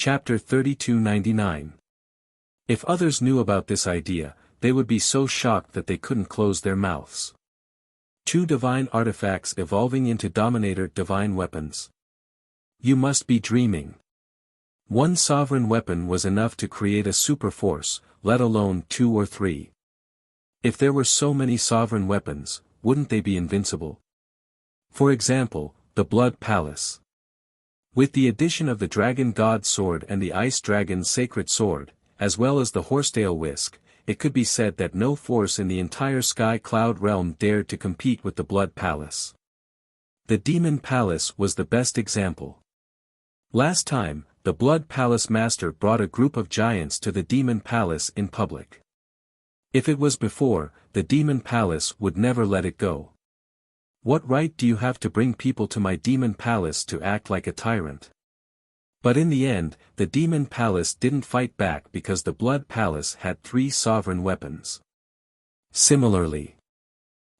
Chapter 3299. If others knew about this idea, they would be so shocked that they couldn't close their mouths. 2 divine artifacts evolving into Dominator divine weapons. You must be dreaming. 1 sovereign weapon was enough to create a super force, let alone 2 or 3. If there were so many sovereign weapons, wouldn't they be invincible? For example, the Blood Palace. With the addition of the Dragon God Sword and the Ice Dragon Sacred Sword, as well as the Horsetail Whisk, it could be said that no force in the entire Sky Cloud realm dared to compete with the Blood Palace. The Demon Palace was the best example. Last time, the Blood Palace Master brought a group of giants to the Demon Palace in public. If it was before, the Demon Palace would never let it go. What right do you have to bring people to my Demon Palace to act like a tyrant? But in the end, the Demon Palace didn't fight back because the Blood Palace had 3 sovereign weapons. Similarly,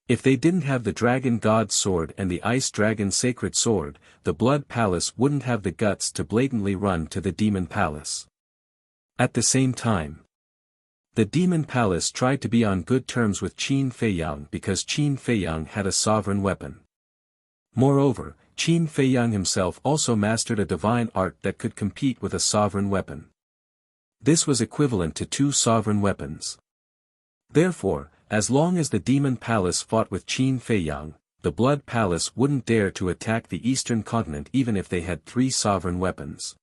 if they didn't have the Dragon God Sword and the Ice Dragon Sacred Sword, the Blood Palace wouldn't have the guts to blatantly run to the Demon Palace. At the same time, the Demon Palace tried to be on good terms with Qin Feiyang because Qin Feiyang had a sovereign weapon. Moreover, Qin Feiyang himself also mastered a divine art that could compete with a sovereign weapon. This was equivalent to 2 sovereign weapons. Therefore, as long as the Demon Palace fought with Qin Feiyang, the Blood Palace wouldn't dare to attack the Eastern continent even if they had 3 sovereign weapons.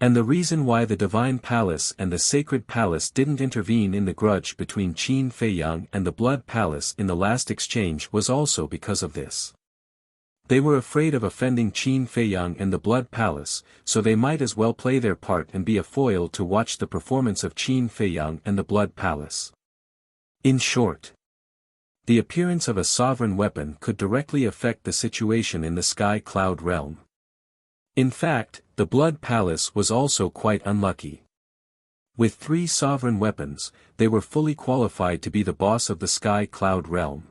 And the reason why the Divine Palace and the Sacred Palace didn't intervene in the grudge between Qin Feiyang and the Blood Palace in the last exchange was also because of this. They were afraid of offending Qin Feiyang and the Blood Palace, so they might as well play their part and be a foil to watch the performance of Qin Feiyang and the Blood Palace. In short, the appearance of a sovereign weapon could directly affect the situation in the Sky Cloud realm. In fact, the Blood Palace was also quite unlucky. With 3 sovereign weapons, they were fully qualified to be the boss of the Sky Cloud realm.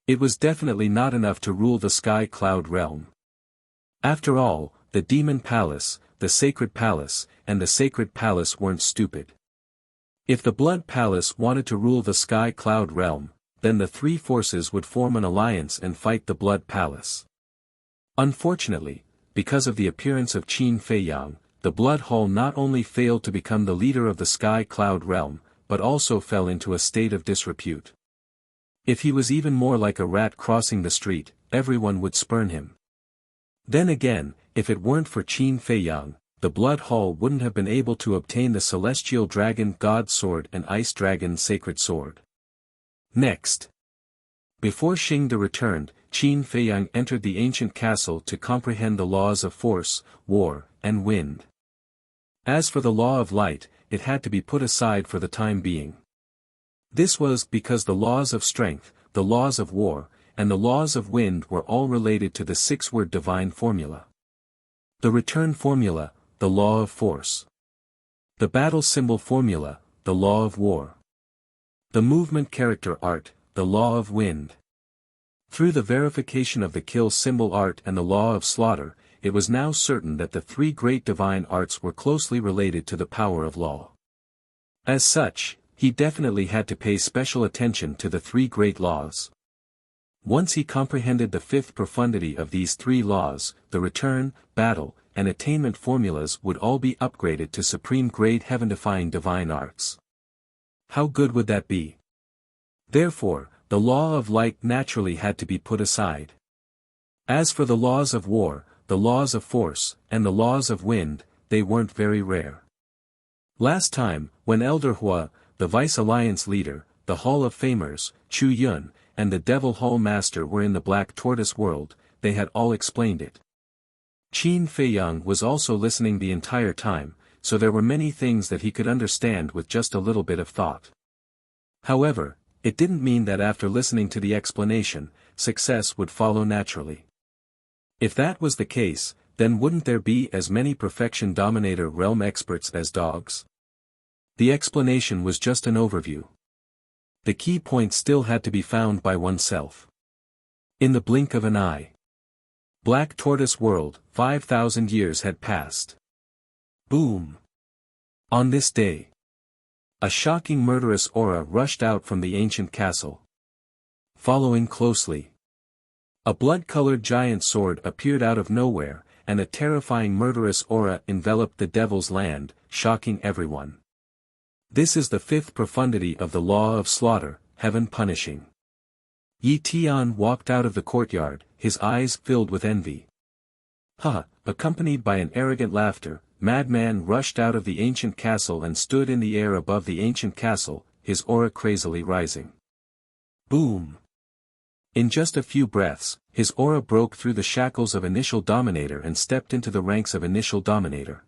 It was definitely not enough to rule the Sky Cloud realm. After all, the Demon Palace, the Sacred Palace, and the Sacred Palace weren't stupid. If the Blood Palace wanted to rule the Sky Cloud realm, then the 3 forces would form an alliance and fight the Blood Palace. Unfortunately, because of the appearance of Qin Feiyang, the Blood Hall not only failed to become the leader of the Sky Cloud realm, but also fell into a state of disrepute. If he was even more like a rat crossing the street, everyone would spurn him. Then again, if it weren't for Qin Feiyang, the Blood Hall wouldn't have been able to obtain the Celestial Dragon God Sword and Ice Dragon Sacred Sword. Next, before Xingde returned, Qin Feiyang entered the ancient castle to comprehend the laws of force, war, and wind. As for the law of light, it had to be put aside for the time being. This was because the laws of strength, the laws of war, and the laws of wind were all related to the 6-word divine formula. The return formula, the law of force. The battle symbol formula, the law of war. The movement character art, the law of wind. Through the verification of the kill symbol art and the law of slaughter, it was now certain that the 3 great divine arts were closely related to the power of law. As such, he definitely had to pay special attention to the 3 great laws. Once he comprehended the 5th profundity of these 3 laws, the return, battle, and attainment formulas would all be upgraded to supreme grade heaven-defying divine arts. How good would that be? Therefore, the law of light naturally had to be put aside. As for the laws of war, the laws of force, and the laws of wind, they weren't very rare. Last time, when Elder Hua, the Vice Alliance leader, the Hall of Famers, Chu Yun, and the Devil Hall Master were in the Black Tortoise world, they had all explained it. Qin Feiyang was also listening the entire time, so there were many things that he could understand with just a little bit of thought. However, it didn't mean that after listening to the explanation, success would follow naturally. If that was the case, then wouldn't there be as many Perfection Dominator realm experts as dogs? The explanation was just an overview. The key point still had to be found by oneself. In the blink of an eye. Black Tortoise World, 5,000 years had passed. Boom! On this day, a shocking murderous aura rushed out from the ancient castle. Following closely, a blood-colored giant sword appeared out of nowhere, and a terrifying murderous aura enveloped the devil's land, shocking everyone. This is the fifth profundity of the law of slaughter, heaven punishing. Yi Tian walked out of the courtyard, his eyes filled with envy. Ha! Accompanied by an arrogant laughter, Madman rushed out of the ancient castle and stood in the air above the ancient castle, his aura crazily rising. Boom! In just a few breaths, his aura broke through the shackles of Initial Dominator and stepped into the ranks of Initial Dominator.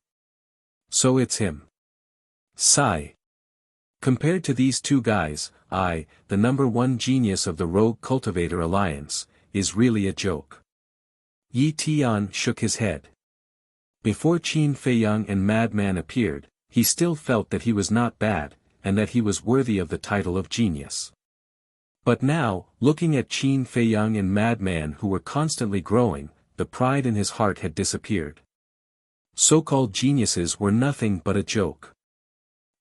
So it's him. Sigh. Compared to these two guys, I, the #1 genius of the Rogue Cultivator Alliance, is really a joke. Yi Tian shook his head. Before Qin Feiyang and Madman appeared, he still felt that he was not bad, and that he was worthy of the title of genius. But now, looking at Qin Feiyang and Madman who were constantly growing, the pride in his heart had disappeared. So-called geniuses were nothing but a joke.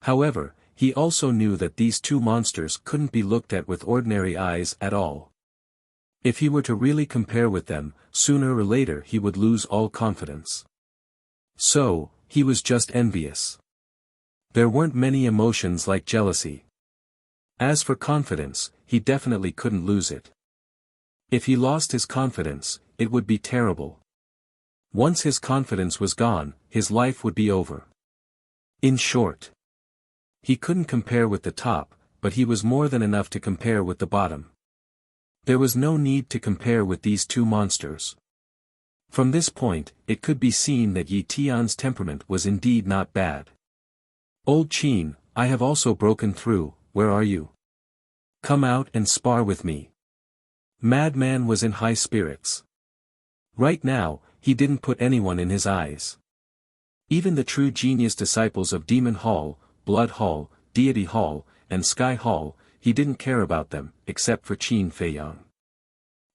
However, he also knew that these two monsters couldn't be looked at with ordinary eyes at all. If he were to really compare with them, sooner or later he would lose all confidence. So, he was just envious. There weren't many emotions like jealousy. As for confidence, he definitely couldn't lose it. If he lost his confidence, it would be terrible. Once his confidence was gone, his life would be over. In short, he couldn't compare with the top, but he was more than enough to compare with the bottom. There was no need to compare with these two monsters. From this point, it could be seen that Yi Tian's temperament was indeed not bad. Old Qin, I have also broken through, where are you? Come out and spar with me. Madman was in high spirits. Right now, he didn't put anyone in his eyes. Even the true genius disciples of Demon Hall, Blood Hall, Deity Hall, and Sky Hall, he didn't care about them, except for Qin Feiyang.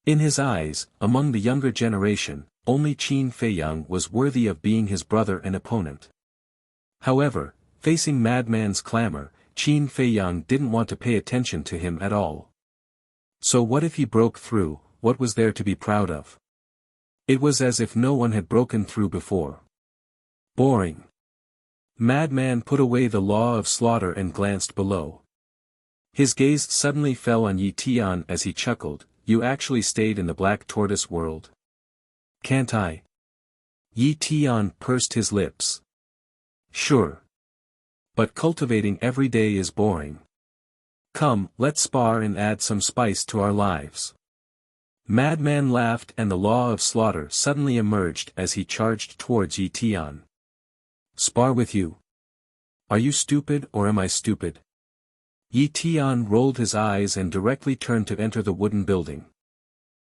In his eyes, among the younger generation, only Qin Feiyang was worthy of being his brother and opponent. However, facing Madman's clamor, Qin Feiyang didn't want to pay attention to him at all. So what if he broke through, what was there to be proud of? It was as if no one had broken through before. Boring. Madman put away the law of slaughter and glanced below. His gaze suddenly fell on Yi Tian as he chuckled, you actually stayed in the Black Tortoise world? Can't I? Yi Tian pursed his lips. Sure. But cultivating every day is boring. Come, let's spar and add some spice to our lives. Madman laughed and the law of slaughter suddenly emerged as he charged towards Yi Tian. Spar with you? Are you stupid or am I stupid? Yi Tian rolled his eyes and directly turned to enter the wooden building.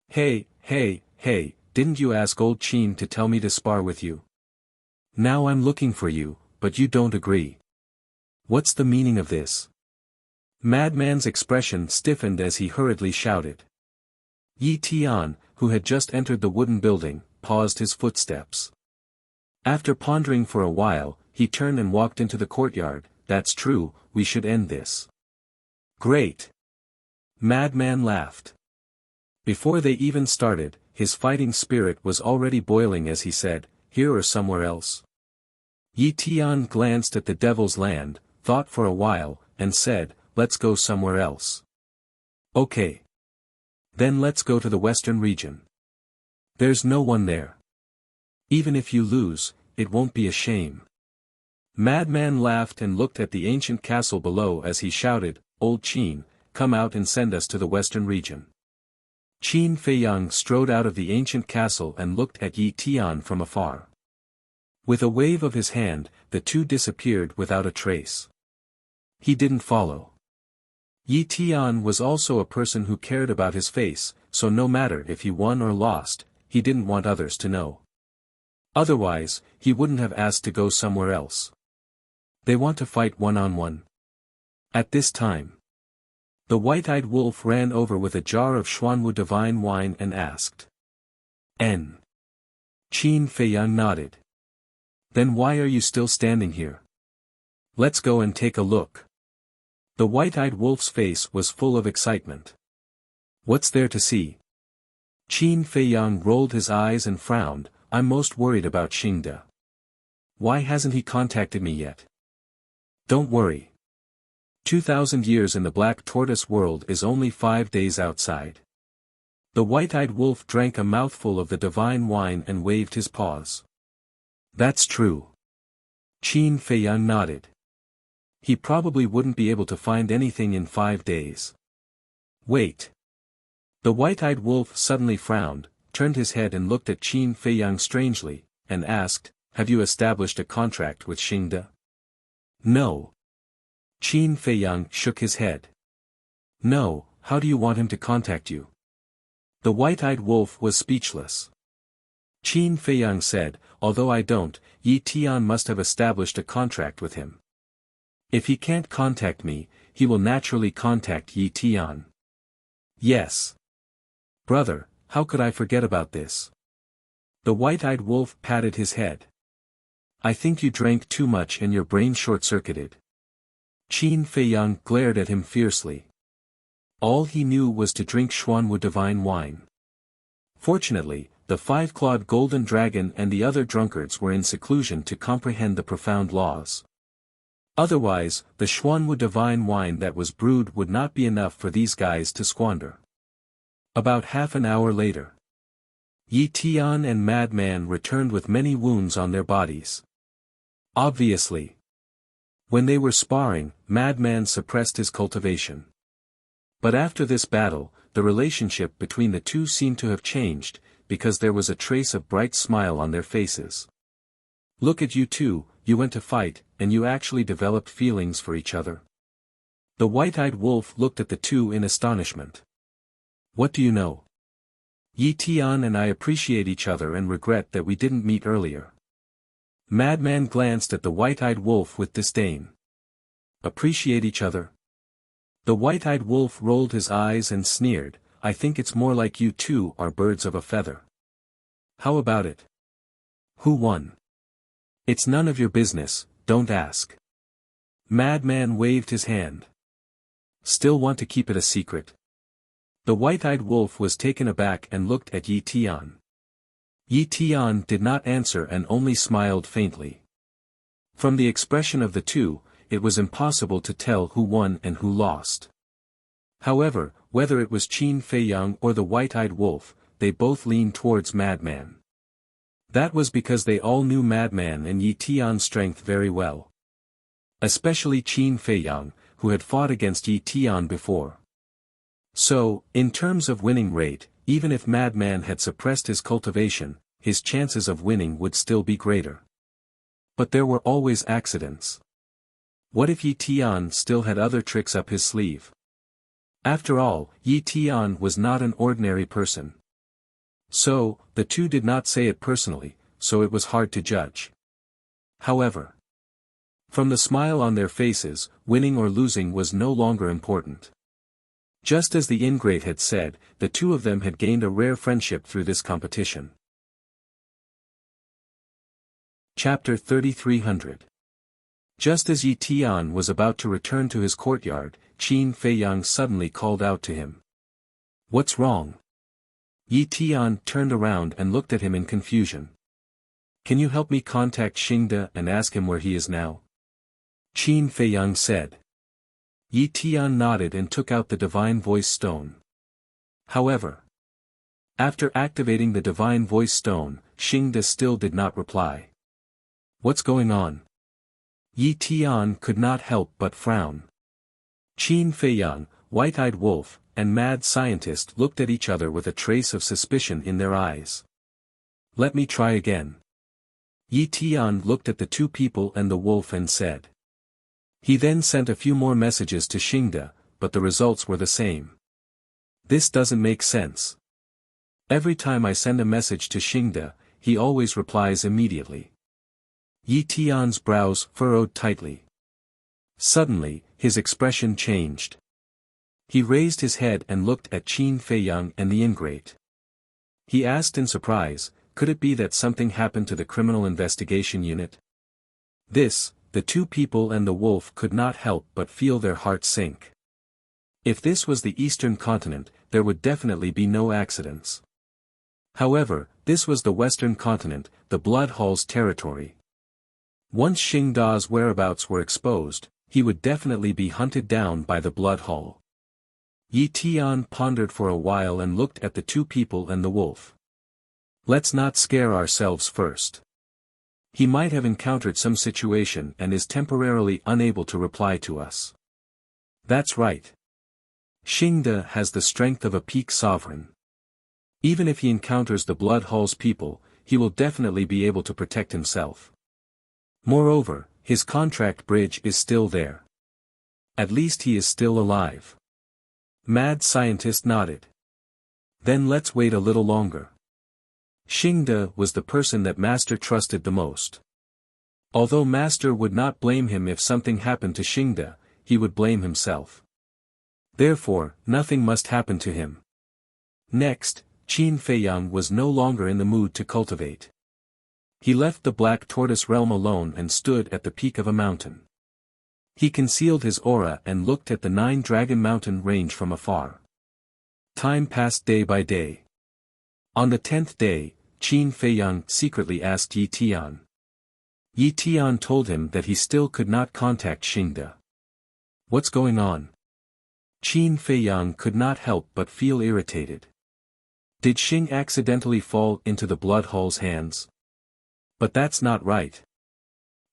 Hey, didn't you ask old Qin to tell me to spar with you? Now I'm looking for you, but you don't agree. What's the meaning of this? Madman's expression stiffened as he hurriedly shouted. Yi Tian, who had just entered the wooden building, paused his footsteps. After pondering for a while, he turned and walked into the courtyard. That's true, we should end this. Great. Madman laughed. Before they even started, his fighting spirit was already boiling as he said, here or somewhere else. Yi Tian glanced at the Devil's Land, thought for a while, and said, let's go somewhere else. Okay. Then let's go to the Western region. There's no one there. Even if you lose, it won't be a shame. Madman laughed and looked at the ancient castle below as he shouted, Old Qin, come out and send us to the Western region. Qin Feiyang strode out of the ancient castle and looked at Yi Tian from afar. With a wave of his hand, the two disappeared without a trace. He didn't follow. Yi Tian was also a person who cared about his face, so no matter if he won or lost, he didn't want others to know. Otherwise, he wouldn't have asked to go somewhere else. They want to fight one-on-one. At this time, the white-eyed wolf ran over with a jar of Xuanwu divine wine and asked. N. Qin Feiyang nodded. Then why are you still standing here? Let's go and take a look. The white-eyed wolf's face was full of excitement. What's there to see? Qin Feiyang rolled his eyes and frowned. I'm most worried about Xingde. Why hasn't he contacted me yet? Don't worry. 2,000 years in the black tortoise world is only 5 days outside. The white-eyed wolf drank a mouthful of the divine wine and waved his paws. That's true. Qin Feiyang nodded. He probably wouldn't be able to find anything in 5 days. Wait. The white-eyed wolf suddenly frowned, turned his head and looked at Qin Feiyang strangely, and asked, have you established a contract with Xingde? No. Qin Feiyang shook his head. No, how do you want him to contact you? The white-eyed wolf was speechless. Qin Feiyang said, although I don't, Yi Tian must have established a contract with him. If he can't contact me, he will naturally contact Yi Tian. Yes. Brother, how could I forget about this? The white-eyed wolf patted his head. I think you drank too much and your brain short-circuited. Qin Feiyang glared at him fiercely. All he knew was to drink Xuanwu divine wine. Fortunately, the five-clawed golden dragon and the other drunkards were in seclusion to comprehend the profound laws. Otherwise, the Xuanwu divine wine that was brewed would not be enough for these guys to squander. About half an hour later, Yi Tian and Madman returned with many wounds on their bodies. Obviously. When they were sparring, Madman suppressed his cultivation. But after this battle, the relationship between the two seemed to have changed, because there was a trace of bright smile on their faces. Look at you two, you went to fight, and you actually developed feelings for each other. The white-eyed wolf looked at the two in astonishment. What do you know? Yi Tian and I appreciate each other and regret that we didn't meet earlier. Madman glanced at the white-eyed wolf with disdain. Appreciate each other? The white-eyed wolf rolled his eyes and sneered, I think it's more like you two are birds of a feather. How about it? Who won? It's none of your business, don't ask. Madman waved his hand. Still want to keep it a secret? The white-eyed wolf was taken aback and looked at Yi Tian. Yi Tian did not answer and only smiled faintly. From the expression of the two, it was impossible to tell who won and who lost. However, whether it was Qin Feiyang or the white-eyed wolf, they both leaned towards Madman. That was because they all knew Madman and Yi Tian's strength very well. Especially Qin Feiyang, who had fought against Yi Tian before. So, in terms of winning rate, even if Madman had suppressed his cultivation, his chances of winning would still be greater. But there were always accidents. What if Yi Tian still had other tricks up his sleeve? After all, Yi Tian was not an ordinary person. So, the two did not say it personally, so it was hard to judge. However, from the smile on their faces, winning or losing was no longer important. Just as the ingrate had said, the two of them had gained a rare friendship through this competition. Chapter 3300. Just as Yi Tian was about to return to his courtyard, Qin Feiyang suddenly called out to him. What's wrong? Yi Tian turned around and looked at him in confusion. Can you help me contact Xingde and ask him where he is now? Qin Feiyang said. Yi Tian nodded and took out the divine voice stone. However, after activating the divine voice stone, Xingde still did not reply. What's going on? Yi Tian could not help but frown. Qin Feiyang, white-eyed wolf, and mad scientist looked at each other with a trace of suspicion in their eyes. Let me try again. Yi Tian looked at the two people and the wolf and said. He then sent a few more messages to Xingde, but the results were the same. This doesn't make sense. Every time I send a message to Xingde, he always replies immediately. Yi Tian's brows furrowed tightly. Suddenly, his expression changed. He raised his head and looked at Qin Feiyang and the ingrate. He asked in surprise, could it be that something happened to the criminal investigation unit? This, the two people and the wolf could not help but feel their hearts sink. If this was the eastern continent, there would definitely be no accidents. However, this was the western continent, the Blood Hall's territory. Once Xing Da's whereabouts were exposed, he would definitely be hunted down by the Blood Hall. Yi Tian pondered for a while and looked at the two people and the wolf. Let's not scare ourselves first. He might have encountered some situation and is temporarily unable to reply to us. That's right. Xing Da has the strength of a peak sovereign. Even if he encounters the Blood Hall's people, he will definitely be able to protect himself. Moreover, his contract bridge is still there. At least he is still alive. Mad Scientist nodded. Then let's wait a little longer. Xing Da was the person that Master trusted the most. Although Master would not blame him if something happened to Xing Da, he would blame himself. Therefore, nothing must happen to him. Next, Qin Feiyang was no longer in the mood to cultivate. He left the Black Tortoise realm alone and stood at the peak of a mountain. He concealed his aura and looked at the 9-Dragon Mountain range from afar. Time passed day by day. On the 10th day, Qin Feiyang secretly asked Yi Tian. Yi Tian told him that he still could not contact Xing Da. What's going on? Qin Feiyang could not help but feel irritated. Did Xing accidentally fall into the Blood Hall's hands? But that's not right.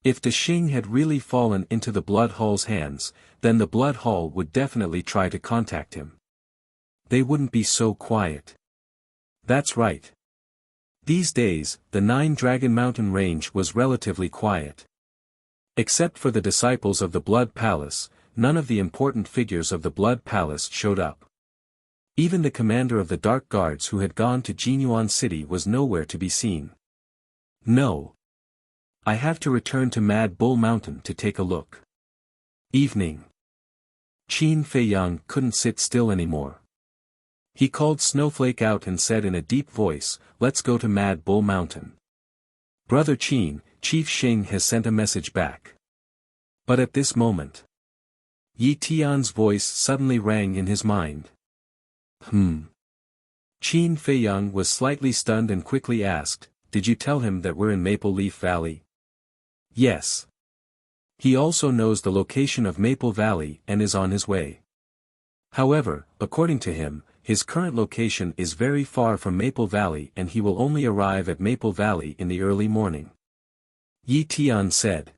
If the Xing had really fallen into the Blood Hall's hands, then the Blood Hall would definitely try to contact him. They wouldn't be so quiet. That's right. These days, the 9-Dragon Mountain range was relatively quiet. Except for the disciples of the Blood Palace, none of the important figures of the Blood Palace showed up. Even the commander of the Dark Guards who had gone to Jinyuan City was nowhere to be seen. No. I have to return to Mad Bull Mountain to take a look. Evening. Qin Feiyang couldn't sit still anymore. He called Snowflake out and said in a deep voice, "Let's go to Mad Bull Mountain. Brother Qin, Chief Xing has sent a message back." But at this moment, Yi Tian's voice suddenly rang in his mind. Qin Feiyang was slightly stunned and quickly asked, "Did you tell him that we're in Maple Leaf Valley?" Yes. He also knows the location of Maple Valley and is on his way. However, according to him, his current location is very far from Maple Valley and he will only arrive at Maple Valley in the early morning. Yi Tian said.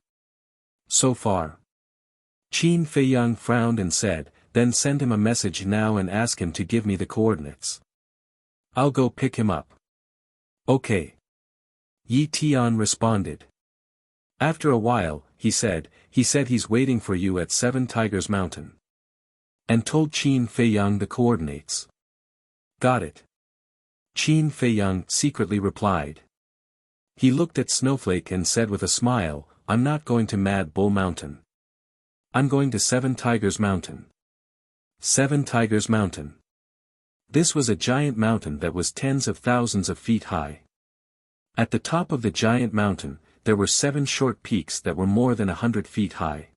So far. Qin Feiyang frowned and said, "Then send him a message now and ask him to give me the coordinates. I'll go pick him up." Okay. Yi Tian responded. After a while, he said he's waiting for you at 7 Tigers Mountain. And told Qin Feiyang the coordinates. Got it. Qin Feiyang secretly replied. He looked at Snowflake and said with a smile, "I'm not going to Mad Bull Mountain. I'm going to 7 Tigers Mountain." 7 Tigers Mountain. This was a giant mountain that was tens of thousands of feet high. At the top of the giant mountain, there were 7 short peaks that were more than 100 feet high.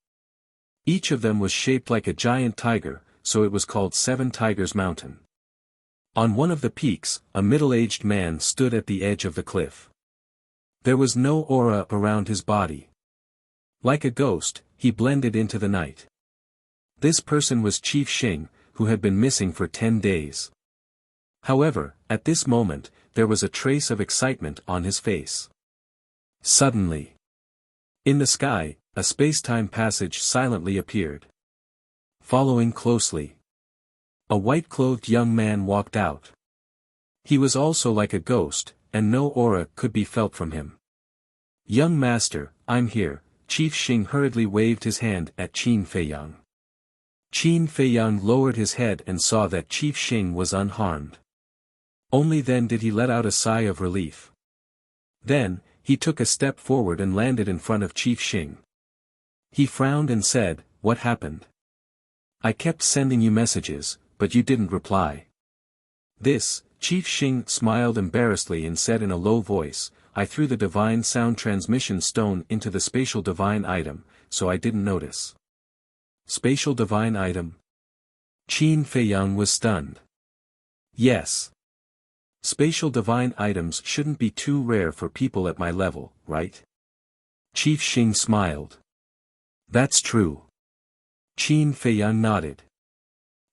Each of them was shaped like a giant tiger, so it was called 7 Tigers Mountain. On one of the peaks, a middle-aged man stood at the edge of the cliff. There was no aura around his body. Like a ghost, he blended into the night. This person was Chief Xing, who had been missing for 10 days. However, at this moment, there was a trace of excitement on his face. Suddenly, in the sky, a space-time passage silently appeared. Following closely, a white-clothed young man walked out. He was also like a ghost, and no aura could be felt from him. "Young master, I'm here," Chief Xing hurriedly waved his hand at Qin Feiyang. Qin Feiyang lowered his head and saw that Chief Xing was unharmed. Only then did he let out a sigh of relief. Then, he took a step forward and landed in front of Chief Xing. He frowned and said, "What happened? I kept sending you messages, but you didn't reply." This, Chief Xing smiled embarrassedly and said in a low voice, I threw the divine sound transmission stone into the spatial divine item, so I didn't notice. Spatial divine item? Qin Feiyang was stunned. Yes. Spatial divine items shouldn't be too rare for people at my level, right? Chief Xing smiled. That's true. Qin Feiyang nodded.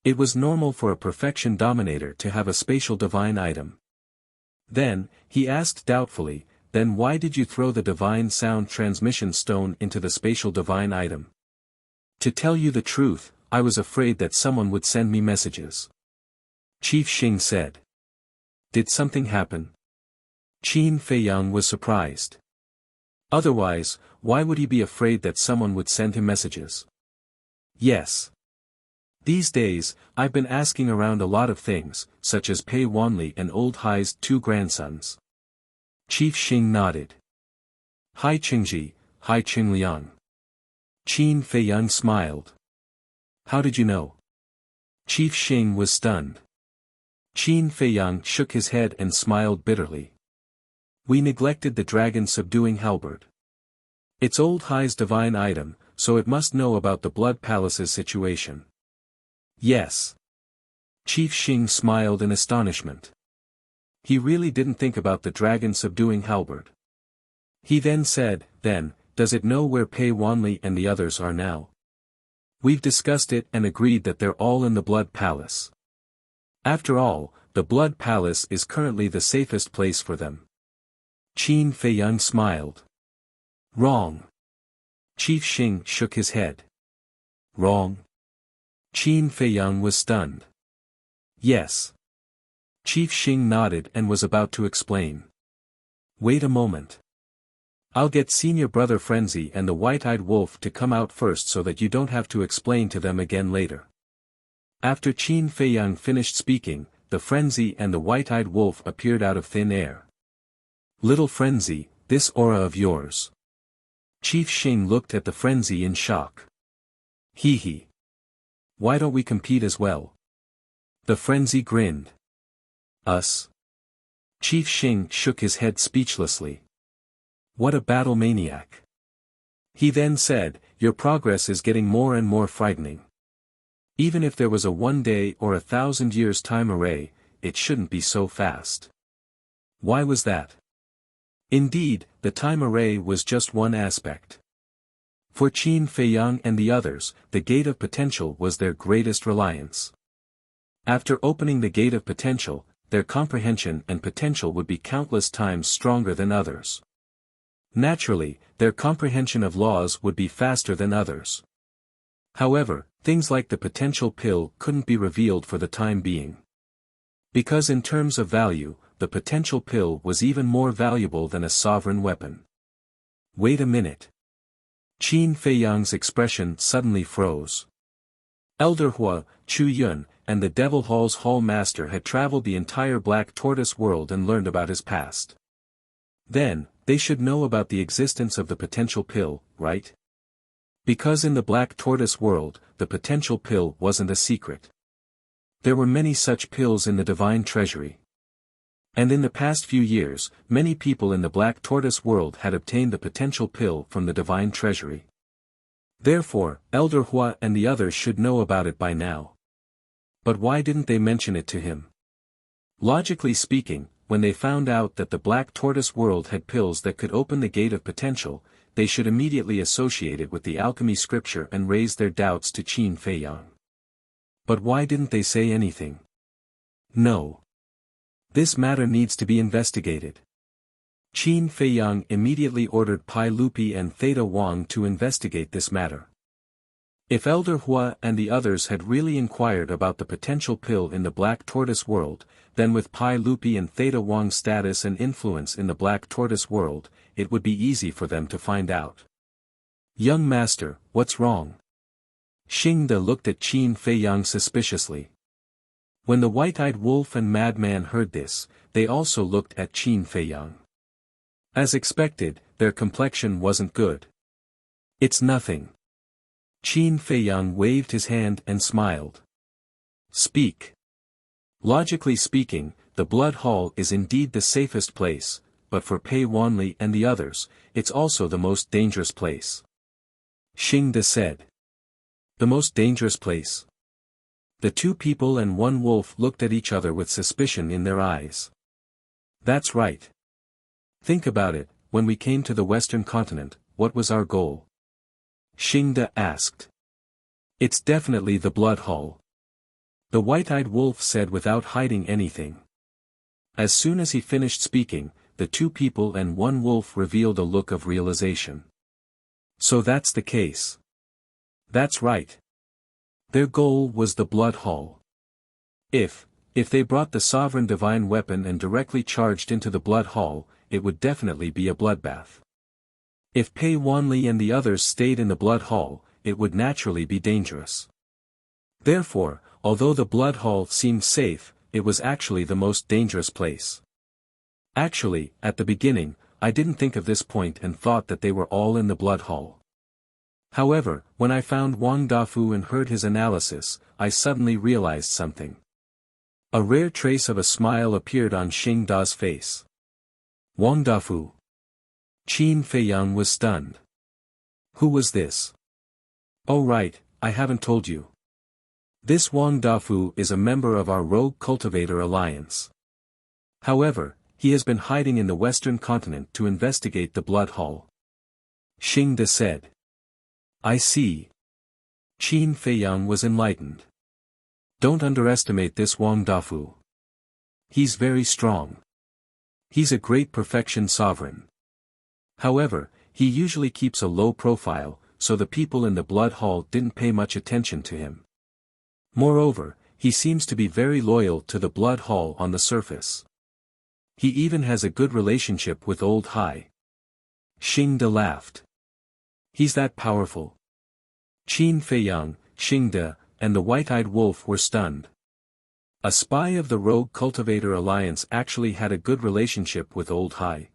It was normal for a perfection dominator to have a spatial divine item. Then, he asked doubtfully, then why did you throw the divine sound transmission stone into the spatial divine item? To tell you the truth, I was afraid that someone would send me messages. Chief Xing said. Did something happen? Qin Feiyang was surprised. Otherwise, why would he be afraid that someone would send him messages? Yes. These days, I've been asking around a lot of things, such as Pei Wanli and Old Hai's 2 grandsons. Chief Xing nodded. Hai Qingji, Hai Qingliang. Qin Feiyang smiled. How did you know? Chief Xing was stunned. Qin Feiyang shook his head and smiled bitterly. We neglected the dragon-subduing halberd. It's Old Hai's divine item, so it must know about the Blood Palace's situation. Yes. Chief Xing smiled in astonishment. He really didn't think about the dragon-subduing halberd. He then said, then, does it know where Pei Wanli and the others are now? We've discussed it and agreed that they're all in the Blood Palace. After all, the Blood Palace is currently the safest place for them. Qin Feiyang smiled. Wrong. Chief Xing shook his head. Wrong. Qin Feiyang was stunned. Yes. Chief Xing nodded and was about to explain. Wait a moment. I'll get Senior Brother Frenzy and the White-Eyed Wolf to come out first so that you don't have to explain to them again later. After Qin Feiyang finished speaking, the Frenzy and the White-Eyed Wolf appeared out of thin air. Little Frenzy, this aura of yours. Chief Xing looked at the Frenzy in shock. Hee hee. Why don't we compete as well? The Frenzy grinned. Us? Chief Xing shook his head speechlessly. What a battle maniac. He then said, your progress is getting more and more frightening. Even if there was a 1 day or 1,000 years time array, it shouldn't be so fast. Why was that? Indeed, the time array was just one aspect. For Qin Feiyang and the others, the gate of potential was their greatest reliance. After opening the gate of potential, their comprehension and potential would be countless times stronger than others. Naturally, their comprehension of laws would be faster than others. However, things like the potential pill couldn't be revealed for the time being. Because in terms of value, the potential pill was even more valuable than a sovereign weapon. Wait a minute. Qin Feiyang's expression suddenly froze. Elder Hua, Chu Yun, and the Devil Hall's Hall Master had traveled the entire Black Tortoise world and learned about his past. Then, they should know about the existence of the potential pill, right? Because in the Black Tortoise world, the potential pill wasn't a secret. There were many such pills in the Divine Treasury. And in the past few years, many people in the Black Tortoise world had obtained the potential pill from the Divine Treasury. Therefore, Elder Hua and the others should know about it by now. But why didn't they mention it to him? Logically speaking, when they found out that the Black Tortoise world had pills that could open the gate of potential, they should immediately associate it with the alchemy scripture and raise their doubts to Qin Feiyang. But why didn't they say anything? No. This matter needs to be investigated. Qin Feiyang immediately ordered Pai Lupi and Theta Wang to investigate this matter. If Elder Hua and the others had really inquired about the potential pill in the Black Tortoise world, then with Pai Lupi and Theta Wang's status and influence in the Black Tortoise world, it would be easy for them to find out. Young master, what's wrong? Xingde looked at Qin Feiyang suspiciously. When the White-Eyed Wolf and Madman heard this, they also looked at Qin Feiyang. As expected, their complexion wasn't good. It's nothing. Qin Feiyang waved his hand and smiled. Speak. Logically speaking, the Blood Hall is indeed the safest place, but for Pei Wanli and the others, it's also the most dangerous place. Xing De said. The most dangerous place? The two people and one wolf looked at each other with suspicion in their eyes. That's right. Think about it, when we came to the Western continent, what was our goal? Xing De asked. It's definitely the Blood Hall. The white-eyed wolf said without hiding anything. As soon as he finished speaking, the two people and one wolf revealed a look of realization. So that's the case. That's right. Their goal was the Blood Hall. If they brought the sovereign divine weapon and directly charged into the Blood Hall, it would definitely be a bloodbath. If Pei Wanli and the others stayed in the Blood Hall, it would naturally be dangerous. Therefore, although the Blood Hall seemed safe, it was actually the most dangerous place. Actually, at the beginning, I didn't think of this point and thought that they were all in the Blood Hall. However, when I found Wang Dafu and heard his analysis, I suddenly realized something. A rare trace of a smile appeared on Xing Da's face. Wang Dafu. Qin Feiyang was stunned. Who was this? Oh right, I haven't told you. This Wang Dafu is a member of our Rogue Cultivator Alliance. However, he has been hiding in the Western continent to investigate the Blood Hall. Xing De said. I see. Qin Feiyang was enlightened. Don't underestimate this Wang Dafu. He's very strong. He's a great perfection sovereign. However, he usually keeps a low profile, so the people in the Blood Hall didn't pay much attention to him. Moreover, he seems to be very loyal to the Blood Hall on the surface. He even has a good relationship with Old Hai. Xing De laughed. He's that powerful. Qin Feiyang, Xing De, and the white-eyed wolf were stunned. A spy of the Rogue Cultivator Alliance actually had a good relationship with Old Hai.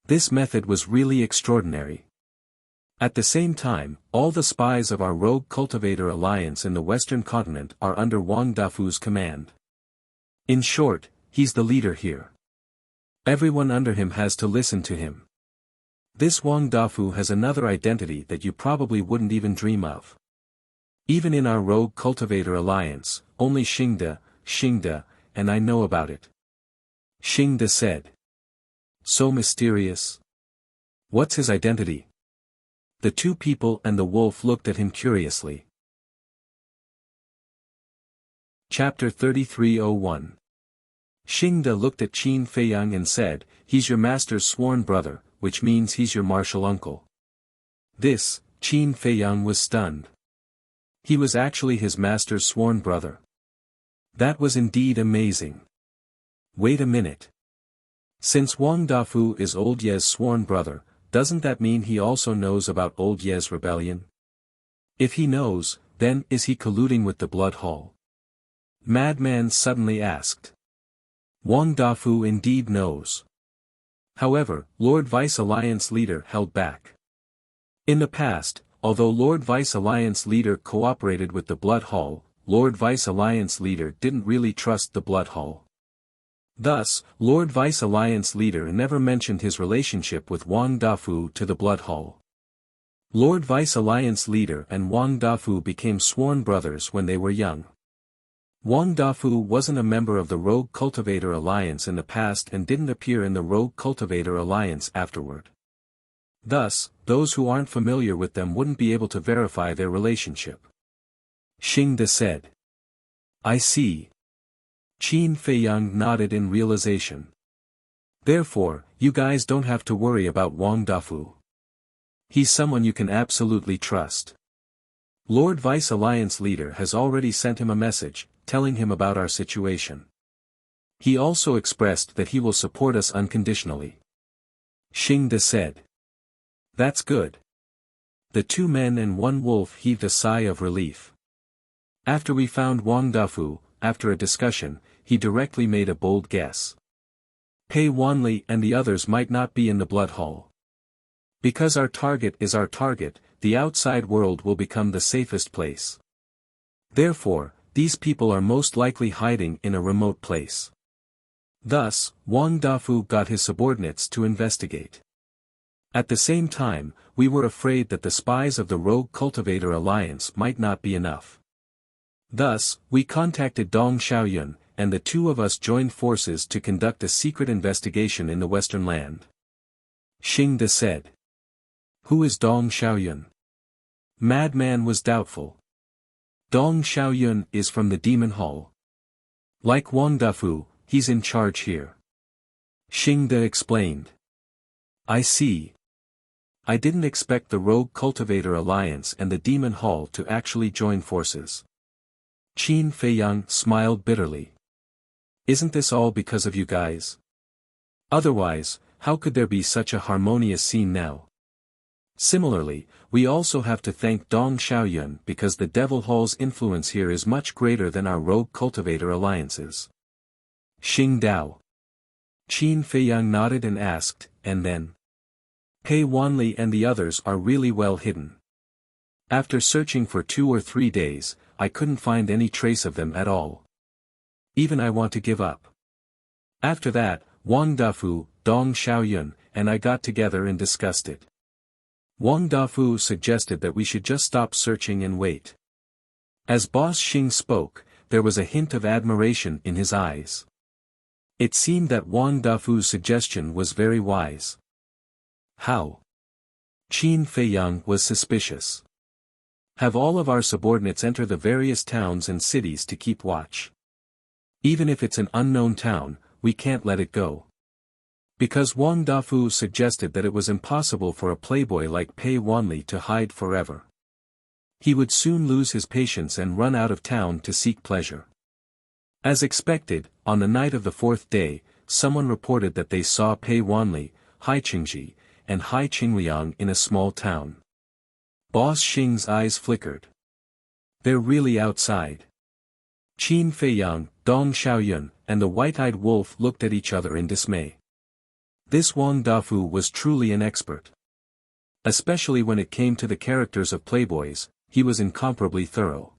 This method was really extraordinary. At the same time, all the spies of our Rogue Cultivator Alliance in the Western continent are under Wang Dafu's command. In short, he's the leader here. Everyone under him has to listen to him. This Wang Dafu has another identity that you probably wouldn't even dream of. Even in our Rogue Cultivator Alliance, only Xing De, and I know about it. Xing De said. So mysterious. What's his identity? The two people and the wolf looked at him curiously. Chapter 3301. Xing De looked at Qin Feiyang and said, he's your master's sworn brother, which means he's your martial uncle. This, Qin Feiyang was stunned. He was actually his master's sworn brother. That was indeed amazing. Wait a minute. Since Wang Dafu is Old Ye's sworn brother, doesn't that mean he also knows about Old Ye's rebellion? If he knows, then is he colluding with the Blood Hall? Madman suddenly asked. Wang Dafu indeed knows. However, Lord Vice Alliance leader held back. In the past, although Lord Vice Alliance leader cooperated with the Blood Hall, Lord Vice Alliance leader didn't really trust the Blood Hall. Thus, Lord Vice Alliance leader never mentioned his relationship with Wang Dafu to the Blood Hall. Lord Vice Alliance leader and Wang Dafu became sworn brothers when they were young. Wang Dafu wasn't a member of the Rogue Cultivator Alliance in the past and didn't appear in the Rogue Cultivator Alliance afterward. Thus, those who aren't familiar with them wouldn't be able to verify their relationship. Xing De said. I see. Qin Feiyang nodded in realization. Therefore, you guys don't have to worry about Wang Dafu. He's someone you can absolutely trust. Lord Vice Alliance leader has already sent him a message, telling him about our situation. He also expressed that he will support us unconditionally. Xing De said. That's good. The two men and one wolf heaved a sigh of relief. After we found Wang Dafu, after a discussion, he directly made a bold guess. Pei Wanli and the others might not be in the Blood Hall. Because our target is our target, the outside world will become the safest place. Therefore, these people are most likely hiding in a remote place. Thus, Wang Dafu got his subordinates to investigate. At the same time, we were afraid that the spies of the Rogue Cultivator Alliance might not be enough. Thus, we contacted Dong Xiaoyun, and the two of us joined forces to conduct a secret investigation in the Western Land. Xing De said. Who is Dong Xiaoyun? Madman was doubtful. Dong Xiaoyun is from the Demon Hall. Like Wang Dafu, he's in charge here. Xing De explained. I see. I didn't expect the Rogue Cultivator Alliance and the Demon Hall to actually join forces. Qin Feiyang smiled bitterly. Isn't this all because of you guys? Otherwise, how could there be such a harmonious scene now? Similarly, we also have to thank Dong Xiaoyun because the Devil Hall's influence here is much greater than our Rogue Cultivator alliances. Xing Dao. Qin Feiyang nodded and asked, and then? Pei Wanli and the others are really well hidden. After searching for 2 or 3 days, I couldn't find any trace of them at all. Even I want to give up. After that, Wang Dafu, Dong Xiaoyun, and I got together and discussed it. Wang Dafu suggested that we should just stop searching and wait. As Boss Xing spoke, there was a hint of admiration in his eyes. It seemed that Wang Dafu's suggestion was very wise. How? Qin Feiyang was suspicious. Have all of our subordinates enter the various towns and cities to keep watch. Even if it's an unknown town, we can't let it go. Because Wang Dafu suggested that it was impossible for a playboy like Pei Wanli to hide forever. He would soon lose his patience and run out of town to seek pleasure. As expected, on the night of the 4th day, someone reported that they saw Pei Wanli, Hai Qingji, and Hai Qingliang in a small town. Boss Xing's eyes flickered. They're really outside. Qin Feiyang, Dong Xiaoyun, and the white-eyed wolf looked at each other in dismay. This Wang Dafu was truly an expert. Especially when it came to the characters of playboys, he was incomparably thorough.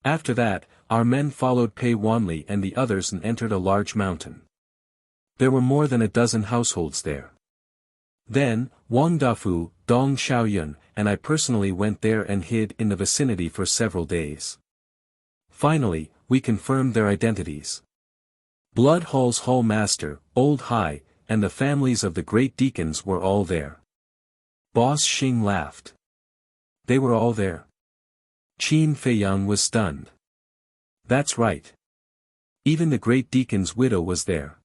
After that, our men followed Pei Wanli and the others and entered a large mountain. There were more than a dozen households there. Then, Wang Dafu, Dong Xiaoyun, and I personally went there and hid in the vicinity for several days. Finally, we confirmed their identities. Blood Hall's Hall Master, Old Hai, and the families of the great deacons were all there. Boss Xing laughed. They were all there. Qin Feiyang was stunned. That's right. Even the great deacon's widow was there.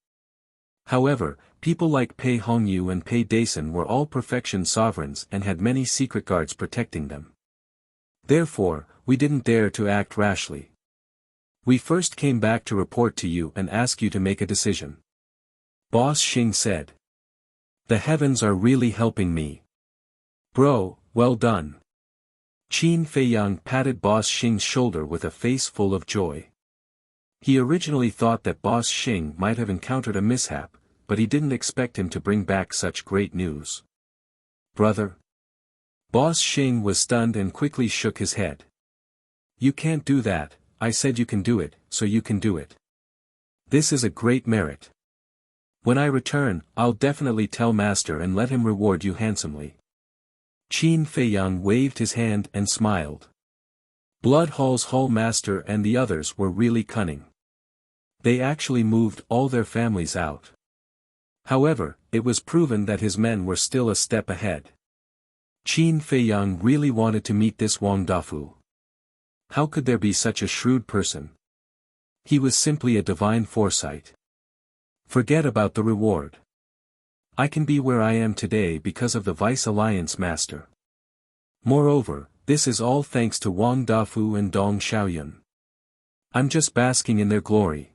However, people like Pei Hongyu and Pei Dason were all perfection sovereigns and had many secret guards protecting them. Therefore, we didn't dare to act rashly. We first came back to report to you and ask you to make a decision. Boss Xing said. The heavens are really helping me. Bro, well done. Qin Feiyang patted Boss Xing's shoulder with a face full of joy. He originally thought that Boss Xing might have encountered a mishap, but he didn't expect him to bring back such great news. Brother? Boss Xing was stunned and quickly shook his head. You can't do that, I said you can do it, so you can do it. This is a great merit. When I return, I'll definitely tell Master and let him reward you handsomely. Qin Feiyang waved his hand and smiled. Blood Hall's Hall Master and the others were really cunning. They actually moved all their families out. However, it was proven that his men were still a step ahead. Qin Feiyang really wanted to meet this Wang Dafu. How could there be such a shrewd person? He was simply a divine foresight. Forget about the reward. I can be where I am today because of the Vice Alliance Master. Moreover, this is all thanks to Wang Dafu and Dong Xiaoyun. I'm just basking in their glory.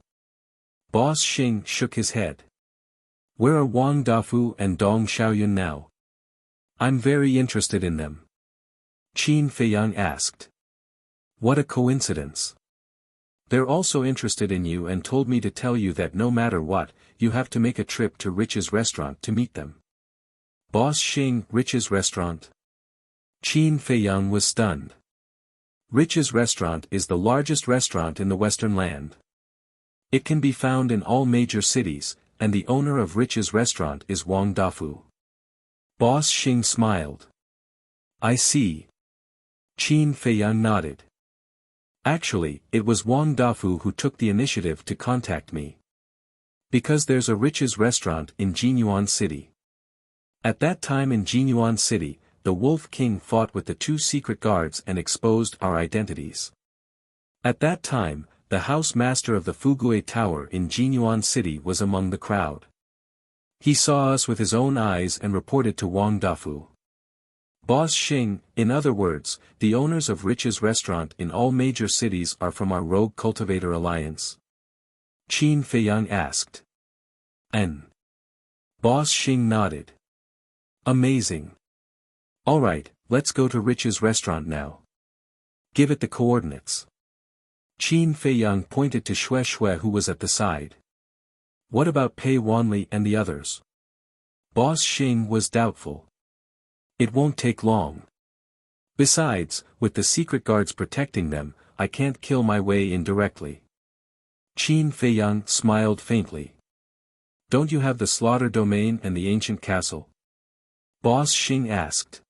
Boss Xing shook his head. Where are Wang Dafu and Dong Xiaoyun now? I'm very interested in them. Qin Feiyang asked. What a coincidence. They're also interested in you and told me to tell you that no matter what, you have to make a trip to Rich's restaurant to meet them. Boss Xing, Rich's restaurant? Qin Feiyang was stunned. Rich's restaurant is the largest restaurant in the Western Land. It can be found in all major cities, and the owner of Rich's restaurant is Wang Dafu. Boss Xing smiled. I see. Qin Feiyang nodded. Actually, it was Wang Dafu who took the initiative to contact me. Because there's a Rich's restaurant in Jinyuan City. At that time in Jinyuan City, the Wolf King fought with the two secret guards and exposed our identities. At that time, the house master of the Fugui Tower in Jinyuan City was among the crowd. He saw us with his own eyes and reported to Wang Dafu. Boss Xing, in other words, the owners of Rich's restaurant in all major cities are from our Rogue Cultivator Alliance. Qin Feiyang asked. N. Boss Xing nodded. Amazing. Alright, let's go to Rich's restaurant now. Give it the coordinates. Qin Feiyang pointed to Xue Xue who was at the side. What about Pei Wanli and the others? Boss Xing was doubtful. It won't take long. Besides, with the secret guards protecting them, I can't kill my way in directly. Qin Feiyang smiled faintly. Don't you have the slaughter domain and the ancient castle? Boss Xing asked.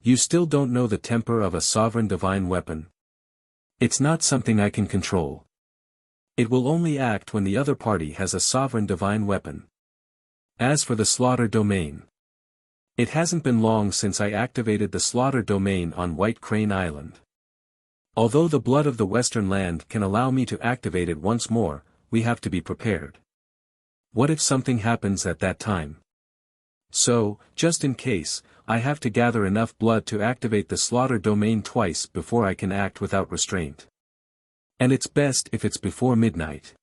You still don't know the temper of a sovereign divine weapon? It's not something I can control. It will only act when the other party has a sovereign divine weapon. As for the slaughter domain, it hasn't been long since I activated the slaughter domain on White Crane Island. Although the blood of the Western Land can allow me to activate it once more, we have to be prepared. What if something happens at that time? So, just in case, I have to gather enough blood to activate the slaughter domain twice before I can act without restraint. And it's best if it's before midnight.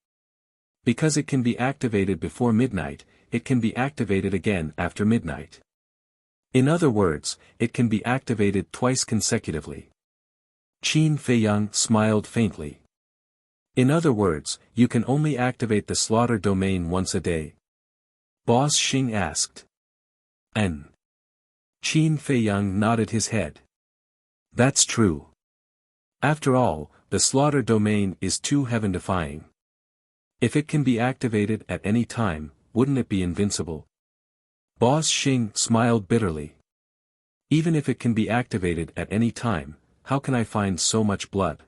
Because it can be activated before midnight, it can be activated again after midnight. In other words, it can be activated twice consecutively. Qin Feiyang smiled faintly. In other words, you can only activate the slaughter domain once a day. Boss Xing asked. N. Qin Feiyang nodded his head. That's true. After all, the slaughter domain is too heaven-defying. If it can be activated at any time, wouldn't it be invincible? Boss Xing smiled bitterly. Even if it can be activated at any time, how can I find so much blood?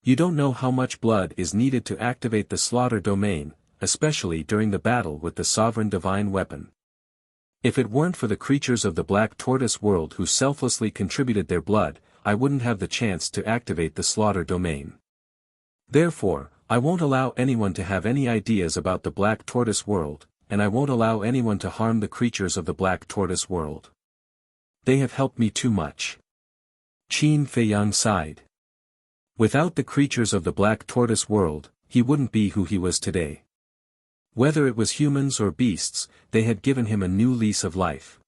You don't know how much blood is needed to activate the slaughter domain, especially during the battle with the sovereign divine weapon. If it weren't for the creatures of the Black Tortoise world who selflessly contributed their blood, I wouldn't have the chance to activate the slaughter domain. Therefore, I won't allow anyone to have any ideas about the Black Tortoise world, and I won't allow anyone to harm the creatures of the Black Tortoise world. They have helped me too much. Qin Feiyang sighed. Without the creatures of the Black Tortoise world, he wouldn't be who he was today. Whether it was humans or beasts, they had given him a new lease of life.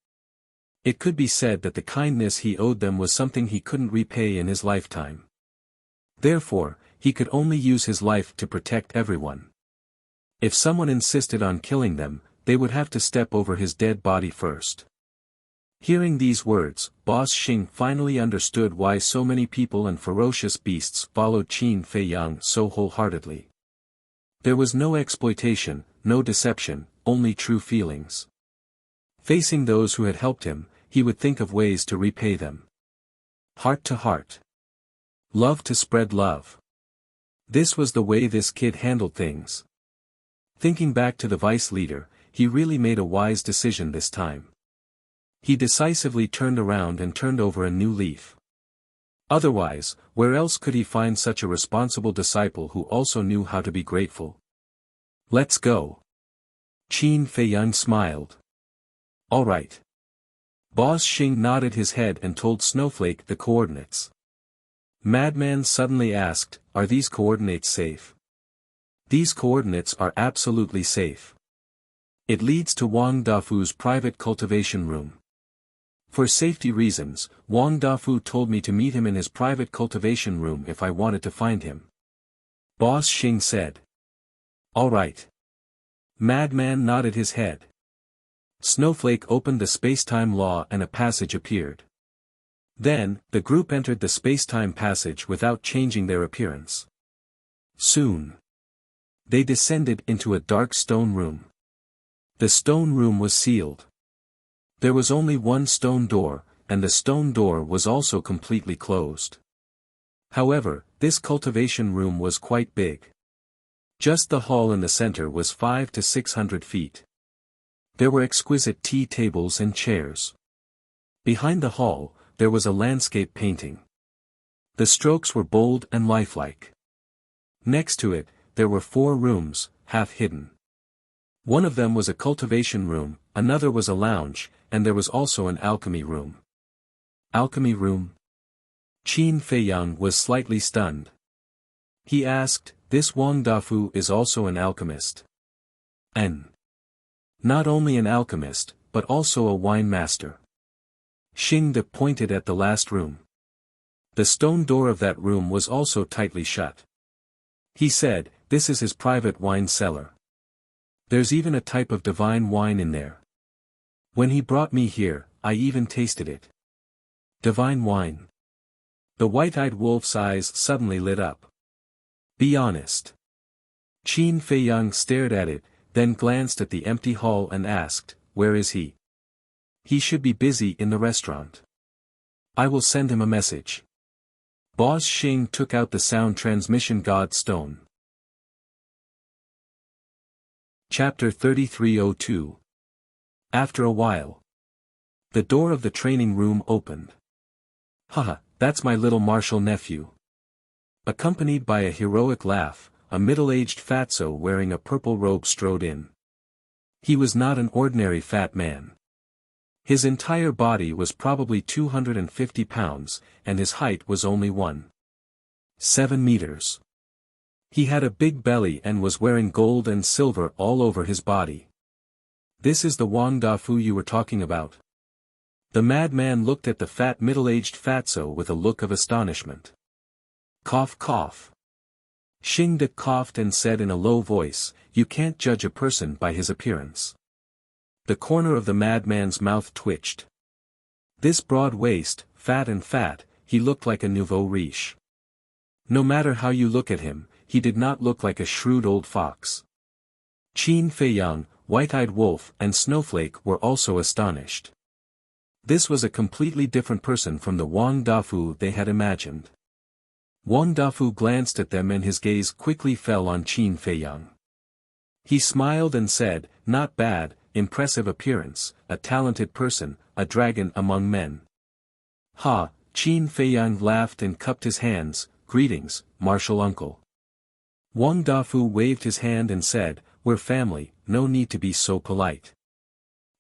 It could be said that the kindness he owed them was something he couldn't repay in his lifetime. Therefore, he could only use his life to protect everyone. If someone insisted on killing them, they would have to step over his dead body first. Hearing these words, Boss Xing finally understood why so many people and ferocious beasts followed Qin Feiyang so wholeheartedly. There was no exploitation, no deception, only true feelings. Facing those who had helped him, he would think of ways to repay them. Heart to heart. Love to spread love. This was the way this kid handled things. Thinking back to the vice leader, he really made a wise decision this time. He decisively turned around and turned over a new leaf. Otherwise, where else could he find such a responsible disciple who also knew how to be grateful? Let's go. Qin Feiyang smiled. All right. Boss Xing nodded his head and told Snowflake the coordinates. Madman suddenly asked, are these coordinates safe? These coordinates are absolutely safe. It leads to Wang Dafu's private cultivation room. For safety reasons, Wang Dafu told me to meet him in his private cultivation room if I wanted to find him. Boss Xing said. All right. Madman nodded his head. Snowflake opened the space-time law and a passage appeared. Then, the group entered the space-time passage without changing their appearance. Soon. They descended into a dark stone room. The stone room was sealed. There was only one stone door, and the stone door was also completely closed. However, this cultivation room was quite big. Just the hall in the center was 500 to 600 feet. There were exquisite tea tables and chairs. Behind the hall, there was a landscape painting. The strokes were bold and lifelike. Next to it, there were 4 rooms, half hidden. One of them was a cultivation room, another was a lounge, and there was also an alchemy room. Alchemy room? Qin Feiyang was slightly stunned. He asked, "This Wang Dafu is also an alchemist?" "And not only an alchemist, but also a wine master." Xing De pointed at the last room. The stone door of that room was also tightly shut. He said, "This is his private wine cellar. There's even a type of divine wine in there. When he brought me here, I even tasted it." Divine wine. The white-eyed wolf's eyes suddenly lit up. "Be honest." Qin Feiyang stared at it, then glanced at the empty hall and asked, "Where is he?" "He should be busy in the restaurant. I will send him a message." Boss Xing took out the sound transmission god stone. Chapter 3302. After a while. The door of the training room opened. "Haha, that's my little martial nephew." Accompanied by a heroic laugh, a middle-aged fatso wearing a purple robe strode in. He was not an ordinary fat man. His entire body was probably 250 pounds, and his height was only 1.7 meters. He had a big belly and was wearing gold and silver all over his body. "This is the Wang Dafu you were talking about?" The madman looked at the fat middle-aged fatso with a look of astonishment. Cough cough. Xing De coughed and said in a low voice, "You can't judge a person by his appearance." The corner of the madman's mouth twitched. This broad waist, fat, he looked like a nouveau riche. No matter how you look at him, he did not look like a shrewd old fox. Qin Feiyang, White-Eyed Wolf and Snowflake were also astonished. This was a completely different person from the Wang Dafu they had imagined. Wang Dafu glanced at them and his gaze quickly fell on Qin Feiyang. He smiled and said, "Not bad, impressive appearance, a talented person, a dragon among men." "Ha!" Qin Feiyang laughed and cupped his hands, "Greetings, martial uncle." Wang Dafu waved his hand and said, "We're family, no need to be so polite.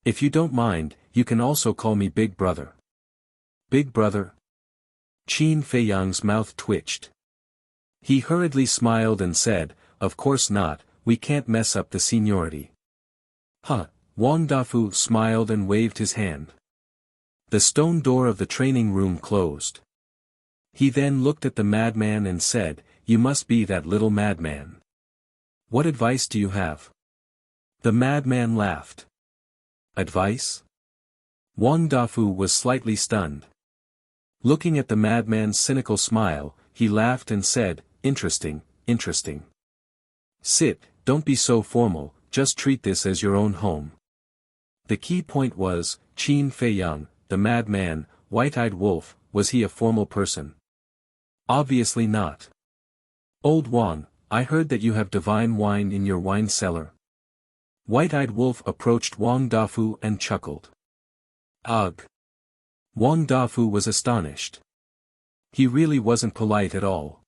If you don't mind, you can also call me Big Brother." "Big Brother?" Qin Feiyang's mouth twitched. He hurriedly smiled and said, "Of course not, we can't mess up the seniority." "Huh." Wang Dafu smiled and waved his hand. The stone door of the training room closed. He then looked at the madman and said, "You must be that little madman. What advice do you have?" The madman laughed. "Advice?" Wang Dafu was slightly stunned. Looking at the madman's cynical smile, he laughed and said, "Interesting, interesting. Sit, don't be so formal, just treat this as your own home." The key point was, Qin Feiyang, the madman, White-Eyed Wolf, was he a formal person? Obviously not. "Old Wang, I heard that you have divine wine in your wine cellar." White-Eyed Wolf approached Wang Dafu and chuckled. "Ugh." Wang Dafu was astonished. He really wasn't polite at all.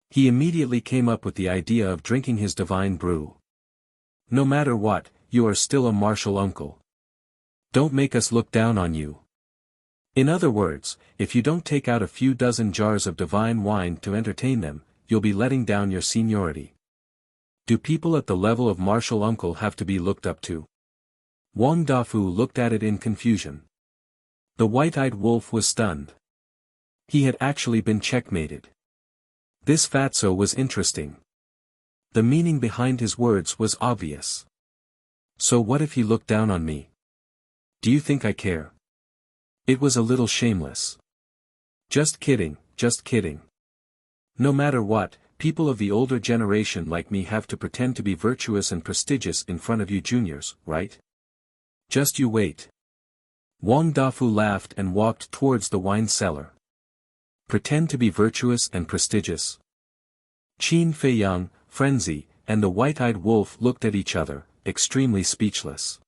He immediately came up with the idea of drinking his divine brew. "No matter what, you are still a martial uncle. Don't make us look down on you. In other words, if you don't take out a few dozen jars of divine wine to entertain them, you'll be letting down your seniority. Do people at the level of martial uncle have to be looked up to?" Wang Dafu looked at it in confusion. The White-Eyed Wolf was stunned. He had actually been checkmated. This fatso was interesting. The meaning behind his words was obvious. So what if he looked down on me? Do you think I care? It was a little shameless. Just kidding, just kidding. No matter what, people of the older generation like me have to pretend to be virtuous and prestigious in front of you juniors, right? Just you wait. Wang Dafu laughed and walked towards the wine cellar. Pretend to be virtuous and prestigious. Qin Feiyang, Frenzy, and the white-eyed wolf looked at each other, extremely speechless.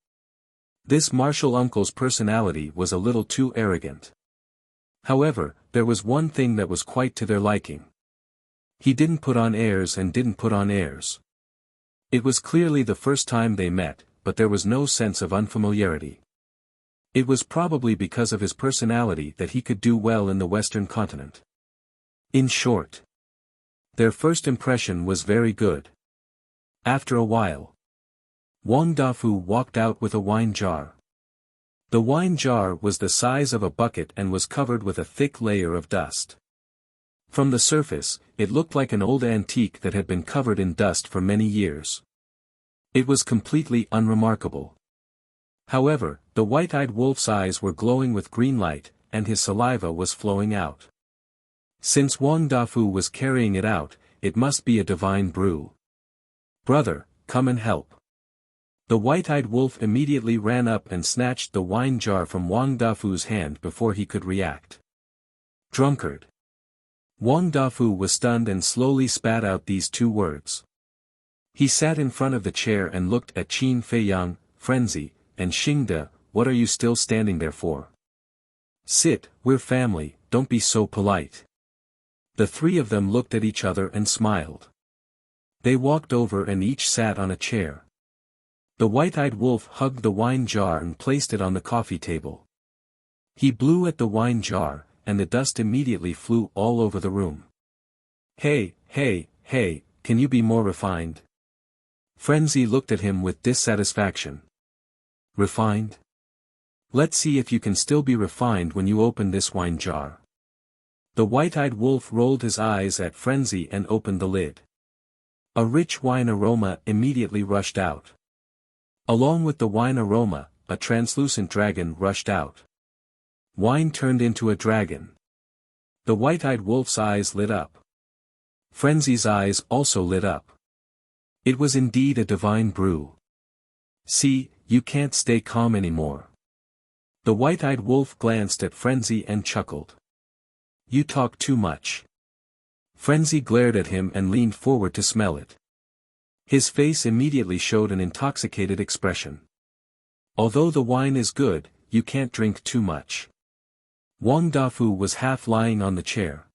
This martial uncle's personality was a little too arrogant. However, there was one thing that was quite to their liking. He didn't put on airs and didn't put on airs. It was clearly the first time they met, but there was no sense of unfamiliarity. It was probably because of his personality that he could do well in the Western continent. In short, their first impression was very good. After a while, Wang Dafu walked out with a wine jar. The wine jar was the size of a bucket and was covered with a thick layer of dust. From the surface, it looked like an old antique that had been covered in dust for many years. It was completely unremarkable. However, the white-eyed wolf's eyes were glowing with green light, and his saliva was flowing out. Since Wang Dafu was carrying it out, it must be a divine brew. Brother, come and help. The white-eyed wolf immediately ran up and snatched the wine jar from Wang Dafu's hand before he could react. Drunkard. Wang Dafu was stunned and slowly spat out these two words. He sat in front of the chair and looked at Qin Feiyang, Frenzy, and Xingde. What are you still standing there for? Sit, we're family, don't be so polite. The three of them looked at each other and smiled. They walked over and each sat on a chair. The white-eyed wolf hugged the wine jar and placed it on the coffee table. He blew at the wine jar, and the dust immediately flew all over the room. Hey, can you be more refined? Frenzy looked at him with dissatisfaction. Refined? Let's see if you can still be refined when you open this wine jar. The white-eyed wolf rolled his eyes at Frenzy and opened the lid. A rich wine aroma immediately rushed out. Along with the wine aroma, a translucent dragon rushed out. Wine turned into a dragon. The white-eyed wolf's eyes lit up. Frenzy's eyes also lit up. It was indeed a divine brew. See, you can't stay calm anymore. The white-eyed wolf glanced at Frenzy and chuckled. You talk too much. Frenzy glared at him and leaned forward to smell it. His face immediately showed an intoxicated expression. Although the wine is good, you can't drink too much. Wang Dafu was half lying on the chair.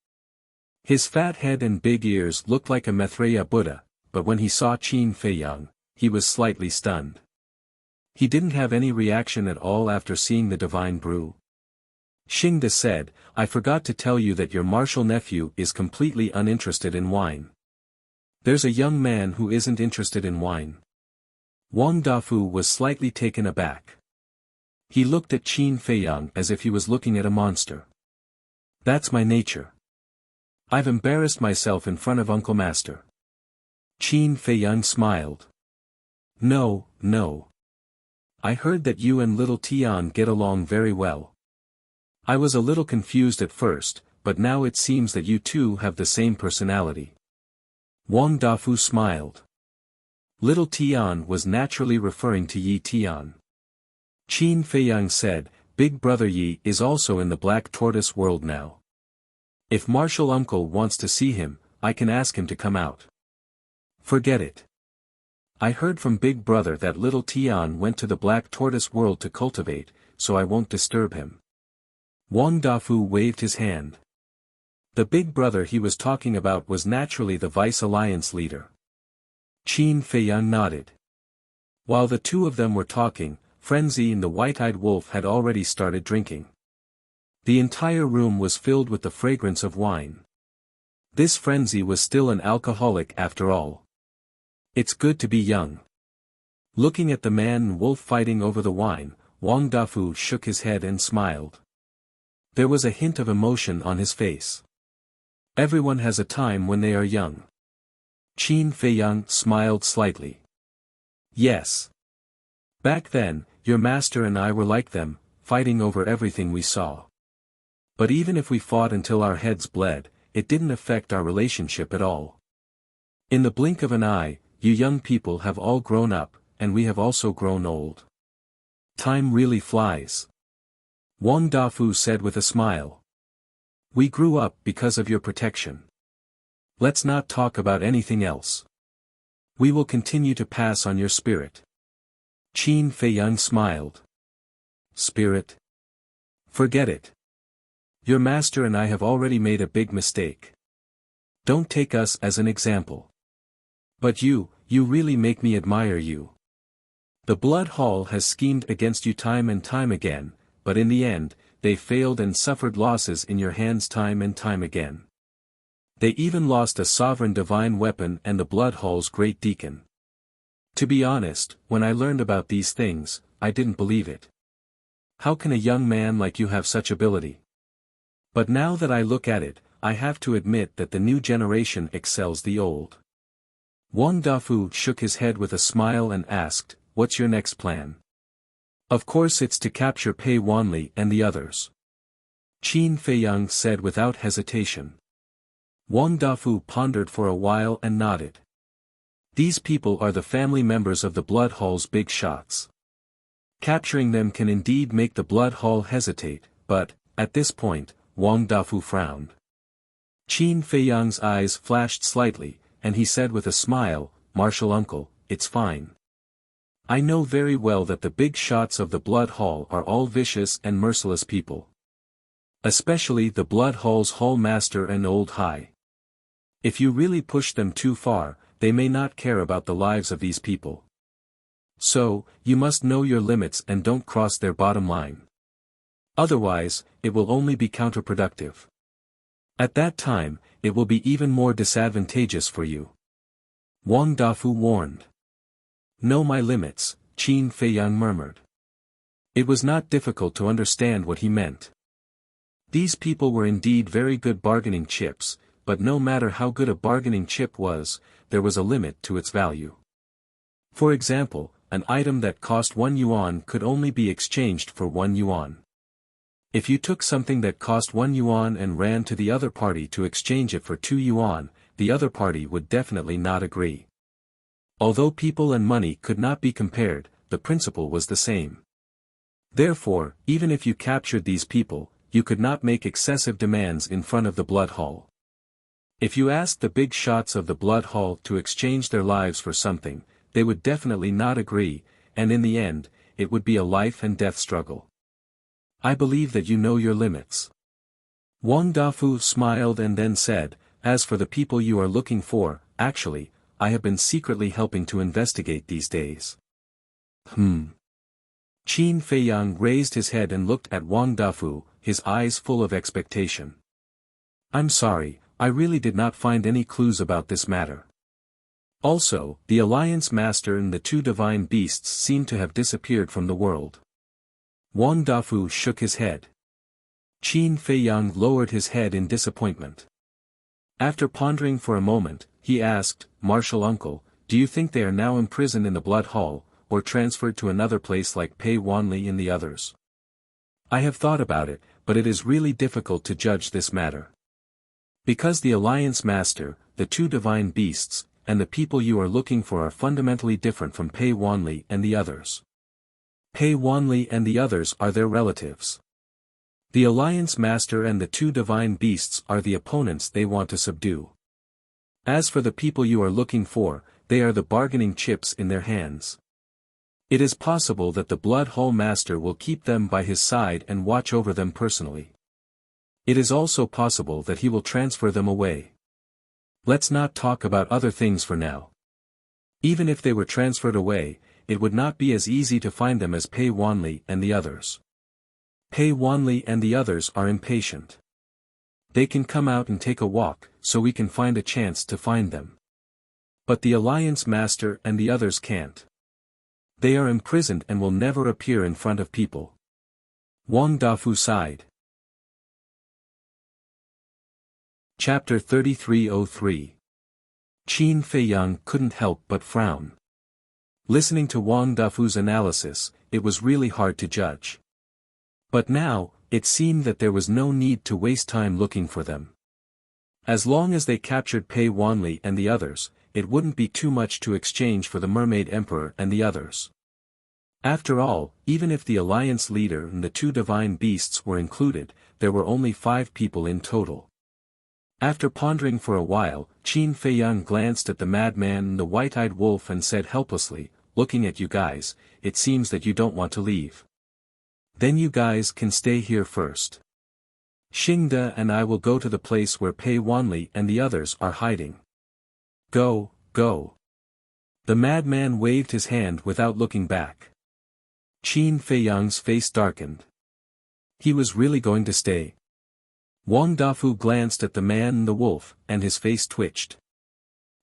His fat head and big ears looked like a Maitreya Buddha, but when he saw Qin Feiyang, he was slightly stunned. He didn't have any reaction at all after seeing the divine brew. Xingde said, I forgot to tell you that your martial nephew is completely uninterested in wine. There's a young man who isn't interested in wine. Wang Dafu was slightly taken aback. He looked at Qin Feiyang as if he was looking at a monster. That's my nature. I've embarrassed myself in front of Uncle Master. Qin Feiyang smiled. No. I heard that you and little Tian get along very well. I was a little confused at first, but now it seems that you two have the same personality. Wang Dafu smiled. Little Tian was naturally referring to Yi Tian. Qin Feiyang said, Big Brother Yi is also in the Black Tortoise world now. If Martial Uncle wants to see him, I can ask him to come out. Forget it. I heard from Big Brother that little Tian went to the Black Tortoise world to cultivate, so I won't disturb him. Wang Dafu waved his hand. The Big Brother he was talking about was naturally the Vice Alliance leader. Qin Feiyang nodded. While the two of them were talking, Frenzy and the white-eyed wolf had already started drinking. The entire room was filled with the fragrance of wine. This Frenzy was still an alcoholic after all. It's good to be young. Looking at the man and wolf fighting over the wine, Wang Dafu shook his head and smiled. There was a hint of emotion on his face. Everyone has a time when they are young. Qin Feiyang smiled slightly. Yes. Back then, your master and I were like them, fighting over everything we saw. But even if we fought until our heads bled, it didn't affect our relationship at all. In the blink of an eye, you young people have all grown up, and we have also grown old. Time really flies. Wang Dafu said with a smile. We grew up because of your protection. Let's not talk about anything else. We will continue to pass on your spirit. Qin Feiyang smiled. Spirit? Forget it. Your master and I have already made a big mistake. Don't take us as an example. But you really make me admire you. The Blood Hall has schemed against you time and time again, but in the end, they failed and suffered losses in your hands time and time again. They even lost a sovereign divine weapon and the Blood Hall's great deacon. To be honest, when I learned about these things, I didn't believe it. How can a young man like you have such ability? But now that I look at it, I have to admit that the new generation excels the old. Wang Dafu shook his head with a smile and asked, what's your next plan? Of course it's to capture Pei Wanli and the others. Qin Feiyang said without hesitation. Wang Dafu pondered for a while and nodded. These people are the family members of the Blood Hall's big shots. Capturing them can indeed make the Blood Hall hesitate, but, at this point, Wang Dafu frowned. Qin Feiyang's eyes flashed slightly, and he said with a smile, Martial uncle, it's fine. I know very well that the big shots of the Blood Hall are all vicious and merciless people. Especially the Blood Hall's Hall Master and Old High. If you really push them too far, they may not care about the lives of these people. So, you must know your limits and don't cross their bottom line. Otherwise, it will only be counterproductive. At that time, it will be even more disadvantageous for you. Wang Dafu warned. Know my limits, Qin Feiyang murmured. It was not difficult to understand what he meant. These people were indeed very good bargaining chips, but no matter how good a bargaining chip was, there was a limit to its value. For example, an item that cost 1 yuan could only be exchanged for 1 yuan. If you took something that cost 1 yuan and ran to the other party to exchange it for 2 yuan, the other party would definitely not agree. Although people and money could not be compared, the principle was the same. Therefore, even if you captured these people, you could not make excessive demands in front of the Blood Hall. If you asked the big shots of the Blood Hall to exchange their lives for something, they would definitely not agree, and in the end, it would be a life and death struggle. I believe that you know your limits. Wang Dafu smiled and then said, as for the people you are looking for, actually, I have been secretly helping to investigate these days. Qin Feiyang raised his head and looked at Wang Dafu, his eyes full of expectation. I'm sorry, I really did not find any clues about this matter. Also, the Alliance Master and the 2 divine beasts seem to have disappeared from the world. Wang Dafu shook his head. Qin Feiyang lowered his head in disappointment. After pondering for a moment, he asked, Martial uncle, do you think they are now imprisoned in the Blood Hall, or transferred to another place like Pei Wanli and the others? I have thought about it, but it is really difficult to judge this matter. Because the Alliance Master, the 2 divine beasts, and the people you are looking for are fundamentally different from Pei Wanli and the others. Pei Wanli and the others are their relatives. The Alliance Master and the 2 divine beasts are the opponents they want to subdue. As for the people you are looking for, they are the bargaining chips in their hands. It is possible that the Blood Hall Master will keep them by his side and watch over them personally. It is also possible that he will transfer them away. Let's not talk about other things for now. Even if they were transferred away, it would not be as easy to find them as Pei Wanli and the others. Pei Wanli and the others are impatient. They can come out and take a walk, so we can find a chance to find them. But the Alliance Master and the others can't. They are imprisoned and will never appear in front of people. Wang Dafu sighed. Chapter 3303. Qin Feiyang couldn't help but frown. Listening to Wang Dafu's analysis, it was really hard to judge. But now, it seemed that there was no need to waste time looking for them. As long as they captured Pei Wanli and the others, it wouldn't be too much to exchange for the Mermaid Emperor and the others. After all, even if the alliance leader and the 2 divine beasts were included, there were only 5 people in total. After pondering for a while, Qin Feiyang glanced at the madman and the white-eyed wolf and said helplessly, "Looking at you guys, it seems that you don't want to leave. Then you guys can stay here first. Xingde and I will go to the place where Pei Wanli and the others are hiding. Go, go." The madman waved his hand without looking back. Qin Feiyang's face darkened. He was really going to stay. Wang Dafu glanced at the man and the wolf, and his face twitched.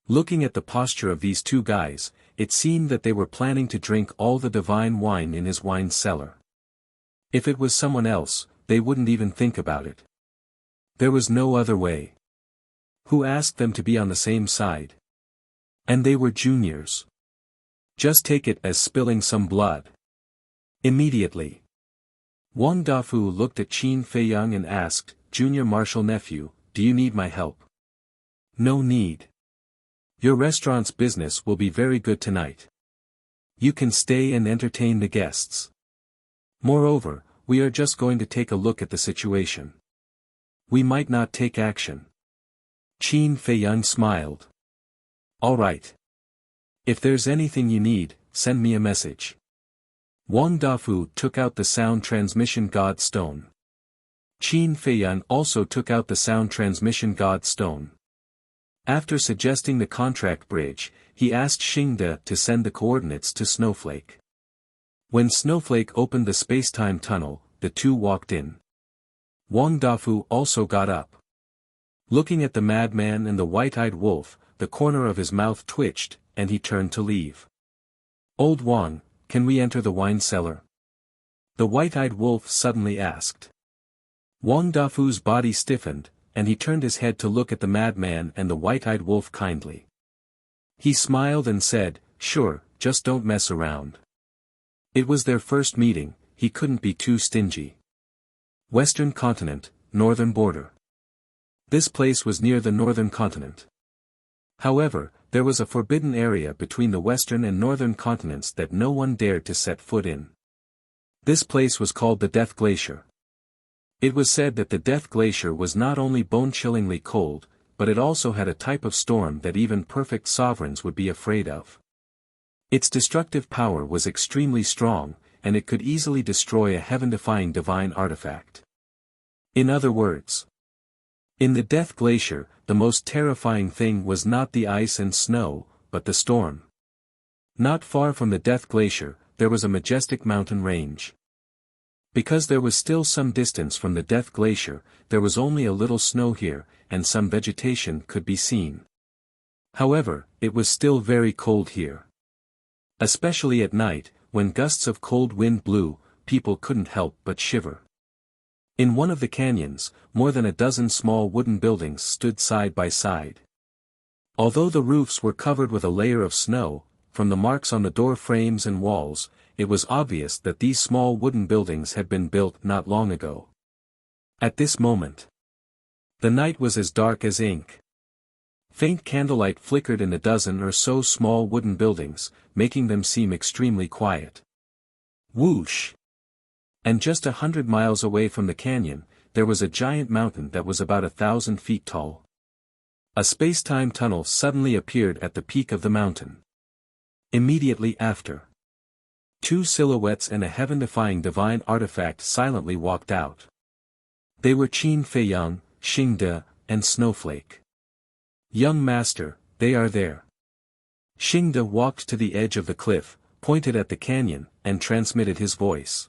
Looking at the posture of these 2 guys, it seemed that they were planning to drink all the divine wine in his wine cellar. If it was someone else, they wouldn't even think about it. There was no other way. Who asked them to be on the same side? And they were juniors. Just take it as spilling some blood. Immediately. Wang Dafu looked at Qin Feiyang and asked, "Junior Marshal Nephew, do you need my help?" "No need. Your restaurant's business will be very good tonight. You can stay and entertain the guests. Moreover, we are just going to take a look at the situation. We might not take action." Qin Feiyang smiled. "All right. If there's anything you need, send me a message." Wang Dafu took out the sound transmission god stone. Qin Feiyang also took out the sound transmission god stone. After suggesting the contract bridge, he asked Xingde to send the coordinates to Snowflake. When Snowflake opened the spacetime tunnel, the 2 walked in. Wang Dafu also got up. Looking at the madman and the white-eyed wolf, the corner of his mouth twitched, and he turned to leave. "Old Wang, can we enter the wine cellar?" The white-eyed wolf suddenly asked. Wang Dafu's body stiffened, and he turned his head to look at the madman and the white-eyed wolf kindly. He smiled and said, "Sure, just don't mess around." It was their first meeting, he couldn't be too stingy. Western continent, northern border. This place was near the northern continent. However, there was a forbidden area between the western and northern continents that no one dared to set foot in. This place was called the Death Glacier. It was said that the Death Glacier was not only bone-chillingly cold, but it also had a type of storm that even perfect sovereigns would be afraid of. Its destructive power was extremely strong, and it could easily destroy a heaven-defying divine artifact. In other words, in the Death Glacier, the most terrifying thing was not the ice and snow, but the storm. Not far from the Death Glacier, there was a majestic mountain range. Because there was still some distance from the Death Glacier, there was only a little snow here, and some vegetation could be seen. However, it was still very cold here. Especially at night, when gusts of cold wind blew, people couldn't help but shiver. In one of the canyons, more than a dozen small wooden buildings stood side by side. Although the roofs were covered with a layer of snow, from the marks on the door frames and walls, it was obvious that these small wooden buildings had been built not long ago. At this moment, the night was as dark as ink. Faint candlelight flickered in a dozen or so small wooden buildings, making them seem extremely quiet. Whoosh! And just 100 miles away from the canyon, there was a giant mountain that was about 1,000 feet tall. A space-time tunnel suddenly appeared at the peak of the mountain. Immediately after, 2 silhouettes and a heaven-defying divine artifact silently walked out. They were Qin Feiyang, Xingde, and Snowflake. "Young master, they are there." Xingde walked to the edge of the cliff, pointed at the canyon, and transmitted his voice.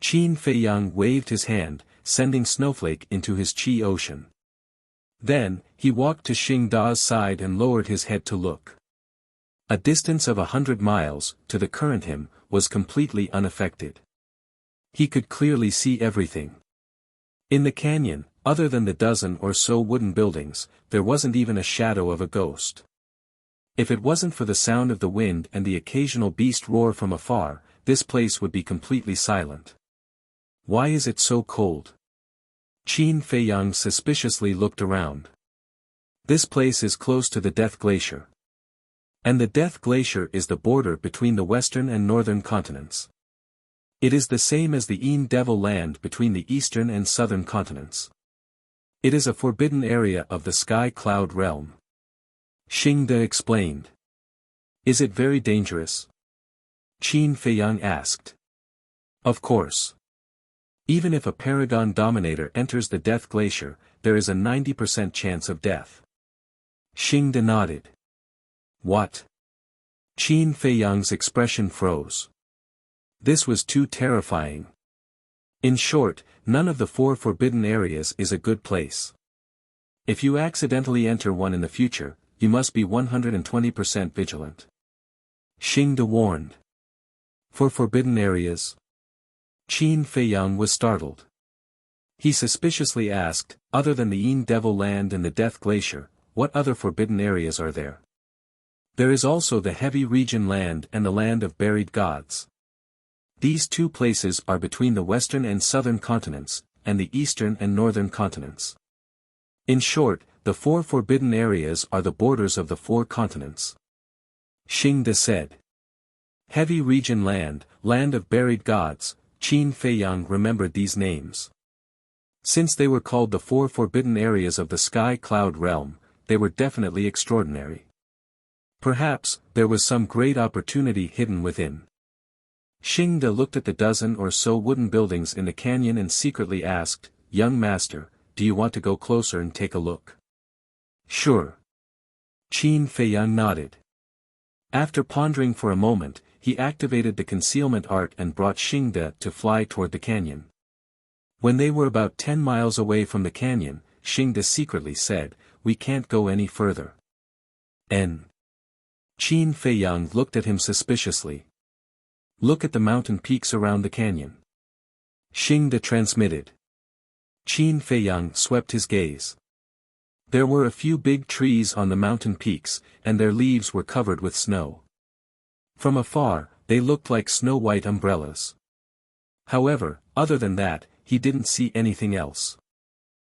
Qin Feiyang waved his hand, sending Snowflake into his chi ocean. Then, he walked to Xingde's side and lowered his head to look. A distance of 100 miles, to the current him, was completely unaffected. He could clearly see everything. In the canyon, other than the dozen or so wooden buildings, there wasn't even a shadow of a ghost. If it wasn't for the sound of the wind and the occasional beast roar from afar, this place would be completely silent. "Why is it so cold?" Qin Feiyang suspiciously looked around. "This place is close to the Death Glacier. And the Death Glacier is the border between the western and northern continents. It is the same as the Een Devil Land between the eastern and southern continents. It is a forbidden area of the Sky Cloud realm. Xing De explained. Is it very dangerous? Qin Feiyang asked. Of course. Even if a Paragon Dominator enters the Death Glacier, there is a 90% chance of death. Xing De nodded. What? Qin Feiyang's expression froze. This was too terrifying. In short, none of the 4 forbidden areas is a good place. If you accidentally enter one in the future, you must be 120% vigilant. Xing De warned. For forbidden areas? Qin Feiyang was startled. He suspiciously asked, other than the Een Devil Land and the Death Glacier, what other forbidden areas are there? There is also the Heavy Region Land and the Land of Buried Gods. These 2 places are between the western and southern continents, and the eastern and northern continents. In short, the 4 forbidden areas are the borders of the 4 continents. Xing De said. Heavy Region Land, Land of Buried Gods, Qin Feiyang remembered these names. Since they were called the 4 forbidden areas of the Sky Cloud realm, they were definitely extraordinary. Perhaps, there was some great opportunity hidden within. Xing De looked at the dozen or so wooden buildings in the canyon and secretly asked, Young master, do you want to go closer and take a look? Sure. Qin Feiyang nodded. After pondering for a moment, he activated the concealment art and brought Xing De to fly toward the canyon. When they were about 10 miles away from the canyon, Xing De secretly said, We can't go any further. Qin Feiyang looked at him suspiciously. Look at the mountain peaks around the canyon. Xing De transmitted. Qin Feiyang swept his gaze. There were a few big trees on the mountain peaks, and their leaves were covered with snow. From afar, they looked like snow-white umbrellas. However, other than that, he didn't see anything else.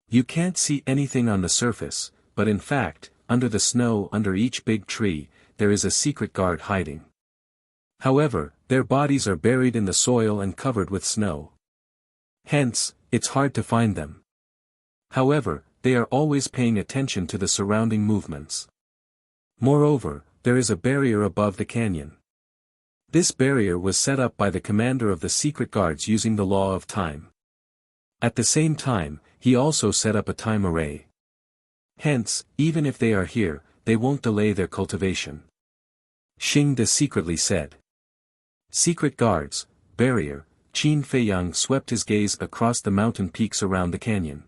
You can't see anything on the surface, but in fact, under the snow under each big tree, there is a secret guard hiding. However, their bodies are buried in the soil and covered with snow. Hence, it's hard to find them. However, they are always paying attention to the surrounding movements. Moreover, there is a barrier above the canyon. This barrier was set up by the commander of the secret guards using the law of time. At the same time, he also set up a time array. Hence, even if they are here, they won't delay their cultivation. Xing De secretly said. Secret guards, barrier, Qin Feiyang swept his gaze across the mountain peaks around the canyon.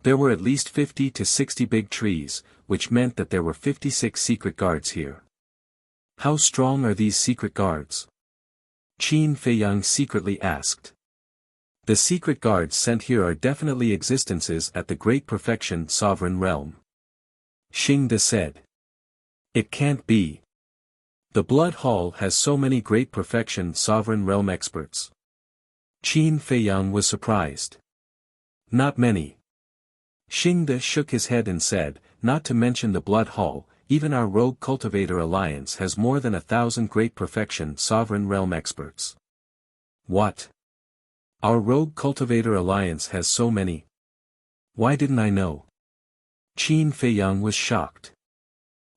There were at least 50 to 60 big trees, which meant that there were 56 secret guards here. How strong are these secret guards? Qin Feiyang secretly asked. The secret guards sent here are definitely existences at the Great Perfection Sovereign Realm. Xing De said. It can't be. The Blood Hall has so many Great Perfection Sovereign Realm experts. Qin Feiyang was surprised. Not many. Xing De shook his head and said, not to mention the Blood Hall, even our Rogue Cultivator Alliance has more than 1,000 Great Perfection Sovereign Realm experts. What? Our Rogue Cultivator Alliance has so many? Why didn't I know? Qin Feiyang was shocked.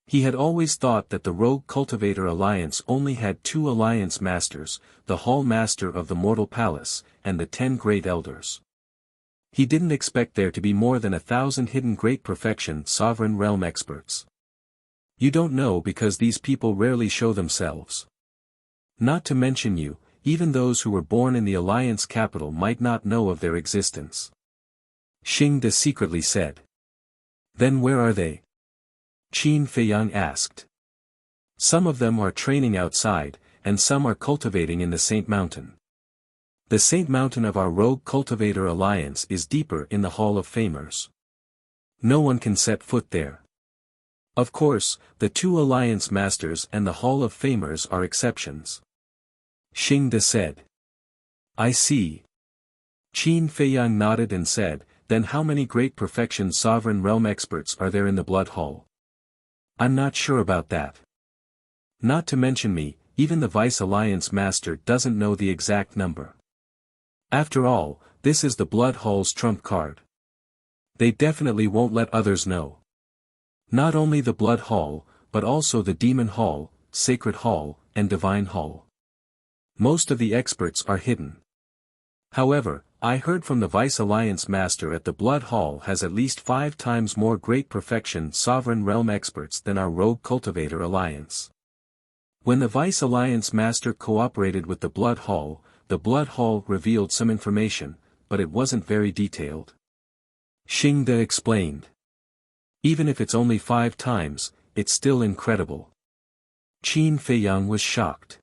He had always thought that the Rogue Cultivator Alliance only had 2 Alliance Masters, the Hall Master of the Mortal Palace, and the 10 Great Elders. He didn't expect there to be more than 1,000 hidden Great Perfection Sovereign Realm experts. You don't know because these people rarely show themselves. Not to mention you, even those who were born in the Alliance capital might not know of their existence. Xing De secretly said. Then where are they? Qin Feiyang asked. Some of them are training outside, and some are cultivating in the Saint Mountain. The Saint Mountain of our Rogue Cultivator Alliance is deeper in the Hall of Famers. No one can set foot there. Of course, the 2 Alliance Masters and the Hall of Famers are exceptions. Xing De said. I see. Qin Feiyang nodded and said, then how many Great Perfection Sovereign Realm experts are there in the Blood Hall? I'm not sure about that. Not to mention me, even the Vice Alliance Master doesn't know the exact number. After all, this is the Blood Hall's trump card. They definitely won't let others know. Not only the Blood Hall, but also the Demon Hall, Sacred Hall, and Divine Hall. Most of the experts are hidden. However, I heard from the Vice Alliance Master at the Blood Hall has at least 5 times more Great Perfection Sovereign Realm experts than our Rogue Cultivator Alliance. When the Vice Alliance Master cooperated with the Blood Hall revealed some information, but it wasn't very detailed. Xingde explained. Even if it's only 5 times, it's still incredible. Qin Feiyang was shocked.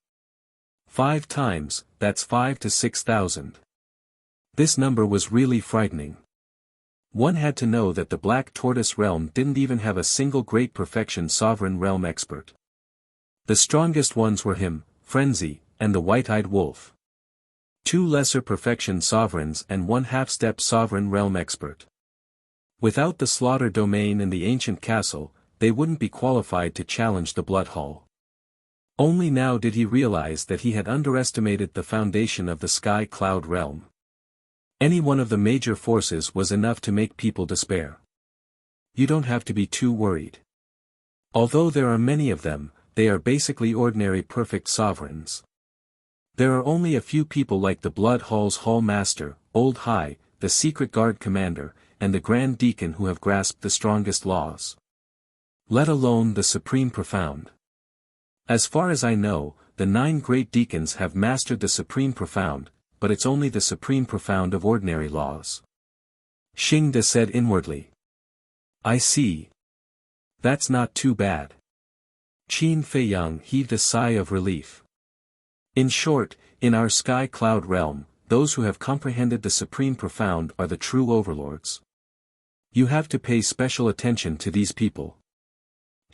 5 times, that's 5 to 6,000. This number was really frightening. One had to know that the Black Tortoise Realm didn't even have a single Great Perfection Sovereign Realm expert. The strongest ones were him, Frenzy, and the White-Eyed Wolf. 2 lesser Perfection Sovereigns and 1 half-step Sovereign Realm expert. Without the Slaughter Domain and the Ancient Castle, they wouldn't be qualified to challenge the Blood Hall. Only now did he realize that he had underestimated the foundation of the Sky Cloud Realm. Any one of the major forces was enough to make people despair. You don't have to be too worried. Although there are many of them, they are basically ordinary perfect sovereigns. There are only a few people like the Blood Hall's Hall Master, Old High, the Secret Guard Commander, and the Grand Deacon who have grasped the strongest laws. Let alone the Supreme Profound. As far as I know, the 9 Great Deacons have mastered the Supreme Profound, but it's only the Supreme Profound of ordinary laws. Xingde said inwardly. I see. That's not too bad. Qin Feiyang heaved a sigh of relief. In short, in our Sky Cloud Realm, those who have comprehended the Supreme Profound are the true overlords. You have to pay special attention to these people.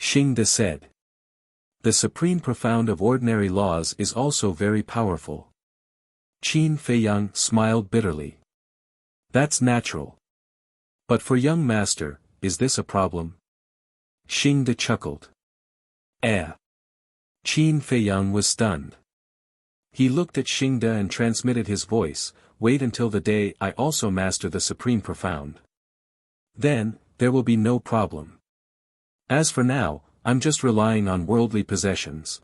Xingde said. The Supreme Profound of ordinary laws is also very powerful. Qin Feiyang smiled bitterly. That's natural. But for young master, is this a problem? Xingde chuckled. Qin Feiyang was stunned. He looked at Xingde and transmitted his voice, wait until the day I also master the Supreme Profound. Then, there will be no problem. As for now, I'm just relying on worldly possessions.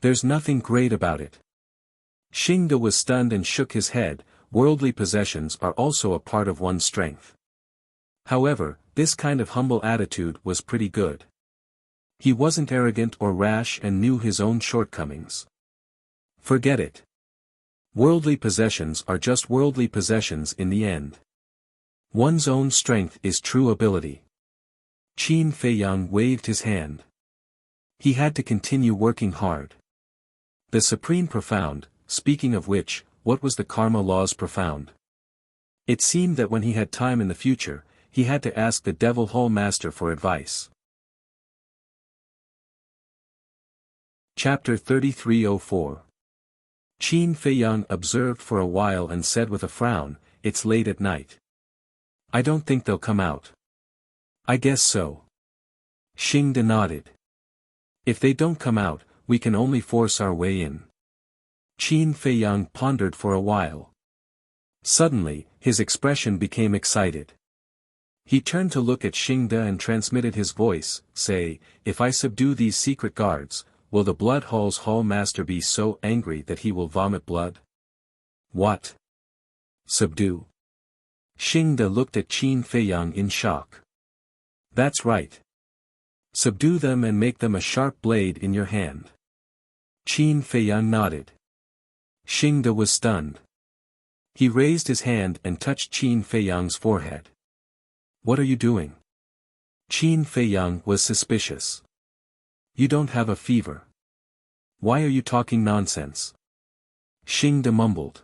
There's nothing great about it. Xingde was stunned and shook his head. Worldly possessions are also a part of one's strength. However, this kind of humble attitude was pretty good. He wasn't arrogant or rash and knew his own shortcomings. Forget it. Worldly possessions are just worldly possessions in the end. One's own strength is true ability. Qin Feiyang waved his hand. He had to continue working hard. The Supreme Profound, speaking of which, what was the Karma Law's Profound? It seemed that when he had time in the future, he had to ask the Devil Hall Master for advice. Chapter 3304. Qin Feiyang observed for a while and said with a frown, it's late at night. I don't think they'll come out. I guess so. Xingde nodded. If they don't come out, we can only force our way in. Qin Feiyang pondered for a while. Suddenly, his expression became excited. He turned to look at Xingde and transmitted his voice, say, if I subdue these secret guards, will the Blood Hall's Hall Master be so angry that he will vomit blood? What? Subdue? Xingde looked at Qin Feiyang in shock. That's right. Subdue them and make them a sharp blade in your hand. Qin Feiyang nodded. Xingde was stunned. He raised his hand and touched Qin Feiyang's forehead. What are you doing? Qin Feiyang was suspicious. You don't have a fever. Why are you talking nonsense? Xingde mumbled.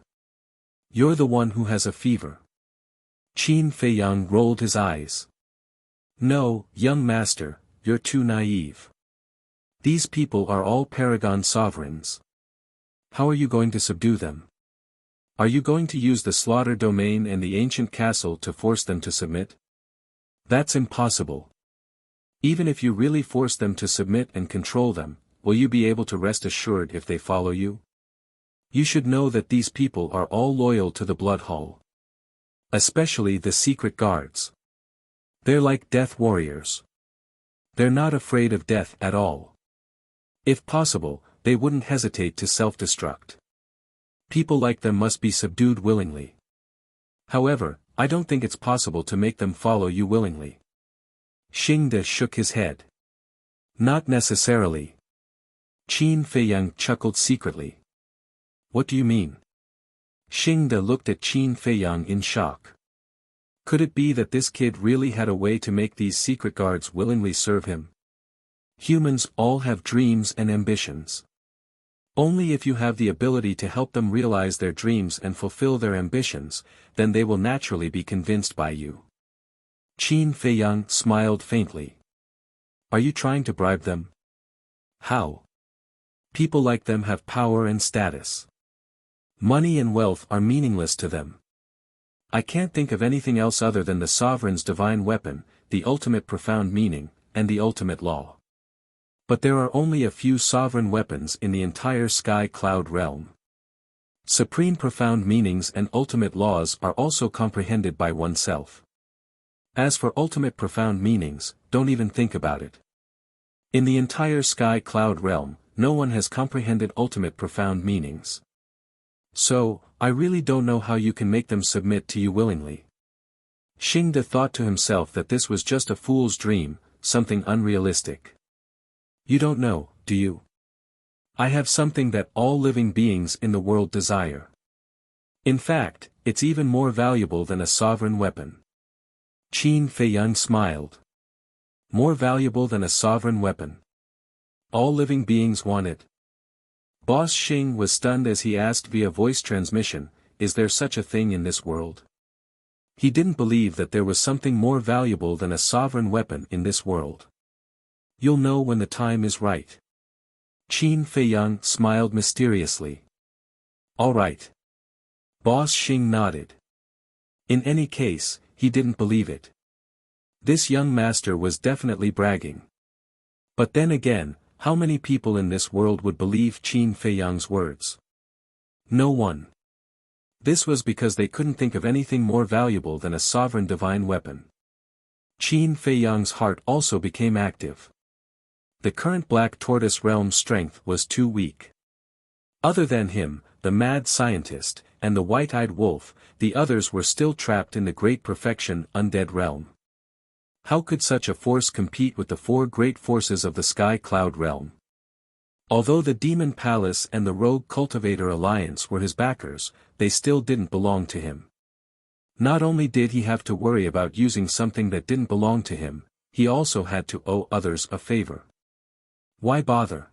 You're the one who has a fever. Qin Feiyang rolled his eyes. No, young master, you're too naive. These people are all Paragon sovereigns. How are you going to subdue them? Are you going to use the Slaughter Domain and the Ancient Castle to force them to submit? That's impossible. Even if you really force them to submit and control them, will you be able to rest assured if they follow you? You should know that these people are all loyal to the Blood Hall. Especially the secret guards. They're like death warriors. They're not afraid of death at all. If possible, they wouldn't hesitate to self-destruct. People like them must be subdued willingly. However, I don't think it's possible to make them follow you willingly. Xingde shook his head. Not necessarily. Qin Feiyang chuckled secretly. What do you mean? Xingde looked at Qin Feiyang in shock. Could it be that this kid really had a way to make these secret guards willingly serve him? Humans all have dreams and ambitions. Only if you have the ability to help them realize their dreams and fulfill their ambitions, then they will naturally be convinced by you. Qin Feiyang smiled faintly. Are you trying to bribe them? How? People like them have power and status. Money and wealth are meaningless to them. I can't think of anything else other than the sovereign's divine weapon, the ultimate profound meaning, and the ultimate law. But there are only a few sovereign weapons in the entire sky cloud realm. Supreme profound meanings and ultimate laws are also comprehended by oneself. As for ultimate profound meanings, don't even think about it. In the entire sky cloud realm, no one has comprehended ultimate profound meanings. So, I really don't know how you can make them submit to you willingly. Xingde thought to himself that this was just a fool's dream, something unrealistic. You don't know, do you? I have something that all living beings in the world desire. In fact, it's even more valuable than a sovereign weapon. Qin Feiyang smiled. More valuable than a sovereign weapon. All living beings want it. Boss Xing was stunned as he asked via voice transmission, is there such a thing in this world? He didn't believe that there was something more valuable than a sovereign weapon in this world. You'll know when the time is right. Qin Feiyang smiled mysteriously. All right. Boss Xing nodded. In any case, he didn't believe it. This young master was definitely bragging. But then again, how many people in this world would believe Qin Feiyang's words? No one. This was because they couldn't think of anything more valuable than a sovereign divine weapon. Qin Feiyang's heart also became active. The current Black Tortoise realm's strength was too weak. Other than him, the mad scientist, and the white-eyed wolf, the others were still trapped in the Great Perfection Undead realm. How could such a force compete with the four great forces of the Sky Cloud realm? Although the Demon Palace and the Rogue Cultivator Alliance were his backers, they still didn't belong to him. Not only did he have to worry about using something that didn't belong to him, he also had to owe others a favor. Why bother?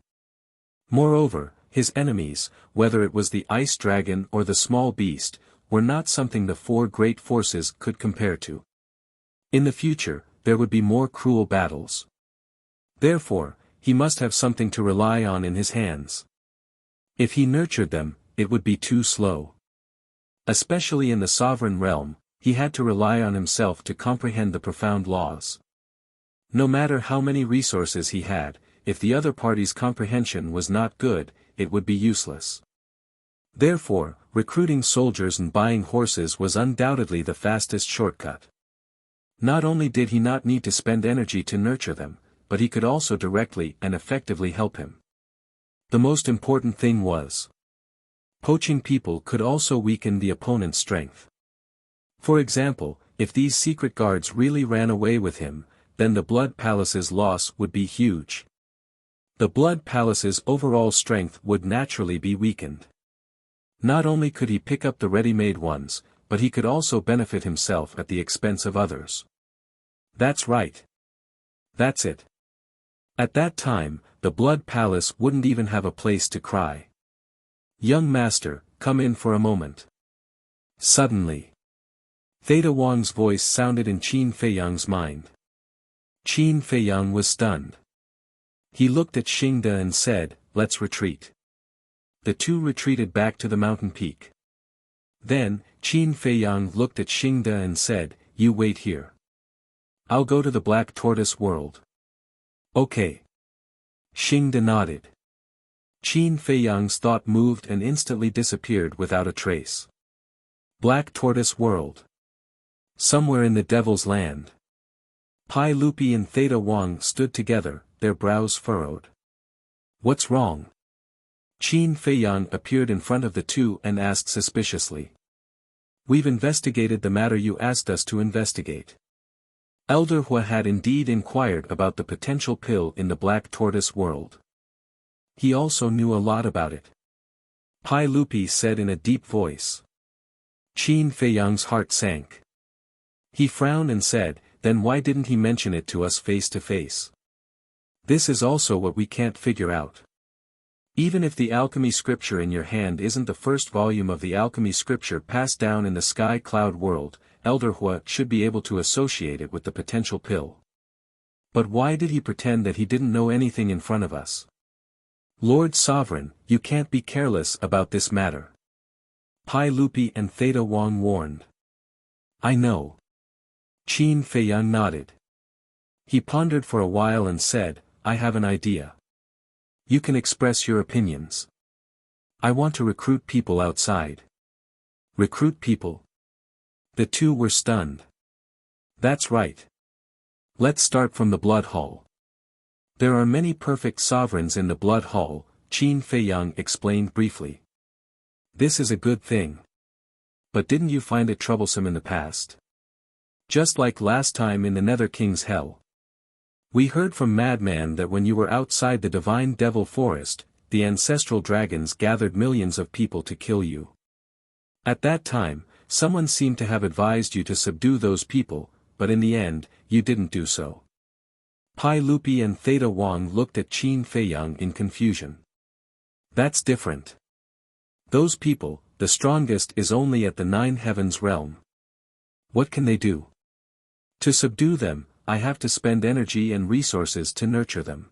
Moreover, his enemies, whether it was the Ice Dragon or the Small Beast, were not something the four great forces could compare to. In the future, there would be more cruel battles. Therefore, he must have something to rely on in his hands. If he nurtured them, it would be too slow. Especially in the sovereign realm, he had to rely on himself to comprehend the profound laws. No matter how many resources he had, if the other party's comprehension was not good, it would be useless. Therefore, recruiting soldiers and buying horses was undoubtedly the fastest shortcut. Not only did he not need to spend energy to nurture them, but he could also directly and effectively help him. The most important thing was, poaching people could also weaken the opponent's strength. For example, if these secret guards really ran away with him, then the Blood Palace's loss would be huge. The Blood Palace's overall strength would naturally be weakened. Not only could he pick up the ready-made ones, but he could also benefit himself at the expense of others. That's right. That's it. At that time, the Blood Palace wouldn't even have a place to cry. Young master, come in for a moment. Suddenly, Theta Wang's voice sounded in Qin Feiyang's mind. Qin Feiyang was stunned. He looked at Xingde and said, let's retreat. The two retreated back to the mountain peak. Then, Qin Feiyang looked at Xingde and said, you wait here. I'll go to the Black Tortoise world. Okay. Xingde nodded. Qin Feiyang's thought moved and instantly disappeared without a trace. Black Tortoise World. Somewhere in the Devil's Land. Pai Lupi and Theta Wang stood together, their brows furrowed. What's wrong? Qin Feiyang appeared in front of the two and asked suspiciously. We've investigated the matter you asked us to investigate. Elder Hua had indeed inquired about the potential pill in the Black Tortoise World. He also knew a lot about it. Pai Lupi said in a deep voice. Qin Feiyang's heart sank. He frowned and said, then why didn't he mention it to us face to face? This is also what we can't figure out. Even if the alchemy scripture in your hand isn't the first volume of the alchemy scripture passed down in the sky cloud world, Elder Hua should be able to associate it with the potential pill. But why did he pretend that he didn't know anything in front of us? Lord Sovereign, you can't be careless about this matter. Pai Lupi and Theta Wang warned. I know. Qin Feiyang nodded. He pondered for a while and said, I have an idea. You can express your opinions. I want to recruit people outside. Recruit people? The two were stunned. That's right. Let's start from the Blood Hall. There are many perfect sovereigns in the Blood Hall, Qin Feiyang explained briefly. This is a good thing. But didn't you find it troublesome in the past? Just like last time in the Nether King's Hell. We heard from Madman that when you were outside the Divine Devil Forest, the ancestral dragons gathered millions of people to kill you. At that time, someone seemed to have advised you to subdue those people, but in the end, you didn't do so. Pai Lupi and Theta Wang looked at Qin Feiyang in confusion. That's different. Those people, the strongest is only at the Nine Heavens realm. What can they do? To subdue them, I have to spend energy and resources to nurture them.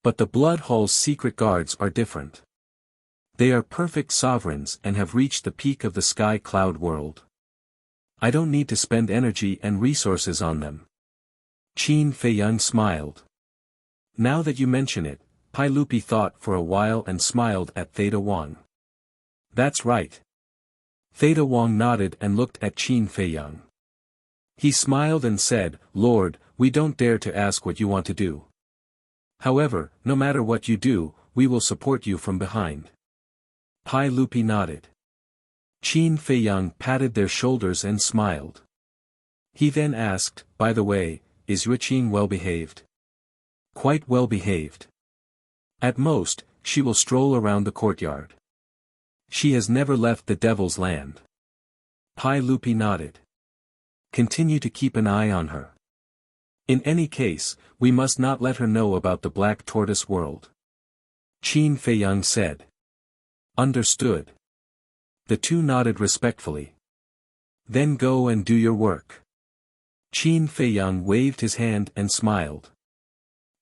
But the Blood Hall's secret guards are different. They are perfect sovereigns and have reached the peak of the sky cloud world. I don't need to spend energy and resources on them. Qin Feiyang smiled. Now that you mention it, Pai Lupi thought for a while and smiled at Theta Wang. That's right. Theta Wang nodded and looked at Qin Feiyang. He smiled and said, Lord, we don't dare to ask what you want to do. However, no matter what you do, we will support you from behind. Pai Lupi nodded. Qin Feiyang patted their shoulders and smiled. He then asked, by the way, is Yuqing well behaved? Quite well behaved. At most, she will stroll around the courtyard. She has never left the Devil's Land. Pai Lupi nodded. Continue to keep an eye on her. In any case, we must not let her know about the Black Tortoise World. Qin Feiyang said. Understood. The two nodded respectfully. Then go and do your work. Qin Feiyang waved his hand and smiled.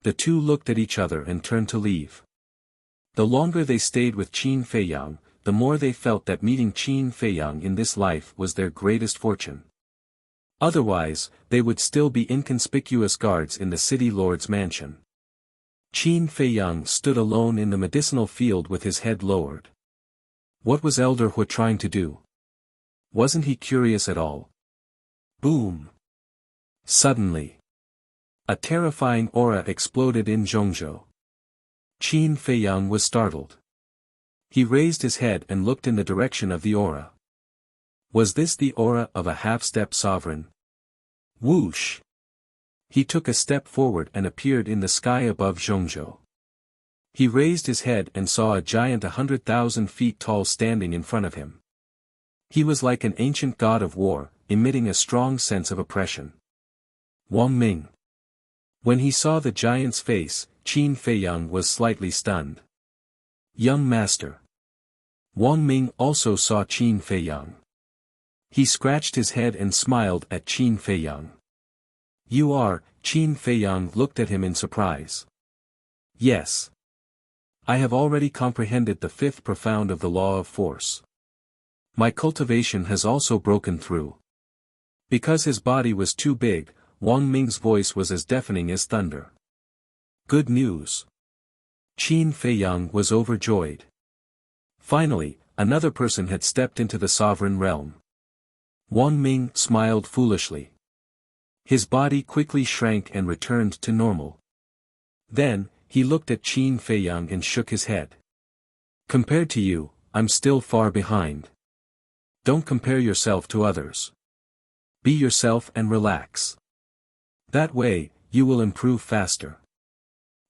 The two looked at each other and turned to leave. The longer they stayed with Qin Feiyang, the more they felt that meeting Qin Feiyang in this life was their greatest fortune. Otherwise, they would still be inconspicuous guards in the city lord's mansion. Qin Feiyang stood alone in the medicinal field with his head lowered. What was Elder Hua trying to do? Wasn't he curious at all? Boom! Suddenly, a terrifying aura exploded in Zhongzhou. Qin Feiyang was startled. He raised his head and looked in the direction of the aura. Was this the aura of a half-step sovereign? Whoosh! He took a step forward and appeared in the sky above Zhongzhou. He raised his head and saw a giant 100,000 feet tall standing in front of him. He was like an ancient god of war, emitting a strong sense of oppression. Wang Ming. When he saw the giant's face, Qin Feiyang was slightly stunned. Young master. Wang Ming also saw Qin Feiyang. He scratched his head and smiled at Qin Feiyang. You are, Qin Feiyang looked at him in surprise. Yes. I have already comprehended the fifth profound of the law of force. My cultivation has also broken through. Because his body was too big, Wang Ming's voice was as deafening as thunder. Good news. Qin Feiyang was overjoyed. Finally, another person had stepped into the sovereign realm. Wang Ming smiled foolishly. His body quickly shrank and returned to normal. Then, he looked at Qin Feiyang and shook his head. Compared to you, I'm still far behind. Don't compare yourself to others. Be yourself and relax. That way, you will improve faster.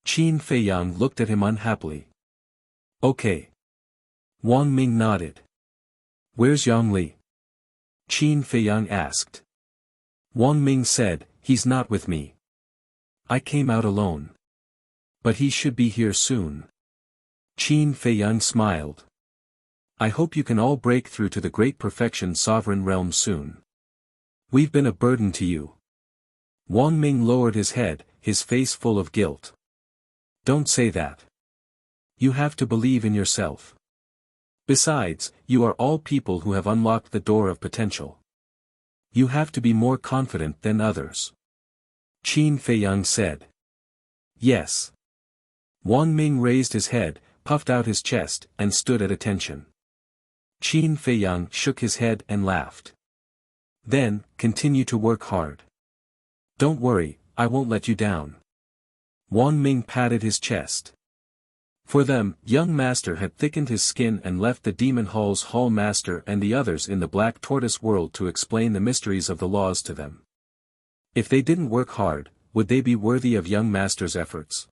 Qin Feiyang looked at him unhappily. Okay. Wang Ming nodded. Where's Yang Li? Qin Feiyang asked. Wang Ming said, he's not with me. I came out alone. But he should be here soon. Qin Feiyang smiled. I hope you can all break through to the great perfection sovereign realm soon. We've been a burden to you. Wang Ming lowered his head, his face full of guilt. Don't say that. You have to believe in yourself. Besides, you are all people who have unlocked the door of potential. You have to be more confident than others. Qin Feiyang said. Yes. Wang Ming raised his head, puffed out his chest, and stood at attention. Qin Feiyang shook his head and laughed. Then, continue to work hard. Don't worry, I won't let you down. Wang Ming patted his chest. For them, young master had thickened his skin and left the demon hall's hall master and the others in the black tortoise world to explain the mysteries of the laws to them. If they didn't work hard, would they be worthy of young master's efforts?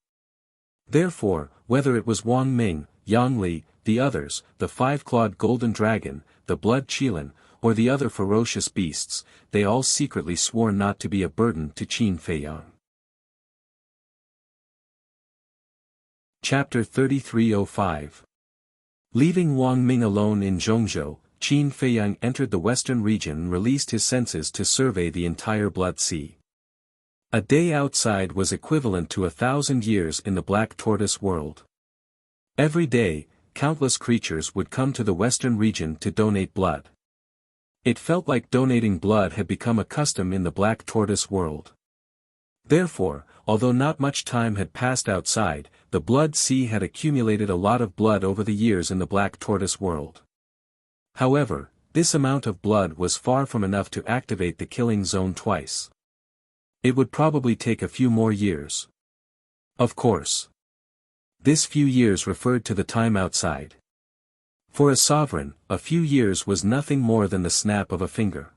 Therefore, whether it was Wang Ming, Yang Li, the others, the five-clawed golden dragon, the blood Qilin, or the other ferocious beasts, they all secretly swore not to be a burden to Qin Feiyang. Chapter 3305. Leaving Wang Ming alone in Zhongzhou, Qin Feiyang entered the western region and released his senses to survey the entire Blood Sea. A day outside was equivalent to 1,000 years in the Black Tortoise world. Every day, countless creatures would come to the western region to donate blood. It felt like donating blood had become a custom in the Black Tortoise world. Therefore, although not much time had passed outside, the Blood Sea had accumulated a lot of blood over the years in the Black Tortoise world. However, this amount of blood was far from enough to activate the killing zone twice. It would probably take a few more years. Of course. This few years referred to the time outside. For a sovereign, a few years was nothing more than the snap of a finger.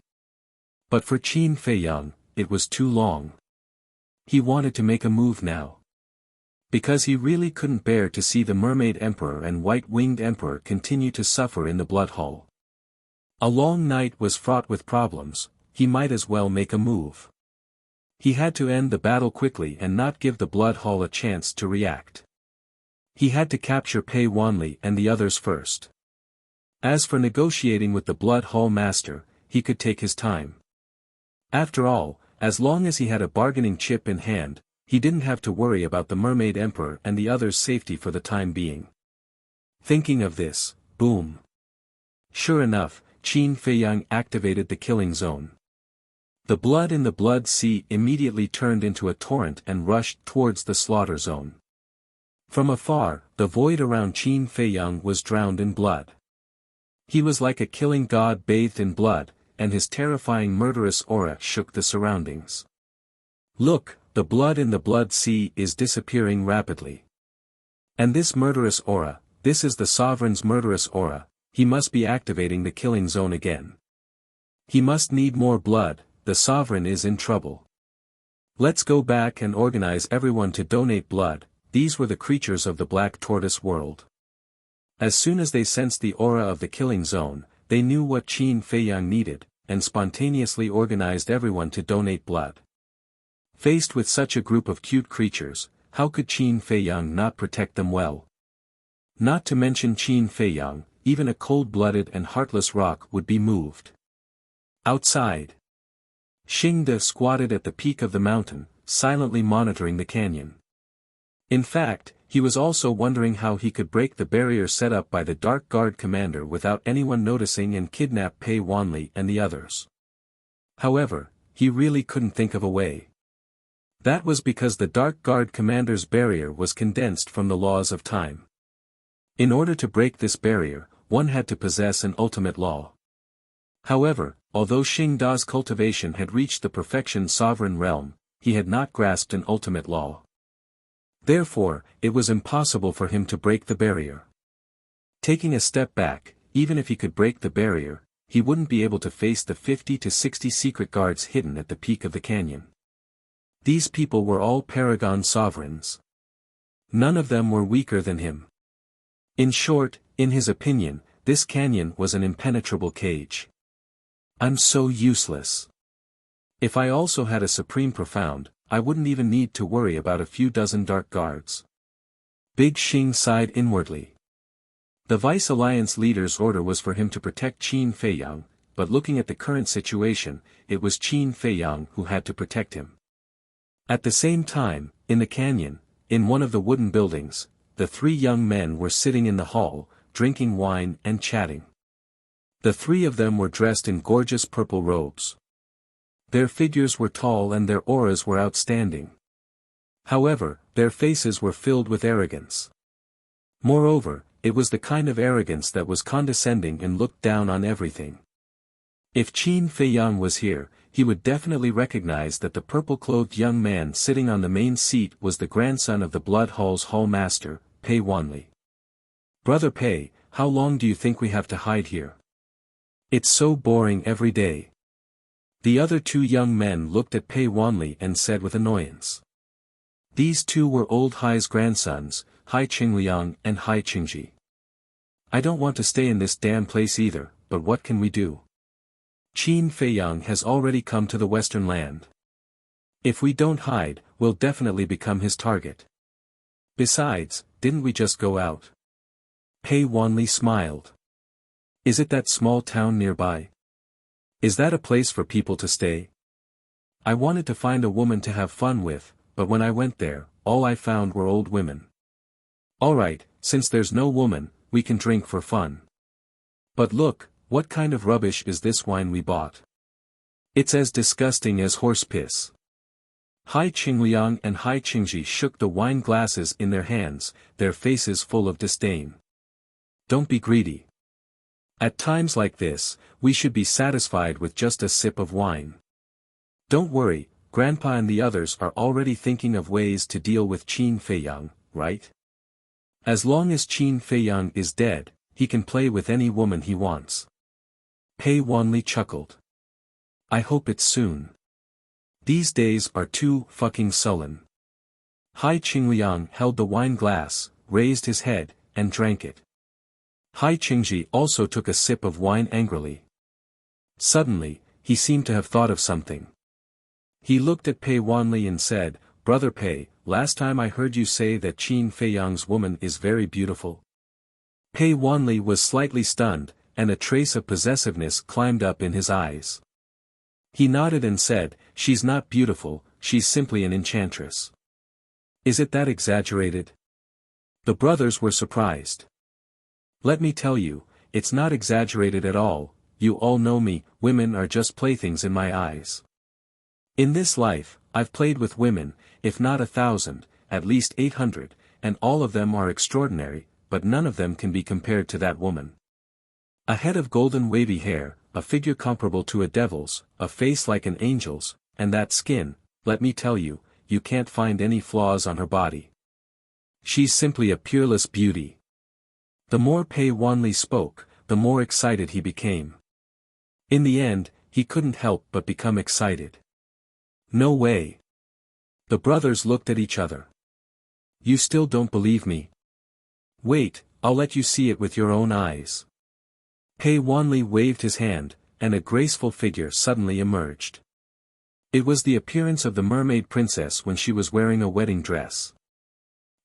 But for Qin Feiyang, it was too long. He wanted to make a move now. Because he really couldn't bear to see the Mermaid Emperor and White-Winged Emperor continue to suffer in the Blood Hall. A long night was fraught with problems, he might as well make a move. He had to end the battle quickly and not give the Blood Hall a chance to react. He had to capture Pei Wanli and the others first. As for negotiating with the Blood Hall Master, he could take his time. After all, as long as he had a bargaining chip in hand, he didn't have to worry about the Mermaid Emperor and the others' safety for the time being. Thinking of this, boom. Sure enough, Qin Feiyang activated the killing zone. The blood in the Blood Sea immediately turned into a torrent and rushed towards the slaughter zone. From afar, the void around Qin Feiyang was drowned in blood. He was like a killing god bathed in blood, and his terrifying murderous aura shook the surroundings. Look, the blood in the Blood Sea is disappearing rapidly. And this murderous aura, this is the sovereign's murderous aura, he must be activating the killing zone again. He must need more blood. The sovereign is in trouble. Let's go back and organize everyone to donate blood. These were the creatures of the Black Tortoise world. As soon as they sensed the aura of the killing zone, they knew what Qin Feiyang needed, and spontaneously organized everyone to donate blood. Faced with such a group of cute creatures, how could Qin Feiyang not protect them well? Not to mention Qin Feiyang, even a cold-blooded and heartless rock would be moved. Outside, Xingde squatted at the peak of the mountain, silently monitoring the canyon. In fact, he was also wondering how he could break the barrier set up by the Dark Guard commander without anyone noticing and kidnap Pei Wanli and the others. However, he really couldn't think of a way. That was because the Dark Guard commander's barrier was condensed from the laws of time. In order to break this barrier, one had to possess an ultimate law. However, although Xing Da's cultivation had reached the perfection sovereign realm, he had not grasped an ultimate law. Therefore, it was impossible for him to break the barrier. Taking a step back, even if he could break the barrier, he wouldn't be able to face the 50 to 60 secret guards hidden at the peak of the canyon. These people were all paragon sovereigns. None of them were weaker than him. In short, in his opinion, this canyon was an impenetrable cage. I'm so useless. If I also had a supreme profound, I wouldn't even need to worry about a few dozen dark guards. Big Xing sighed inwardly. The Vice Alliance leader's order was for him to protect Qin Feiyang, but looking at the current situation, it was Qin Feiyang who had to protect him. At the same time, in the canyon, in one of the wooden buildings, the three young men were sitting in the hall, drinking wine and chatting. The three of them were dressed in gorgeous purple robes. Their figures were tall and their auras were outstanding. However, their faces were filled with arrogance. Moreover, it was the kind of arrogance that was condescending and looked down on everything. If Qin Feiyang was here, he would definitely recognize that the purple-clothed young man sitting on the main seat was the grandson of the Blood Hall's hall master, Pei Wanli. Brother Pei, how long do you think we have to hide here? It's so boring every day. The other two young men looked at Pei Wanli and said with annoyance. These two were old Hai's grandsons, Hai Qingliang and Hai Qingji. I don't want to stay in this damn place either, but what can we do? Qin Feiyang has already come to the western land. If we don't hide, we'll definitely become his target. Besides, didn't we just go out? Pei Wanli smiled. Is it that small town nearby? Is that a place for people to stay? I wanted to find a woman to have fun with, but when I went there, all I found were old women. Alright, since there's no woman, we can drink for fun. But look, what kind of rubbish is this wine we bought? It's as disgusting as horse piss. Hai Qingliang and Hai Qingji shook the wine glasses in their hands, their faces full of disdain. Don't be greedy. At times like this, we should be satisfied with just a sip of wine. Don't worry, Grandpa and the others are already thinking of ways to deal with Qin Feiyang, right? As long as Qin Feiyang is dead, he can play with any woman he wants. Pei Wanli chuckled. I hope it's soon. These days are too fucking sullen. Hai Qingliang held the wine glass, raised his head, and drank it. Hai Qingji also took a sip of wine angrily. Suddenly, he seemed to have thought of something. He looked at Pei Wanli and said, Brother Pei, last time I heard you say that Qin Feiyang's woman is very beautiful. Pei Wanli was slightly stunned, and a trace of possessiveness climbed up in his eyes. He nodded and said, She's not beautiful, she's simply an enchantress. Is it that exaggerated? The brothers were surprised. Let me tell you, it's not exaggerated at all, you all know me, women are just playthings in my eyes. In this life, I've played with women, if not 1,000, at least 800, and all of them are extraordinary, but none of them can be compared to that woman. A head of golden wavy hair, a figure comparable to a devil's, a face like an angel's, and that skin, let me tell you, you can't find any flaws on her body. She's simply a peerless beauty. The more Pei Wanli spoke, the more excited he became. In the end, he couldn't help but become excited. No way. The brothers looked at each other. You still don't believe me? Wait, I'll let you see it with your own eyes. Pei Wanli waved his hand, and a graceful figure suddenly emerged. It was the appearance of the mermaid princess when she was wearing a wedding dress.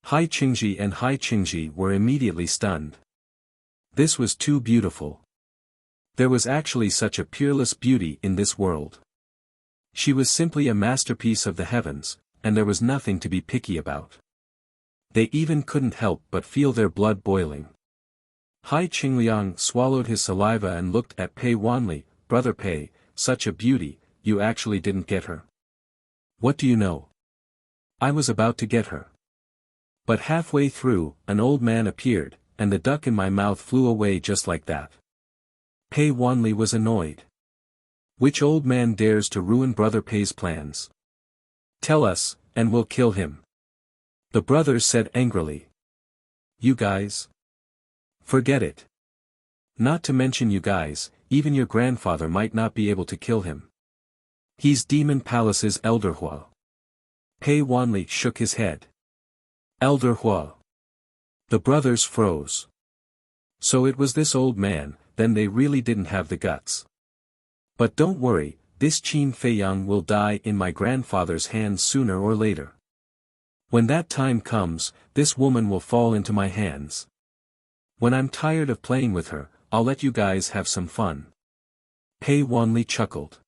Hai Qingji and Hai Qingji were immediately stunned. This was too beautiful. There was actually such a peerless beauty in this world. She was simply a masterpiece of the heavens, and there was nothing to be picky about. They even couldn't help but feel their blood boiling. Hai Qingliang swallowed his saliva and looked at Pei Wanli. Brother Pei, such a beauty, you actually didn't get her. What do you know? I was about to get her. But halfway through, an old man appeared, and the duck in my mouth flew away just like that. Pei Wanli was annoyed. Which old man dares to ruin Brother Pei's plans? Tell us, and we'll kill him. The brothers said angrily. You guys? Forget it. Not to mention you guys, even your grandfather might not be able to kill him. He's Demon Palace's Elder Hua. Pei Wanli shook his head. Elder Hua. The brothers froze. So it was this old man, then they really didn't have the guts. But don't worry, this Qin Feiyang will die in my grandfather's hands sooner or later. When that time comes, this woman will fall into my hands. When I'm tired of playing with her, I'll let you guys have some fun. Pei Wanli chuckled.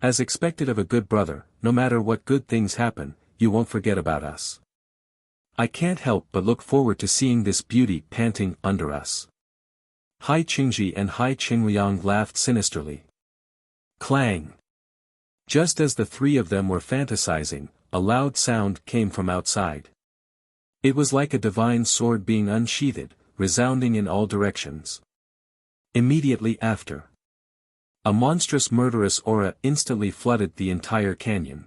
As expected of a good brother, no matter what good things happen, you won't forget about us. I can't help but look forward to seeing this beauty panting under us. Hai Qingji and Hai Qingliang laughed sinisterly. Clang! Just as the three of them were fantasizing, a loud sound came from outside. It was like a divine sword being unsheathed, resounding in all directions. Immediately after, a monstrous murderous aura instantly flooded the entire canyon.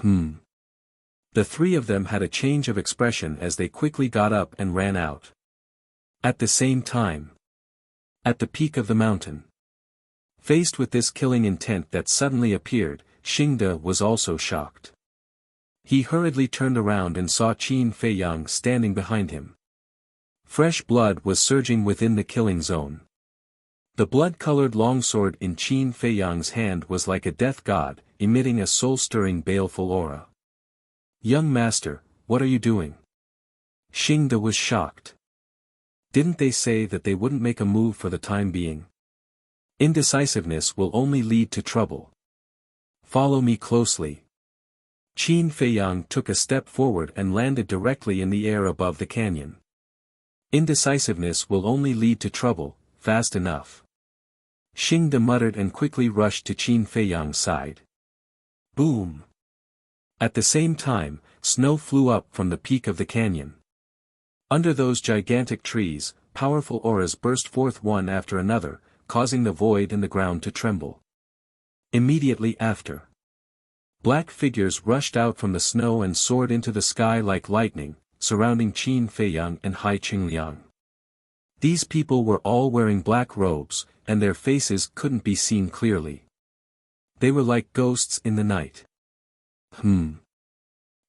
The three of them had a change of expression as they quickly got up and ran out. At the same time, at the peak of the mountain, faced with this killing intent that suddenly appeared, Xingde was also shocked. He hurriedly turned around and saw Qin Feiyang standing behind him. Fresh blood was surging within the killing zone. The blood-colored longsword in Qin Feiyang's hand was like a death god, emitting a soul-stirring baleful aura. Young master, what are you doing? Xingde was shocked. Didn't they say that they wouldn't make a move for the time being? Indecisiveness will only lead to trouble. Follow me closely. Qin Feiyang took a step forward and landed directly in the air above the canyon. Indecisiveness will only lead to trouble, fast enough. Xingde muttered and quickly rushed to Qin Feiyang's side. Boom! At the same time, snow flew up from the peak of the canyon. Under those gigantic trees, powerful auras burst forth one after another, causing the void in the ground to tremble. Immediately after, black figures rushed out from the snow and soared into the sky like lightning, surrounding Qin Feiyang and Hai Qingliang. These people were all wearing black robes, and their faces couldn't be seen clearly. They were like ghosts in the night.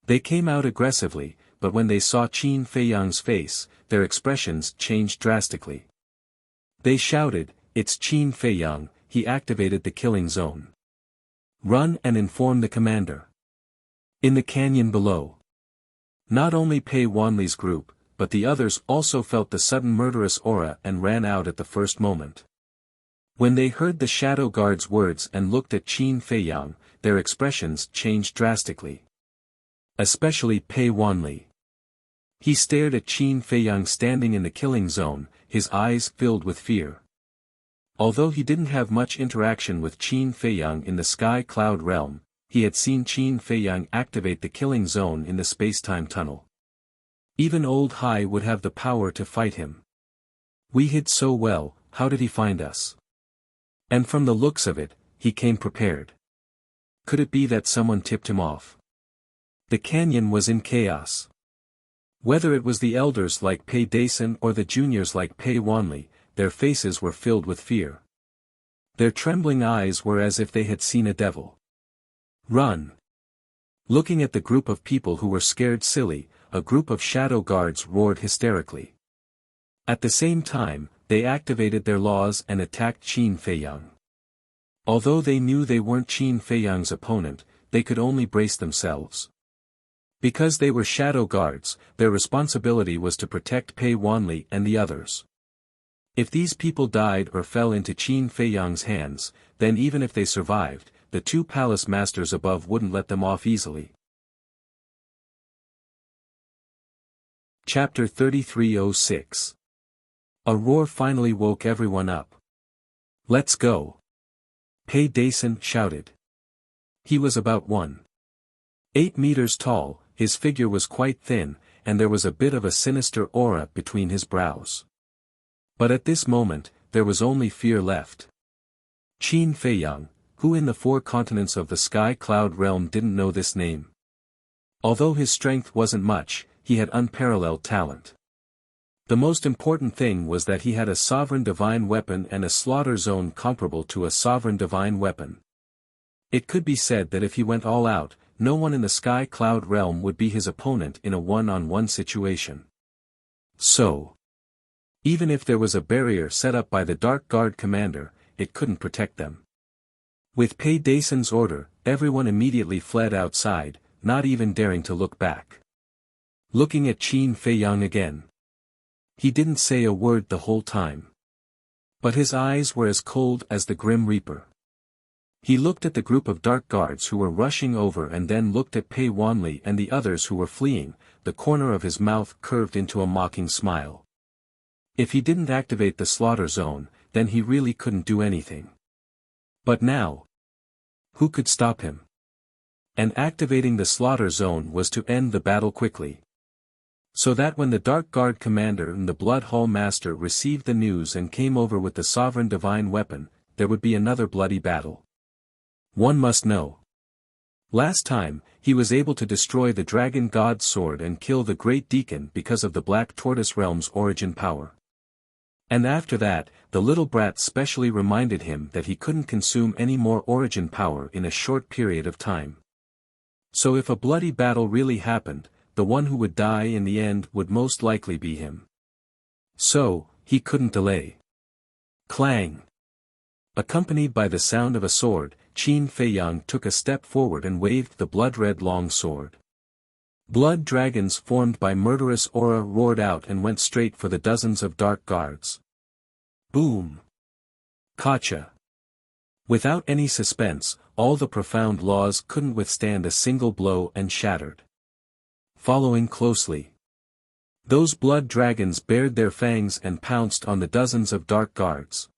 They came out aggressively, but when they saw Qin Feiyang's face, their expressions changed drastically. They shouted, "It's Qin Feiyang, he activated the killing zone. Run and inform the commander." In the canyon below, not only Pei Wanli's group, but the others also felt the sudden murderous aura and ran out at the first moment. When they heard the Shadow Guard's words and looked at Qin Feiyang, their expressions changed drastically. Especially Pei Wanli. He stared at Qin Feiyang standing in the killing zone, his eyes filled with fear. Although he didn't have much interaction with Qin Feiyang in the Sky Cloud realm, he had seen Qin Feiyang activate the killing zone in the space-time tunnel. Even old Hai would have the power to fight him. We hid so well, how did he find us? And from the looks of it, he came prepared. Could it be that someone tipped him off? The canyon was in chaos. Whether it was the elders like Pei Dason or the juniors like Pei Wanli, their faces were filled with fear. Their trembling eyes were as if they had seen a devil. Run! Looking at the group of people who were scared silly, a group of shadow guards roared hysterically. At the same time, they activated their laws and attacked Qin Feiyang. Although they knew they weren't Qin Feiyang's opponent, they could only brace themselves. Because they were shadow guards, their responsibility was to protect Pei Wanli and the others. If these people died or fell into Qin Feiyang's hands, then even if they survived, the two palace masters above wouldn't let them off easily. Chapter 3306. A roar finally woke everyone up. Let's go! Pei Dason shouted. He was about 1. 8 meters tall, his figure was quite thin, and there was a bit of a sinister aura between his brows. But at this moment, there was only fear left. Qin Feiyang, who in the 4 continents of the Sky Cloud realm didn't know this name. Although his strength wasn't much, he had unparalleled talent. The most important thing was that he had a sovereign divine weapon and a slaughter zone comparable to a sovereign divine weapon. It could be said that if he went all out, no one in the Sky Cloud realm would be his opponent in a one-on-one situation. So, even if there was a barrier set up by the Dark Guard commander, it couldn't protect them. With Pei Dacen's order, everyone immediately fled outside, not even daring to look back. Looking at Qin Feiyang again. He didn't say a word the whole time. But his eyes were as cold as the Grim Reaper. He looked at the group of Dark Guards who were rushing over and then looked at Pei Wanli and the others who were fleeing, the corner of his mouth curved into a mocking smile. If he didn't activate the slaughter zone, then he really couldn't do anything. But now, who could stop him? And activating the slaughter zone was to end the battle quickly. So that when the Dark Guard commander and the Blood Hall master received the news and came over with the sovereign divine weapon, there would be another bloody battle. One must know. Last time, he was able to destroy the Dragon God's sword and kill the Great Deacon because of the Black Tortoise Realm's origin power. And after that, the little brat specially reminded him that he couldn't consume any more origin power in a short period of time. So if a bloody battle really happened, the one who would die in the end would most likely be him. So, he couldn't delay. Clang! Accompanied by the sound of a sword, Qin Feiyang took a step forward and waved the blood-red long sword. Blood dragons formed by murderous aura roared out and went straight for the dozens of Dark Guards. Boom! Gotcha! Without any suspense, all the profound laws couldn't withstand a single blow and shattered. Following closely. Those blood dragons bared their fangs and pounced on the dozens of Dark Guards.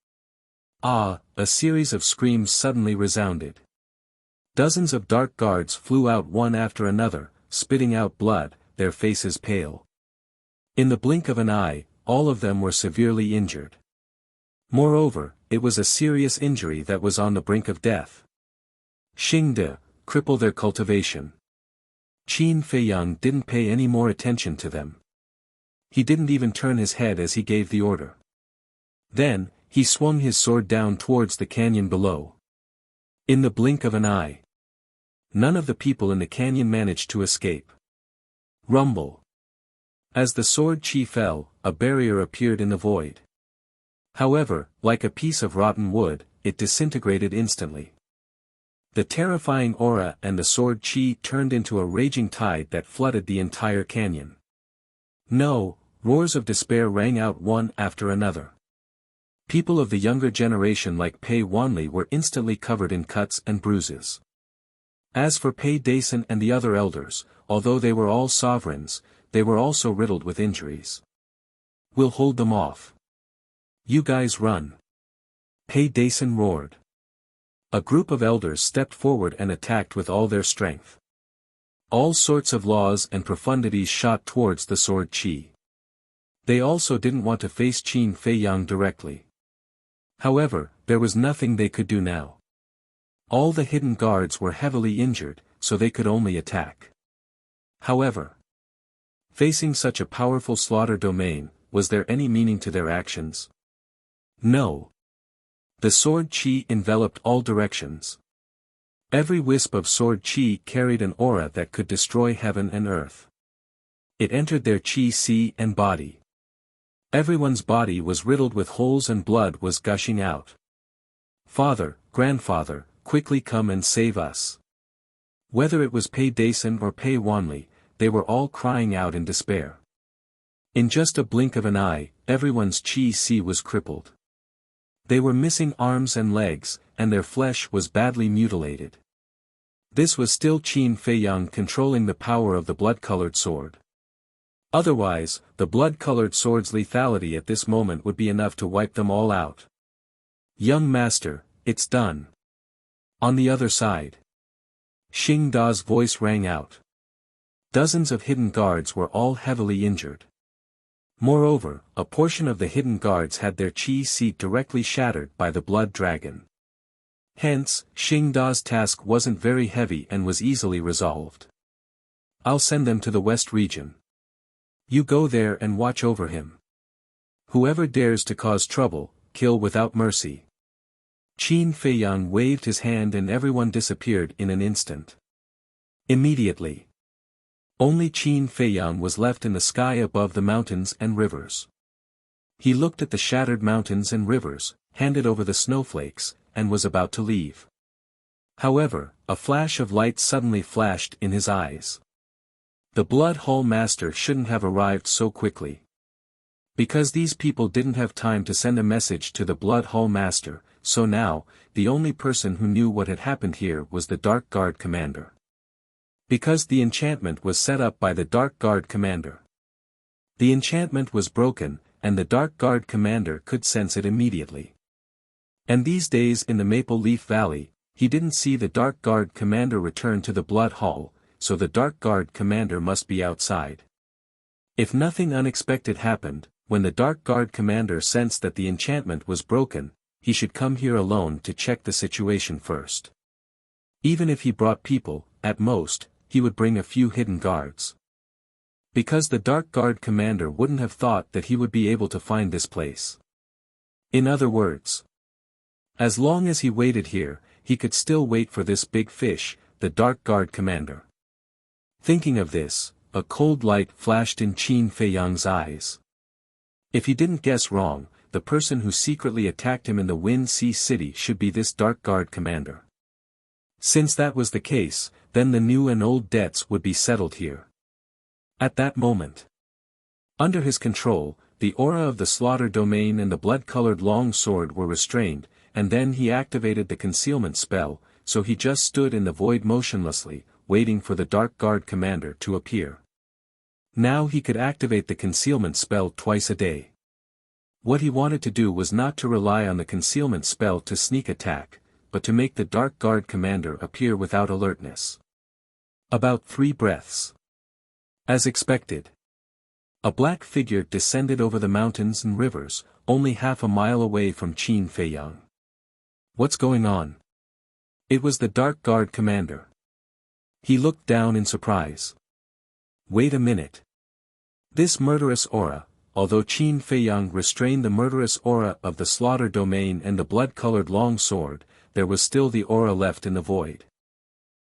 Ah! A series of screams suddenly resounded. Dozens of Dark Guards flew out one after another, spitting out blood, their faces pale. In the blink of an eye, all of them were severely injured. Moreover, it was a serious injury that was on the brink of death. Xingde, cripple their cultivation. Qin Feiyang didn't pay any more attention to them. He didn't even turn his head as he gave the order. Then, he swung his sword down towards the canyon below. In the blink of an eye. None of the people in the canyon managed to escape. Rumble. As the sword chi fell, a barrier appeared in the void. However, like a piece of rotten wood, it disintegrated instantly. The terrifying aura and the sword chi turned into a raging tide that flooded the entire canyon. No, roars of despair rang out one after another. People of the younger generation like Pei Wanli were instantly covered in cuts and bruises. As for Pei Dacen and the other elders, although they were all sovereigns, they were also riddled with injuries. We'll hold them off. You guys run. Pei Dacen roared. A group of elders stepped forward and attacked with all their strength. All sorts of laws and profundities shot towards the sword chi. They also didn't want to face Qin Feiyang directly. However, there was nothing they could do now. All the hidden guards were heavily injured, so they could only attack. However, facing such a powerful slaughter domain, was there any meaning to their actions? No. The sword chi enveloped all directions. Every wisp of sword chi carried an aura that could destroy heaven and earth. It entered their chi sea and body. Everyone's body was riddled with holes and blood was gushing out. Father, grandfather, quickly come and save us. Whether it was Pei Dacen or Pei Wanli, they were all crying out in despair. In just a blink of an eye, everyone's chi sea was crippled. They were missing arms and legs, and their flesh was badly mutilated. This was still Qin Feiyang controlling the power of the blood-colored sword. Otherwise, the blood-colored sword's lethality at this moment would be enough to wipe them all out. Young master, it's done. On the other side. Xing Da's voice rang out. Dozens of hidden guards were all heavily injured. Moreover, a portion of the hidden guards had their chi seat directly shattered by the blood dragon. Hence, Xing Da's task wasn't very heavy and was easily resolved. I'll send them to the west region. You go there and watch over him. Whoever dares to cause trouble, kill without mercy. Qin Feiyang waved his hand and everyone disappeared in an instant. Immediately. Only Qin Feiyang was left in the sky above the mountains and rivers. He looked at the shattered mountains and rivers, handed over the snowflakes, and was about to leave. However, a flash of light suddenly flashed in his eyes. The Blood Hall Master shouldn't have arrived so quickly. Because these people didn't have time to send a message to the Blood Hall Master, so now, the only person who knew what had happened here was the Dark Guard Commander. Because the enchantment was set up by the Dark Guard Commander. The enchantment was broken, and the Dark Guard Commander could sense it immediately. And these days in the Maple Leaf Valley, he didn't see the Dark Guard Commander return to the Blood Hall, so the Dark Guard Commander must be outside. If nothing unexpected happened, when the Dark Guard Commander sensed that the enchantment was broken, he should come here alone to check the situation first. Even if he brought people, at most, he would bring a few hidden guards. Because the Dark Guard Commander wouldn't have thought that he would be able to find this place. In other words, as long as he waited here, he could still wait for this big fish, the Dark Guard Commander. Thinking of this, a cold light flashed in Qin Feiyang's eyes. If he didn't guess wrong, the person who secretly attacked him in the Wind Sea City should be this Dark Guard Commander. Since that was the case, then the new and old debts would be settled here. At that moment, under his control, the aura of the Slaughter Domain and the blood-colored long sword were restrained, and then he activated the concealment spell, so he just stood in the void motionlessly, waiting for the Dark Guard Commander to appear. Now he could activate the concealment spell twice a day. What he wanted to do was not to rely on the concealment spell to sneak attack, but to make the Dark Guard Commander appear without alertness. About 3 breaths. As expected. A black figure descended over the mountains and rivers, only half a mile away from Qin Feiyang. What's going on? It was the Dark Guard Commander. He looked down in surprise. Wait a minute. This murderous aura, although Qin Feiyang restrained the murderous aura of the Slaughter Domain and the blood-colored long sword, there was still the aura left in the void.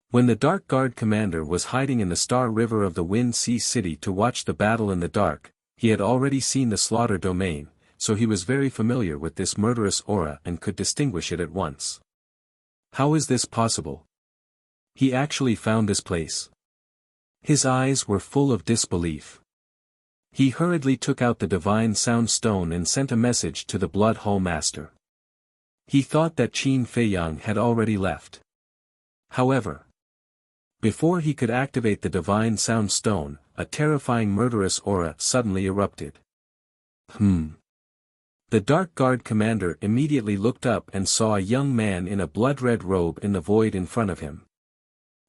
When the Dark Guard Commander was hiding in the Star River of the Wind Sea City to watch the battle in the dark, he had already seen the Slaughter Domain, so he was very familiar with this murderous aura and could distinguish it at once. How is this possible? He actually found this place. His eyes were full of disbelief. He hurriedly took out the Divine Sound Stone and sent a message to the Blood Hall Master. He thought that Qin Feiyang had already left. However, before he could activate the Divine Sound Stone, a terrifying murderous aura suddenly erupted. The Dark Guard Commander immediately looked up and saw a young man in a blood-red robe in the void in front of him.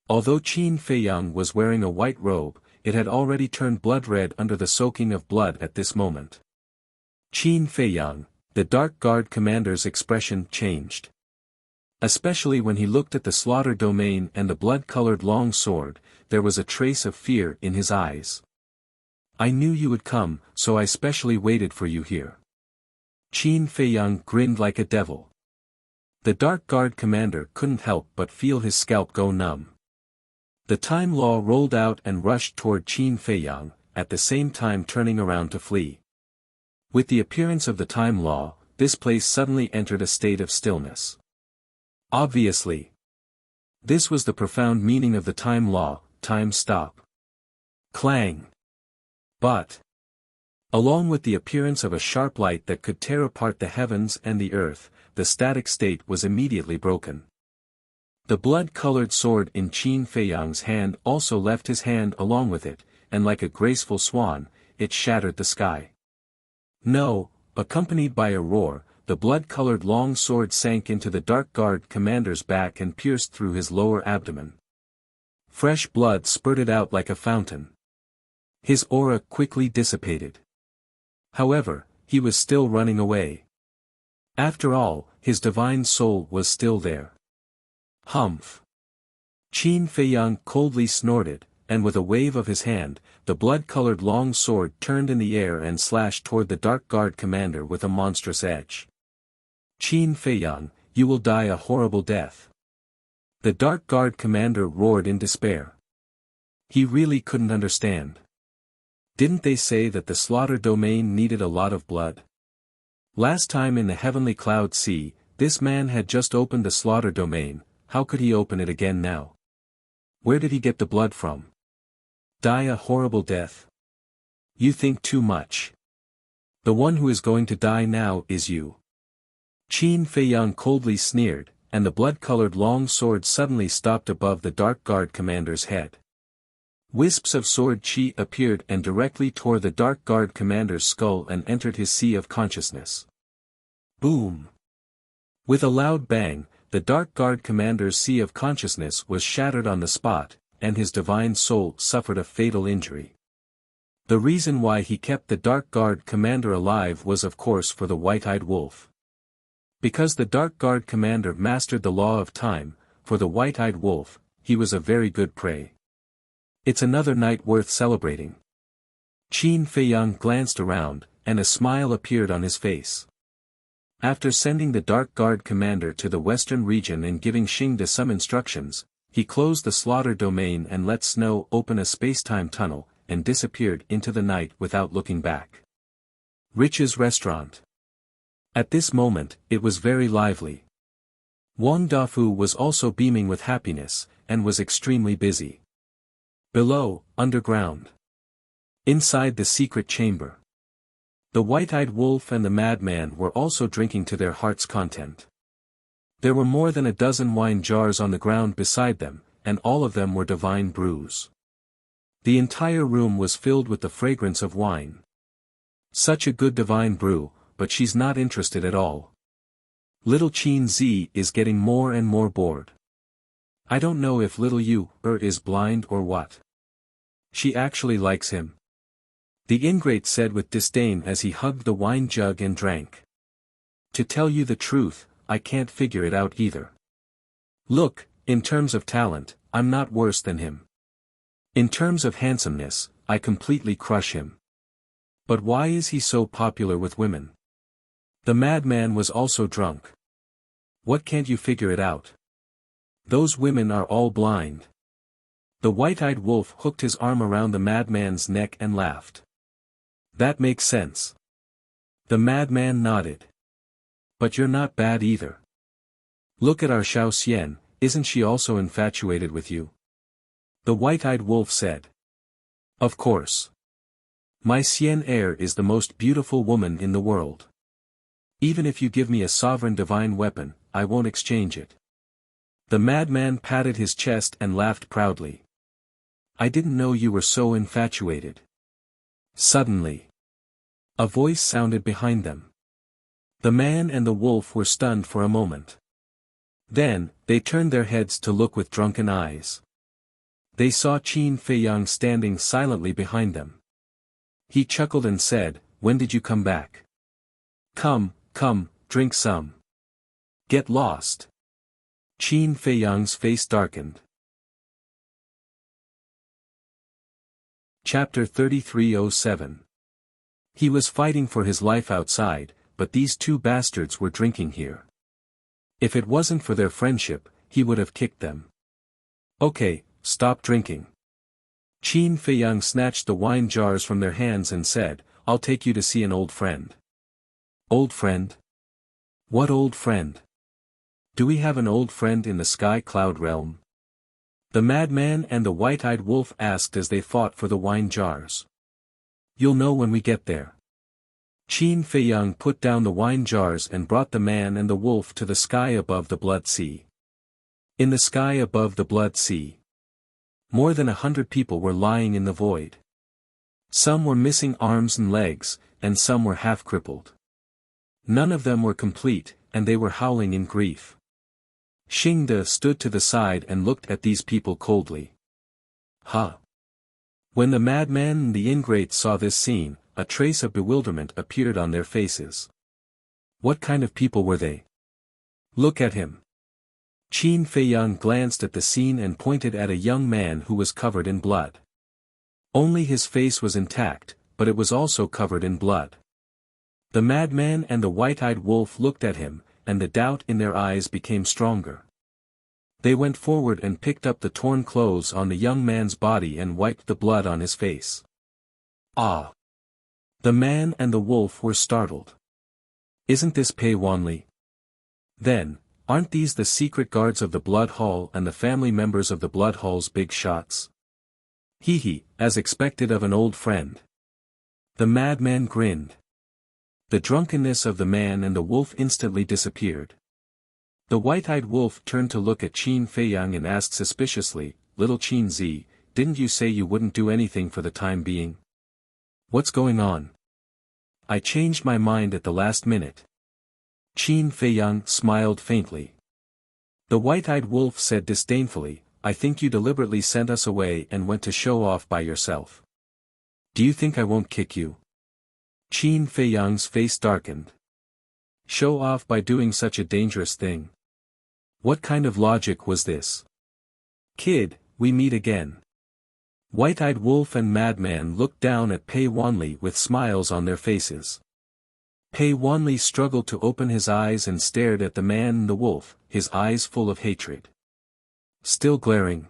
Although Qin Feiyang was wearing a white robe, it had already turned blood-red under the soaking of blood at this moment. Qin Feiyang, the Dark Guard Commander's expression changed. Especially when he looked at the Slaughter Domain and the blood-colored long sword, there was a trace of fear in his eyes. I knew you would come, so I specially waited for you here. Qin Feiyang grinned like a devil. The Dark Guard Commander couldn't help but feel his scalp go numb. The Time Law rolled out and rushed toward Qin Feiyang, at the same time turning around to flee. With the appearance of the Time Law, this place suddenly entered a state of stillness. Obviously, this was the profound meaning of the Time Law, time stop. Clang. But, along with the appearance of a sharp light that could tear apart the heavens and the earth, the static state was immediately broken. The blood-colored sword in Qin Feiyang's hand also left his hand along with it, and like a graceful swan, it shattered the sky. No, accompanied by a roar, the blood-colored long sword sank into the Dark Guard Commander's back and pierced through his lower abdomen. Fresh blood spurted out like a fountain. His aura quickly dissipated. However, he was still running away. After all, his divine soul was still there. Humph! Qin Feiyang coldly snorted, and with a wave of his hand, the blood-colored long sword turned in the air and slashed toward the Dark Guard commander with a monstrous edge. Qin Feiyang, you will die a horrible death. The Dark Guard commander roared in despair. He really couldn't understand. Didn't they say that the slaughter domain needed a lot of blood? Last time in the Heavenly Cloud Sea, this man had just opened the slaughter domain. How could he open it again now? Where did he get the blood from? Die a horrible death? You think too much. The one who is going to die now is you. Qin Feiyang coldly sneered, and the blood-colored long sword suddenly stopped above the Dark Guard commander's head. Wisps of sword chi appeared and directly tore the Dark Guard commander's skull and entered his sea of consciousness. Boom! With a loud bang, the Dark Guard commander's sea of consciousness was shattered on the spot, and his divine soul suffered a fatal injury. The reason why he kept the Dark Guard commander alive was of course for the white-eyed wolf. Because the Dark Guard commander mastered the law of time, for the white-eyed wolf, he was a very good prey. It's another night worth celebrating. Qin Feiyang glanced around, and a smile appeared on his face. After sending the Dark Guard commander to the western region and giving Xingde some instructions, he closed the slaughter domain and let Snow open a space-time tunnel, and disappeared into the night without looking back. Rich's restaurant. At this moment, it was very lively. Wang Dafu was also beaming with happiness, and was extremely busy. Below, underground. Inside the secret chamber. The white-eyed wolf and the madman were also drinking to their heart's content. There were more than a dozen wine jars on the ground beside them, and all of them were divine brews. The entire room was filled with the fragrance of wine. Such a good divine brew, but she's not interested at all. Little Qin Zi is getting more and more bored. I don't know if little Yu is blind or what. She actually likes him. The ingrate said with disdain as he hugged the wine jug and drank. To tell you the truth, I can't figure it out either. Look, in terms of talent, I'm not worse than him. In terms of handsomeness, I completely crush him. But why is he so popular with women? The madman was also drunk. What can't you figure it out? Those women are all blind. The white-eyed wolf hooked his arm around the madman's neck and laughed. That makes sense. The madman nodded. But you're not bad either. Look at our Xiao Xian, isn't she also infatuated with you? The white-eyed wolf said. Of course. My Xian heir is the most beautiful woman in the world. Even if you give me a sovereign divine weapon, I won't exchange it. The madman patted his chest and laughed proudly. I didn't know you were so infatuated. Suddenly, a voice sounded behind them. The man and the wolf were stunned for a moment. Then, they turned their heads to look with drunken eyes. They saw Qin Feiyang standing silently behind them. He chuckled and said, "When did you come back? Come, drink some. Get lost." Qin Feiyang's face darkened. Chapter 3307. He was fighting for his life outside, but these two bastards were drinking here. If it wasn't for their friendship, he would have kicked them. Okay, stop drinking. Qin Feiyang snatched the wine jars from their hands and said, I'll take you to see an old friend. Old friend? What old friend? Do we have an old friend in the Sky Cloud realm? The madman and the white-eyed wolf asked as they fought for the wine jars. You'll know when we get there. Qin Feiyang put down the wine jars and brought the man and the wolf to the sky above the Blood Sea. In the sky above the Blood Sea, more than 100 people were lying in the void. Some were missing arms and legs, and some were half-crippled. None of them were complete, and they were howling in grief. Xingde stood to the side and looked at these people coldly. huh? When the madman and the ingrate saw this scene, a trace of bewilderment appeared on their faces. What kind of people were they? Look at him. Qin Feiyang glanced at the scene and pointed at a young man who was covered in blood. Only his face was intact, but it was also covered in blood. The madman and the white-eyed wolf looked at him, and the doubt in their eyes became stronger. They went forward and picked up the torn clothes on the young man's body and wiped the blood on his face. Ah! The man and the wolf were startled. Isn't this Pei Wanli? Then, aren't these the secret guards of the Blood Hall and the family members of the Blood Hall's big shots? Hee, as expected of an old friend. The madman grinned. The drunkenness of the man and the wolf instantly disappeared. The white-eyed wolf turned to look at Qin Feiyang and asked suspiciously, "Little Qin Zi, didn't you say you wouldn't do anything for the time being? What's going on?" "I changed my mind at the last minute." Qin Feiyang smiled faintly. The white-eyed wolf said disdainfully, "I think you deliberately sent us away and went to show off by yourself. Do you think I won't kick you?" Qin Feiyang's face darkened. Show off by doing such a dangerous thing? What kind of logic was this? "Kid, we meet again." White-eyed wolf and madman looked down at Pei Wanli with smiles on their faces. Pei Wanli struggled to open his eyes and stared at the man and the wolf, his eyes full of hatred. Still glaring.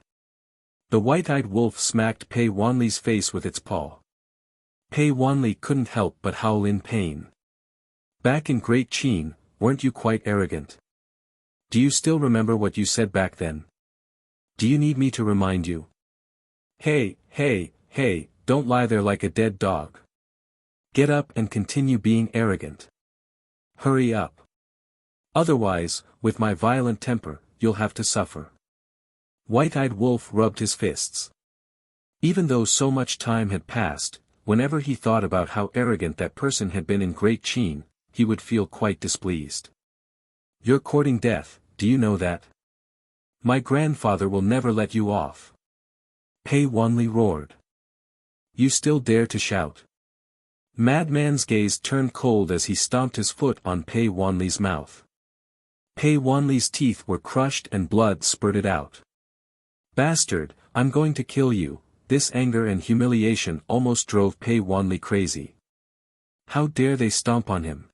The white-eyed wolf smacked Pei Wanli's face with its paw. Pei Wanli couldn't help but howl in pain. "Back in Great Qin, weren't you quite arrogant? Do you still remember what you said back then? Do you need me to remind you? Hey, don't lie there like a dead dog. Get up and continue being arrogant. Hurry up. Otherwise, with my violent temper, you'll have to suffer." White-eyed wolf rubbed his fists. Even though so much time had passed, whenever he thought about how arrogant that person had been in Great Qin, he would feel quite displeased. "You're courting death, do you know that? My grandfather will never let you off." Pei Wanli roared. "You still dare to shout?" Madman's gaze turned cold as he stomped his foot on Pei Wanli's mouth. Pei Wanli's teeth were crushed and blood spurted out. "Bastard, I'm going to kill you." This anger and humiliation almost drove Pei Wanli crazy. How dare they stomp on him?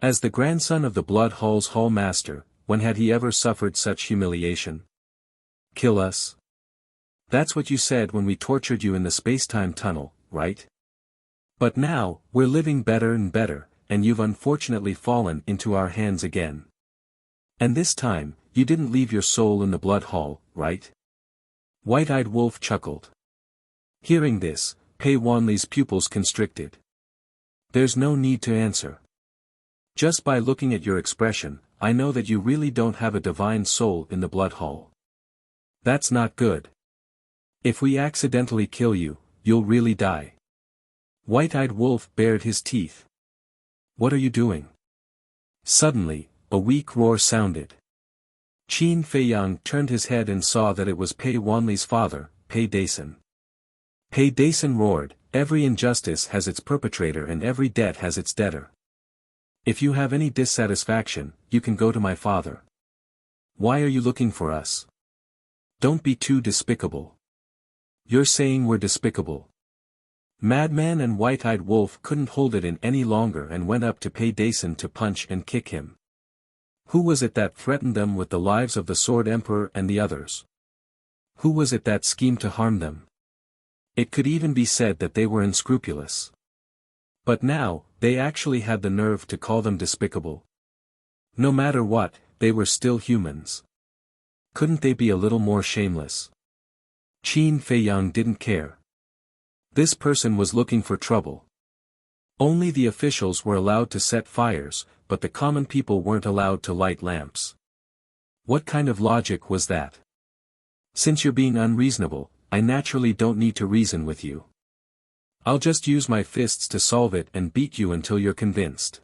As the grandson of the Blood Hall's hall master, when had he ever suffered such humiliation? "Kill us? That's what you said when we tortured you in the space-time tunnel, right? But now, we're living better and better, and you've unfortunately fallen into our hands again. And this time, you didn't leave your soul in the Blood Hall, right?" White-eyed wolf chuckled. Hearing this, Pei Wanli's pupils constricted. "There's no need to answer. Just by looking at your expression, I know that you really don't have a divine soul in the Blood Hall. That's not good. If we accidentally kill you, you'll really die." White-eyed wolf bared his teeth. "What are you doing?" Suddenly, a weak roar sounded. Qin Feiyang turned his head and saw that it was Pei Wanli's father, Pei Dason. Pei Dason roared, "Every injustice has its perpetrator and every debt has its debtor. If you have any dissatisfaction, you can go to my father. Why are you looking for us? Don't be too despicable. You're saying we're despicable." Madman and White-eyed Wolf couldn't hold it in any longer and went up to Pei Dason to punch and kick him. Who was it that threatened them with the lives of the Sword Emperor and the others? Who was it that schemed to harm them? It could even be said that they were unscrupulous. But now, they actually had the nerve to call them despicable. No matter what, they were still humans. Couldn't they be a little more shameless? Qin Feiyang didn't care. This person was looking for trouble. Only the officials were allowed to set fires, but the common people weren't allowed to light lamps. What kind of logic was that? Since you're being unreasonable, I naturally don't need to reason with you. I'll just use my fists to solve it and beat you until you're convinced.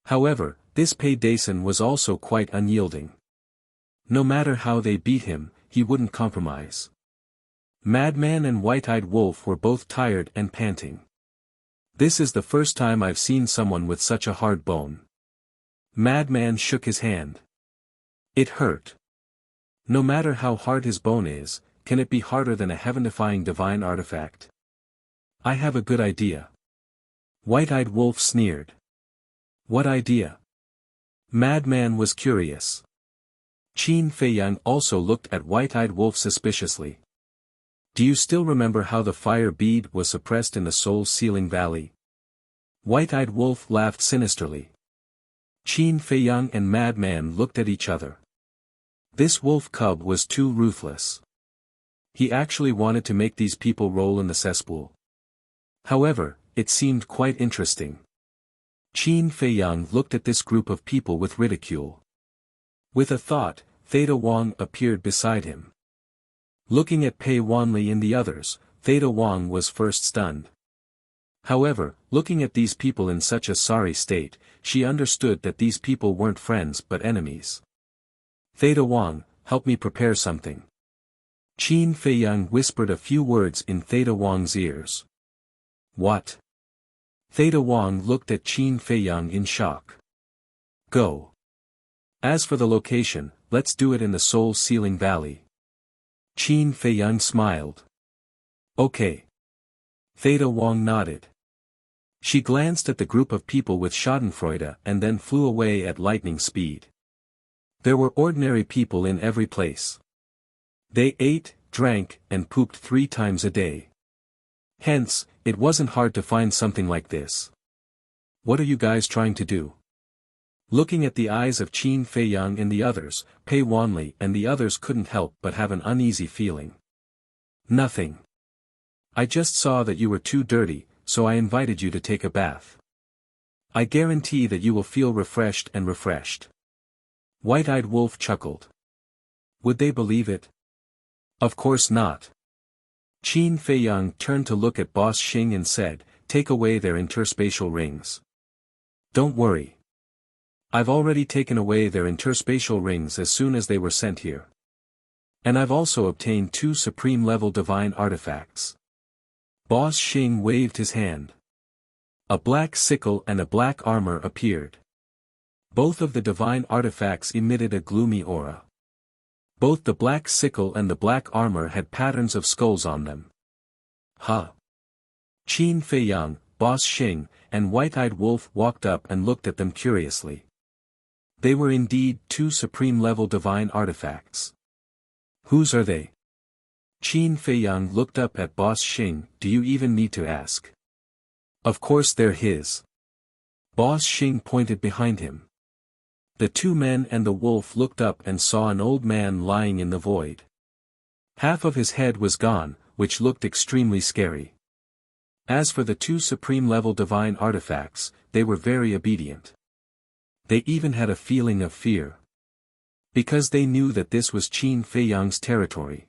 However, this Pei Dason was also quite unyielding. No matter how they beat him, he wouldn't compromise. Madman and White-Eyed Wolf were both tired and panting. This is the first time I've seen someone with such a hard bone. Madman shook his hand. It hurt. No matter how hard his bone is, can it be harder than a heaven-defying divine artifact? I have a good idea. White-Eyed Wolf sneered. What idea? Madman was curious. Qin Feiyang also looked at White-Eyed Wolf suspiciously. Do you still remember how the fire bead was suppressed in the soul-sealing valley? White-Eyed Wolf laughed sinisterly. Qin Feiyang and Madman looked at each other. This wolf cub was too ruthless. He actually wanted to make these people roll in the cesspool. However, it seemed quite interesting. Qin Feiyang looked at this group of people with ridicule. With a thought, Theta Wang appeared beside him. Looking at Pei Wanli and the others, Theta Wang was first stunned. However, looking at these people in such a sorry state, she understood that these people weren't friends but enemies. Theta Wang, help me prepare something. Qin Feiyang whispered a few words in Theta Wang's ears. What? Theta Wang looked at Qin Feiyang in shock. Go. As for the location, let's do it in the soul-sealing valley. Qin Feiyang smiled. Okay. Theta Wang nodded. She glanced at the group of people with schadenfreude and then flew away at lightning speed. There were ordinary people in every place. They ate, drank, and pooped 3 times a day. Hence, it wasn't hard to find something like this. What are you guys trying to do? Looking at the eyes of Qin Feiyang and the others, Pei Wanli and the others couldn't help but have an uneasy feeling. Nothing. I just saw that you were too dirty, so I invited you to take a bath. I guarantee that you will feel refreshed and refreshed. White-Eyed Wolf chuckled. Would they believe it? Of course not. Qin Feiyang turned to look at Boss Xing and said, take away their interspatial rings. Don't worry. I've already taken away their interspatial rings as soon as they were sent here. And I've also obtained 2 supreme-level divine artifacts. Boss Xing waved his hand. A black sickle and a black armor appeared. Both of the divine artifacts emitted a gloomy aura. Both the black sickle and the black armor had patterns of skulls on them. Huh. Qin Feiyang, Boss Xing, and White-Eyed Wolf walked up and looked at them curiously. They were indeed 2 supreme-level divine artifacts. Whose are they? Qin Feiyang looked up at Boss Xing. Do you even need to ask? Of course they're his. Boss Xing pointed behind him. The 2 men and the wolf looked up and saw an old man lying in the void. Half of his head was gone, which looked extremely scary. As for the 2 supreme-level divine artifacts, they were very obedient. They even had a feeling of fear. Because they knew that this was Qin Feiyang's territory.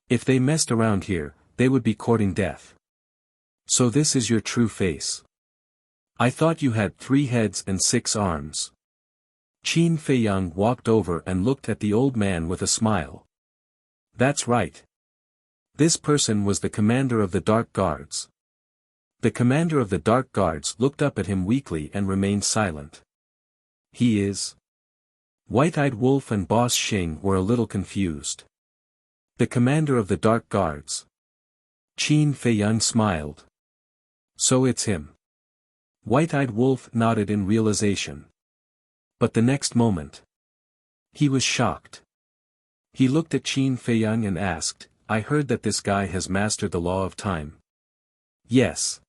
If they messed around here, they would be courting death. So this is your true face. I thought you had 3 heads and 6 arms. Qin Feiyang walked over and looked at the old man with a smile. That's right. This person was the commander of the Dark Guards. The commander of the Dark Guards looked up at him weakly and remained silent. He is. White-Eyed Wolf and Boss Xing were a little confused. The commander of the Dark Guards. Qin Feiyang smiled. So it's him. White-Eyed Wolf nodded in realization. But the next moment, he was shocked. He looked at Qin Feiyang and asked, I heard that this guy has mastered the law of time. Yes.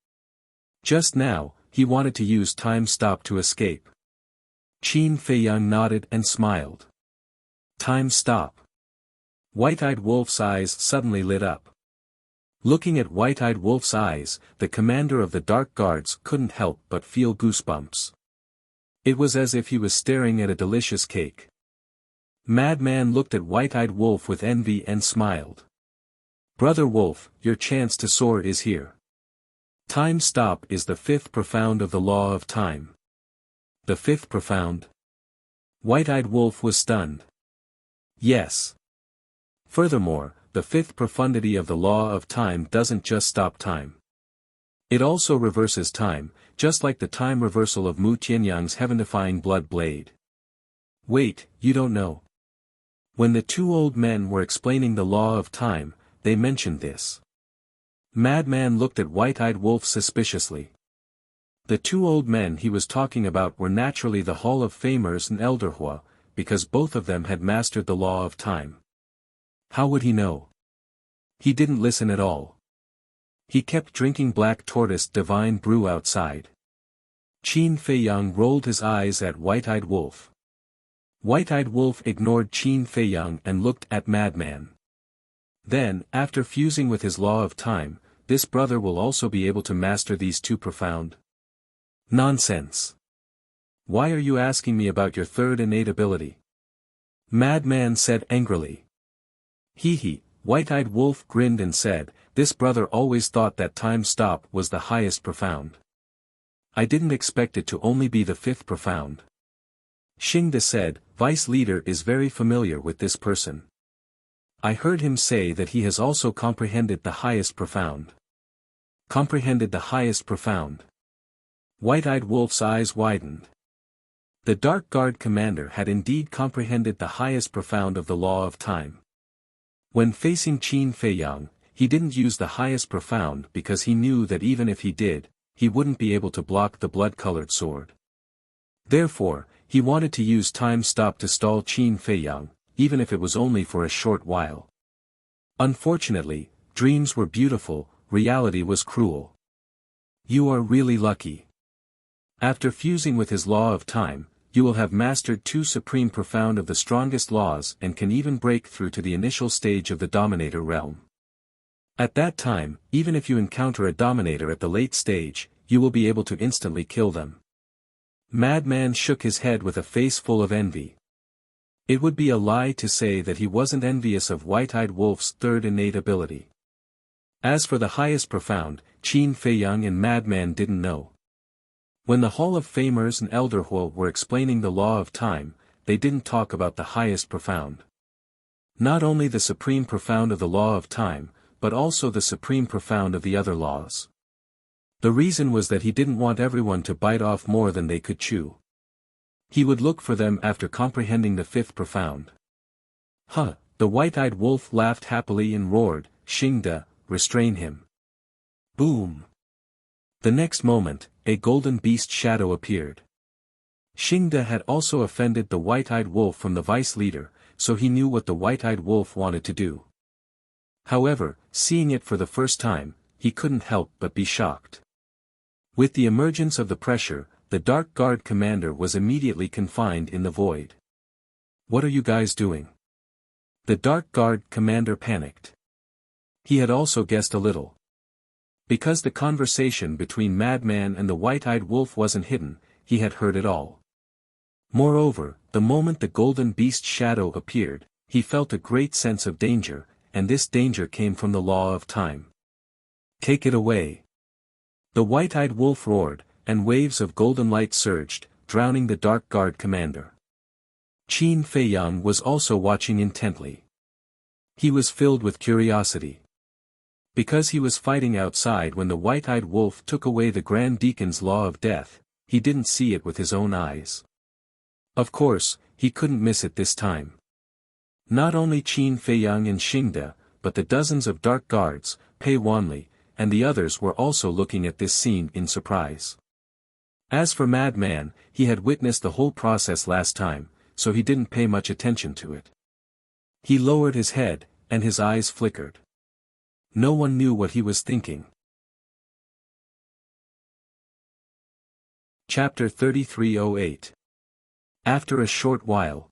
Just now, he wanted to use time stop to escape. Qin Feiyang nodded and smiled. Time stop. White-Eyed Wolf's eyes suddenly lit up. Looking at White-Eyed Wolf's eyes, the commander of the Dark Guards couldn't help but feel goosebumps. It was as if he was staring at a delicious cake. Madman looked at White-Eyed Wolf with envy and smiled. Brother Wolf, your chance to soar is here. Time stop is the 5th profound of the law of time. The 5th profound? White-Eyed Wolf was stunned. Yes. Furthermore, the fifth profundity of the law of time doesn't just stop time. It also reverses time, just like the time reversal of Mu Tianyang's heaven-defying blood blade. Wait, you don't know. When the two old men were explaining the law of time, they mentioned this. Madman looked at White-Eyed Wolf suspiciously. The two old men he was talking about were naturally the Hall of Famers and Elderhua, because both of them had mastered the law of time. How would he know? He didn't listen at all. He kept drinking Black Tortoise Divine Brew outside. Qin Feiyang rolled his eyes at White-Eyed Wolf. White-Eyed Wolf ignored Qin Feiyang and looked at Madman. Then, after fusing with his law of time, this brother will also be able to master these two profound. Nonsense. Why are you asking me about your third innate ability? Madman said angrily. Hee. White-Eyed Wolf grinned and said, this brother always thought that time stop was the highest profound. I didn't expect it to only be the fifth profound. Xingde said, Vice Leader is very familiar with this person. I heard him say that he has also comprehended the highest profound. Comprehended the highest profound. White-Eyed Wolf's eyes widened. The Dark Guard commander had indeed comprehended the highest profound of the law of time. When facing Qin Feiyang, he didn't use the highest profound because he knew that even if he did, he wouldn't be able to block the blood-colored sword. Therefore, he wanted to use time stop to stall Qin Feiyang, even if it was only for a short while. Unfortunately, dreams were beautiful, reality was cruel. You are really lucky. After fusing with his law of time, you will have mastered two supreme profound of the strongest laws and can even break through to the initial stage of the Dominator realm. At that time, even if you encounter a Dominator at the late stage, you will be able to instantly kill them. Madman shook his head with a face full of envy. It would be a lie to say that he wasn't envious of White-Eyed Wolf's third innate ability. As for the highest profound, Qin Feiyang and Madman didn't know. When the Hall of Famers and Elderhua were explaining the law of time, they didn't talk about the highest profound. Not only the supreme profound of the law of time, but also the supreme profound of the other laws. The reason was that he didn't want everyone to bite off more than they could chew. He would look for them after comprehending the fifth profound. Huh, the White-Eyed Wolf laughed happily and roared, Xingde, restrain him. Boom. The next moment, a golden beast shadow appeared. Xingde had also offended the White-Eyed Wolf from the vice leader, so he knew what the White-Eyed Wolf wanted to do. However, seeing it for the first time, he couldn't help but be shocked. With the emergence of the pressure, the Dark Guard commander was immediately confined in the void. What are you guys doing? The Dark Guard commander panicked. He had also guessed a little. Because the conversation between Madman and the White-Eyed Wolf wasn't hidden, he had heard it all. Moreover, the moment the golden beast shadow appeared, he felt a great sense of danger, and this danger came from the law of time. Take it away. The White-Eyed Wolf roared, and waves of golden light surged, drowning the Dark Guard commander. Qin Feiyang was also watching intently. He was filled with curiosity. Because he was fighting outside when the White-Eyed Wolf took away the Grand Deacon's law of death, he didn't see it with his own eyes. Of course, he couldn't miss it this time. Not only Qin Feiyang and Xingde, but the dozens of Dark Guards, Pei Wanli, and the others were also looking at this scene in surprise. As for Madman, he had witnessed the whole process last time, so he didn't pay much attention to it. He lowered his head, and his eyes flickered. No one knew what he was thinking. Chapter 3308. After a short while,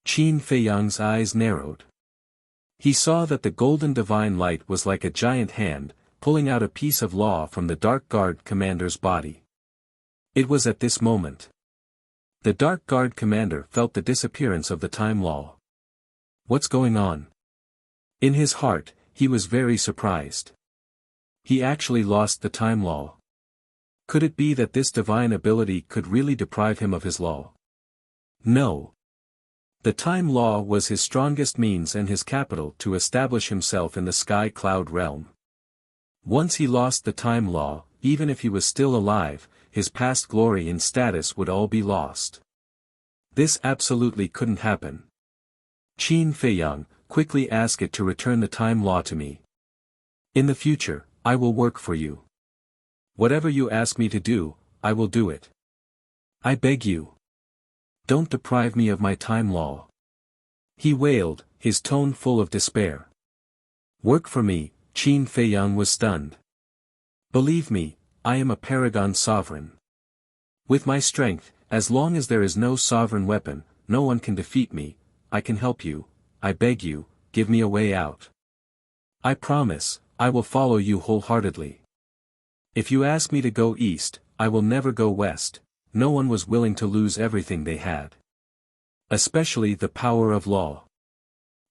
Qin Feiyang's eyes narrowed. He saw that the golden divine light was like a giant hand, pulling out a piece of law from the Dark Guard commander's body. It was at this moment. The Dark Guard commander felt the disappearance of the time law. What's going on? In his heart, he was very surprised. He actually lost the time law. Could it be that this divine ability could really deprive him of his law? No. The time law was his strongest means and his capital to establish himself in the sky cloud realm. Once he lost the time law, even if he was still alive, his past glory and status would all be lost. This absolutely couldn't happen. Qin Feiyang, quickly ask it to return the time law to me. In the future, I will work for you. Whatever you ask me to do, I will do it. I beg you. Don't deprive me of my time law. He wailed, his tone full of despair. Work for me. Qin Feiyang was stunned. Believe me, I am a paragon sovereign. With my strength, as long as there is no sovereign weapon, no one can defeat me. I can help you. I beg you, give me a way out. I promise, I will follow you wholeheartedly. If you ask me to go east, I will never go west. No one was willing to lose everything they had. Especially the power of law.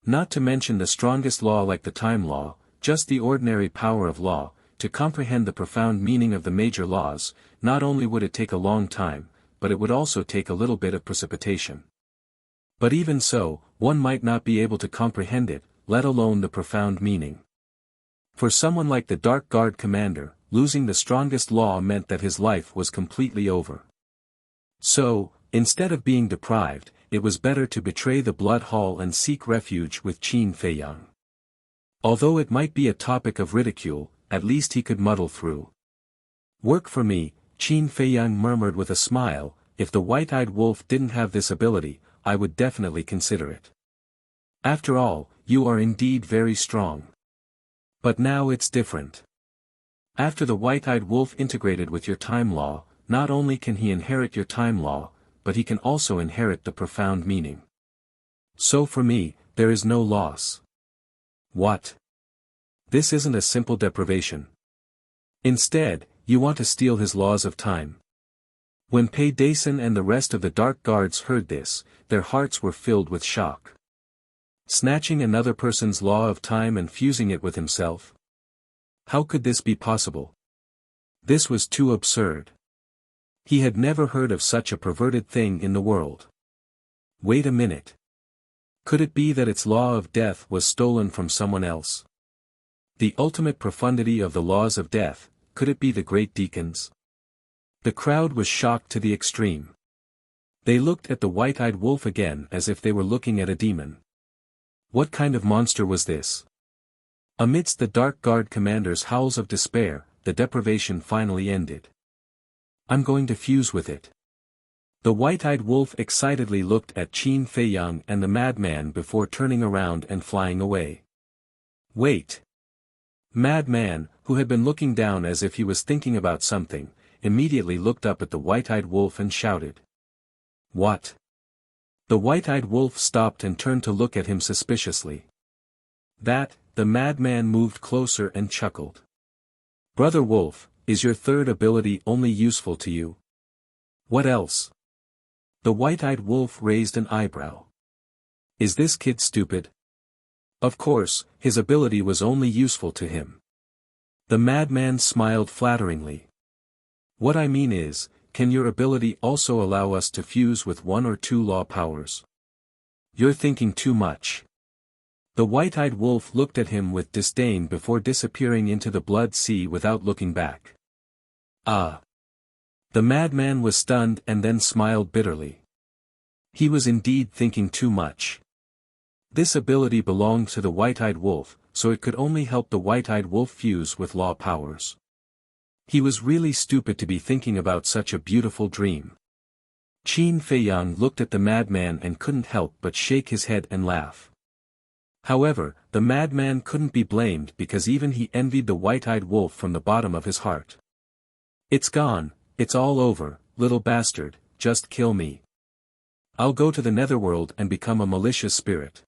Not to mention the strongest law like the time law, just the ordinary power of law. To comprehend the profound meaning of the major laws, not only would it take a long time, but it would also take a little bit of precipitation. But even so, one might not be able to comprehend it, let alone the profound meaning. For someone like the Dark Guard commander, losing the strongest law meant that his life was completely over. So, instead of being deprived, it was better to betray the blood hall and seek refuge with Qin Feiyang. Although it might be a topic of ridicule, at least he could muddle through. Work for me, Qin Feiyang murmured with a smile. If the white-eyed wolf didn't have this ability, I would definitely consider it. After all, you are indeed very strong. But now it's different. After the white-eyed wolf integrated with your time law, not only can he inherit your time law, but he can also inherit the profound meaning. So for me, there is no loss. What? This isn't a simple deprivation. Instead, you want to steal his laws of time. When Pei Dason and the rest of the Dark Guards heard this, their hearts were filled with shock. Snatching another person's law of time and fusing it with himself? How could this be possible? This was too absurd. He had never heard of such a perverted thing in the world. Wait a minute. Could it be that its law of death was stolen from someone else? The ultimate profundity of the laws of death, could it be the great deacons? The crowd was shocked to the extreme. They looked at the white-eyed wolf again as if they were looking at a demon. What kind of monster was this? Amidst the Dark Guard commander's howls of despair, the deprivation finally ended. I'm going to fuse with it. The white-eyed wolf excitedly looked at Qin Feiyang and the madman before turning around and flying away. Wait. Madman, who had been looking down as if he was thinking about something, immediately looked up at the white-eyed wolf and shouted. What? The white-eyed wolf stopped and turned to look at him suspiciously. The madman moved closer and chuckled. Brother Wolf, is your third ability only useful to you? What else? The white-eyed wolf raised an eyebrow. Is this kid stupid? Of course, his ability was only useful to him. The madman smiled flatteringly. What I mean is, can your ability also allow us to fuse with one or two law powers? You're thinking too much. The white-eyed wolf looked at him with disdain before disappearing into the blood sea without looking back. Ah! The madman was stunned and then smiled bitterly. He was indeed thinking too much. This ability belonged to the white-eyed wolf, so it could only help the white-eyed wolf fuse with law powers. He was really stupid to be thinking about such a beautiful dream. Qin Feiyang looked at the madman and couldn't help but shake his head and laugh. However, the madman couldn't be blamed because even he envied the white-eyed wolf from the bottom of his heart. It's gone, it's all over, little bastard, just kill me. I'll go to the netherworld and become a malicious spirit.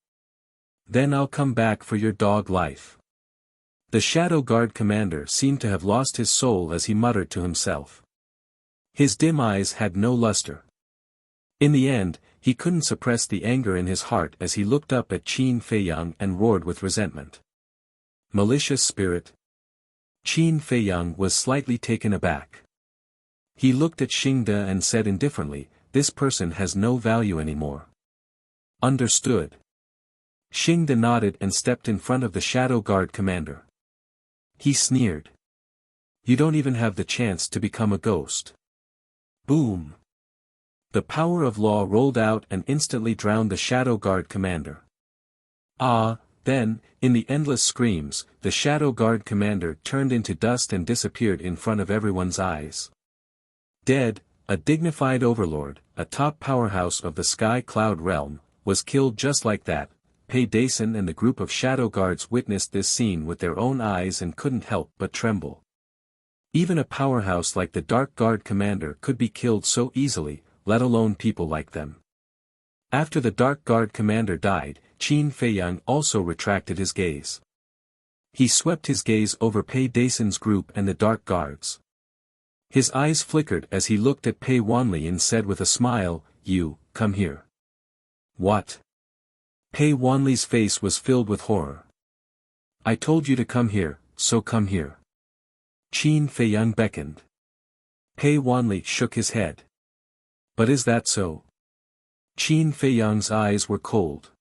Then I'll come back for your dog life. The Shadow Guard commander seemed to have lost his soul as he muttered to himself. His dim eyes had no luster. In the end, he couldn't suppress the anger in his heart as he looked up at Qin Feiyang and roared with resentment. Malicious spirit. Qin Feiyang was slightly taken aback. He looked at Xingde and said indifferently, this person has no value anymore. Understood. Xingde nodded and stepped in front of the Shadow Guard commander. He sneered. You don't even have the chance to become a ghost. Boom. The power of law rolled out and instantly drowned the Shadow Guard commander. Then, in the endless screams, the Shadow Guard commander turned into dust and disappeared in front of everyone's eyes. Dead, a dignified overlord, a top powerhouse of the Sky Cloud realm, was killed just like that. Pei Dason and the group of Shadow Guards witnessed this scene with their own eyes and couldn't help but tremble. Even a powerhouse like the Dark Guard commander could be killed so easily, let alone people like them. After the Dark Guard commander died, Qin Feiyang also retracted his gaze. He swept his gaze over Pei Dason's group and the Dark Guards. His eyes flickered as he looked at Pei Wanli and said with a smile, "You, come here." What? Pei Wanli's face was filled with horror. "I told you to come here, so come here." Qin Feiyang beckoned. Pei Wanli shook his head. "But is that so?" Qin Feiyang's eyes were cold.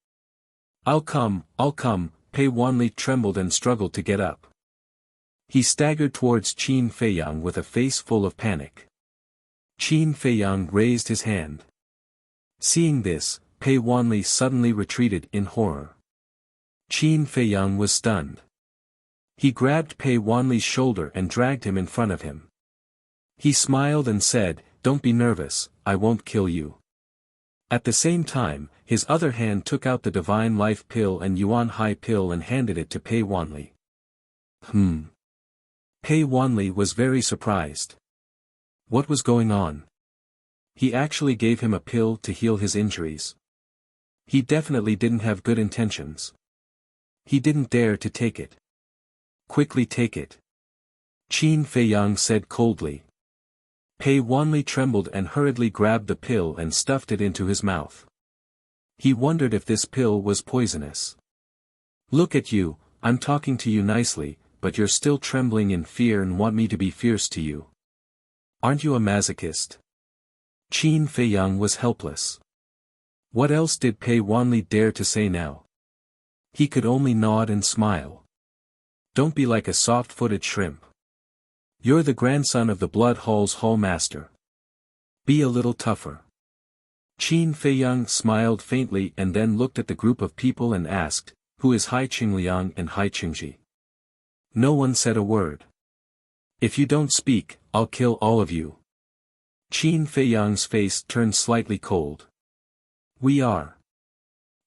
I'll come," Pei Wanli trembled and struggled to get up. He staggered towards Qin Feiyang with a face full of panic. Qin Feiyang raised his hand. Seeing this, Pei Wanli suddenly retreated in horror. Qin Feiyang was stunned. He grabbed Pei Wanli's shoulder and dragged him in front of him. He smiled and said, "Don't be nervous, I won't kill you." At the same time, his other hand took out the Divine Life Pill and Yuan Hai Pill and handed it to Pei Wanli. Pei Wanli was very surprised. What was going on? He actually gave him a pill to heal his injuries. He definitely didn't have good intentions. He didn't dare to take it. Quickly take it. Qin Feiyang said coldly. Pei Wanli trembled and hurriedly grabbed the pill and stuffed it into his mouth. He wondered if this pill was poisonous. "Look at you, I'm talking to you nicely, but you're still trembling in fear and want me to be fierce to you. Aren't you a masochist?" Qin Feiyang was helpless. What else did Pei Wanli dare to say now? He could only nod and smile. "Don't be like a soft-footed shrimp. You're the grandson of the Blood Hall's Hall Master. Be a little tougher." Qin Feiyang smiled faintly and then looked at the group of people and asked, "Who is Hai Qingliang and Hai Qingji?" No one said a word. "If you don't speak, I'll kill all of you." Qin Feiyang's face turned slightly cold. "We are."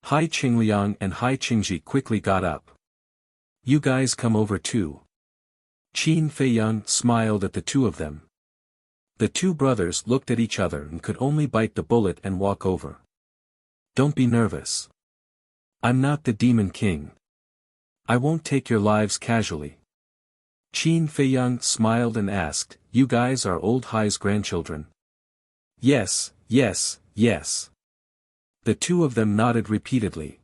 Hai Qingliang and Hai Qingji quickly got up. "You guys come over too." Qin Feiyang smiled at the two of them. The two brothers looked at each other and could only bite the bullet and walk over. "Don't be nervous. I'm not the Demon King. I won't take your lives casually." Qin Feiyang smiled and asked, "You guys are old Hai's grandchildren?" Yes. The two of them nodded repeatedly.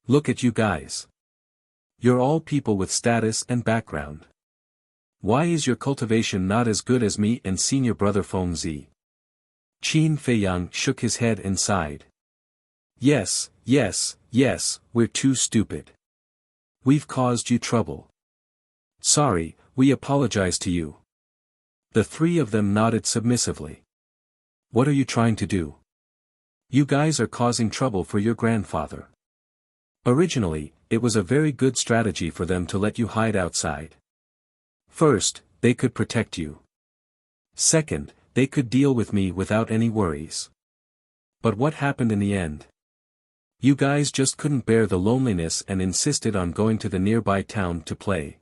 "Look at you guys. You're all people with status and background. Why is your cultivation not as good as me and senior brother Feng Zi?" Qin Feiyang shook his head and sighed. Yes, we're too stupid. We've caused you trouble. Sorry, we apologize to you." The three of them nodded submissively. "What are you trying to do? You guys are causing trouble for your grandfather. Originally, it was a very good strategy for them to let you hide outside. First, they could protect you. Second, they could deal with me without any worries. But what happened in the end? You guys just couldn't bear the loneliness and insisted on going to the nearby town to play.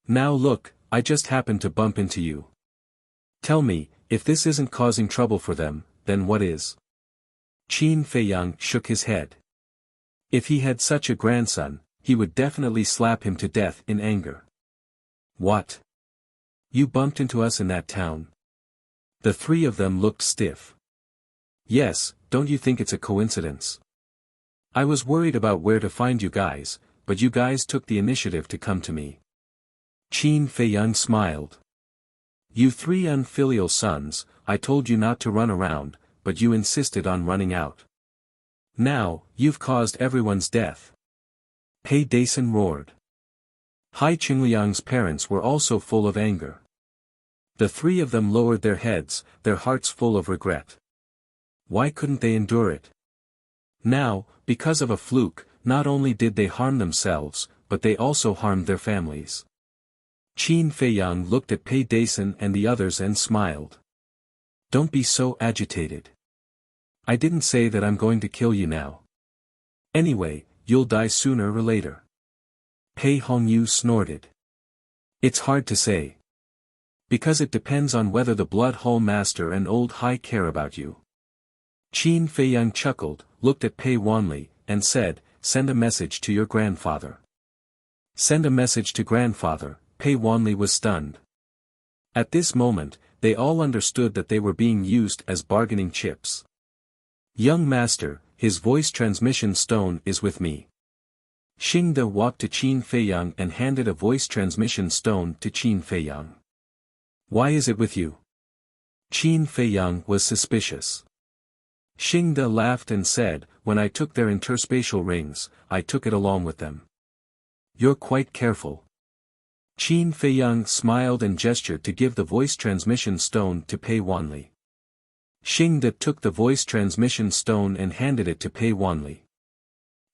Now look, I just happened to bump into you. Tell me, if this isn't causing trouble for them, then what is?" Qin Feiyang shook his head. If he had such a grandson, he would definitely slap him to death in anger. "What? You bumped into us in that town?" The three of them looked stiff. "Yes, don't you think it's a coincidence? I was worried about where to find you guys, but you guys took the initiative to come to me." Qin Feiyang smiled. "You three unfilial sons, I told you not to run around, but you insisted on running out. Now, you've caused everyone's death. Pei Dason roared. Hai Qingliang's parents were also full of anger. The three of them lowered their heads, their hearts full of regret. Why couldn't they endure it? Now, because of a fluke, not only did they harm themselves, but they also harmed their families. Qin Feiyang looked at Pei Dason and the others and smiled. Don't be so agitated. I didn't say that I'm going to kill you now. Anyway, you'll die sooner or later. Pei Hongyu snorted. It's hard to say. Because it depends on whether the Blood Hall Master and Old Hai care about you. Qin Feiyang chuckled, looked at Pei Wanli, and said, send a message to your grandfather. Send a message to grandfather. Pei Wanli was stunned. At this moment, they all understood that they were being used as bargaining chips. Young master, his voice transmission stone is with me. Xingde walked to Qin Feiyang and handed a voice transmission stone to Qin Feiyang. Why is it with you? Qin Feiyang was suspicious. Xingde laughed and said, when I took their interspatial rings, I took it along with them. You're quite careful. Qin Feiyang smiled and gestured to give the voice transmission stone to Pei Wanli. Xingde took the voice transmission stone and handed it to Pei Wanli.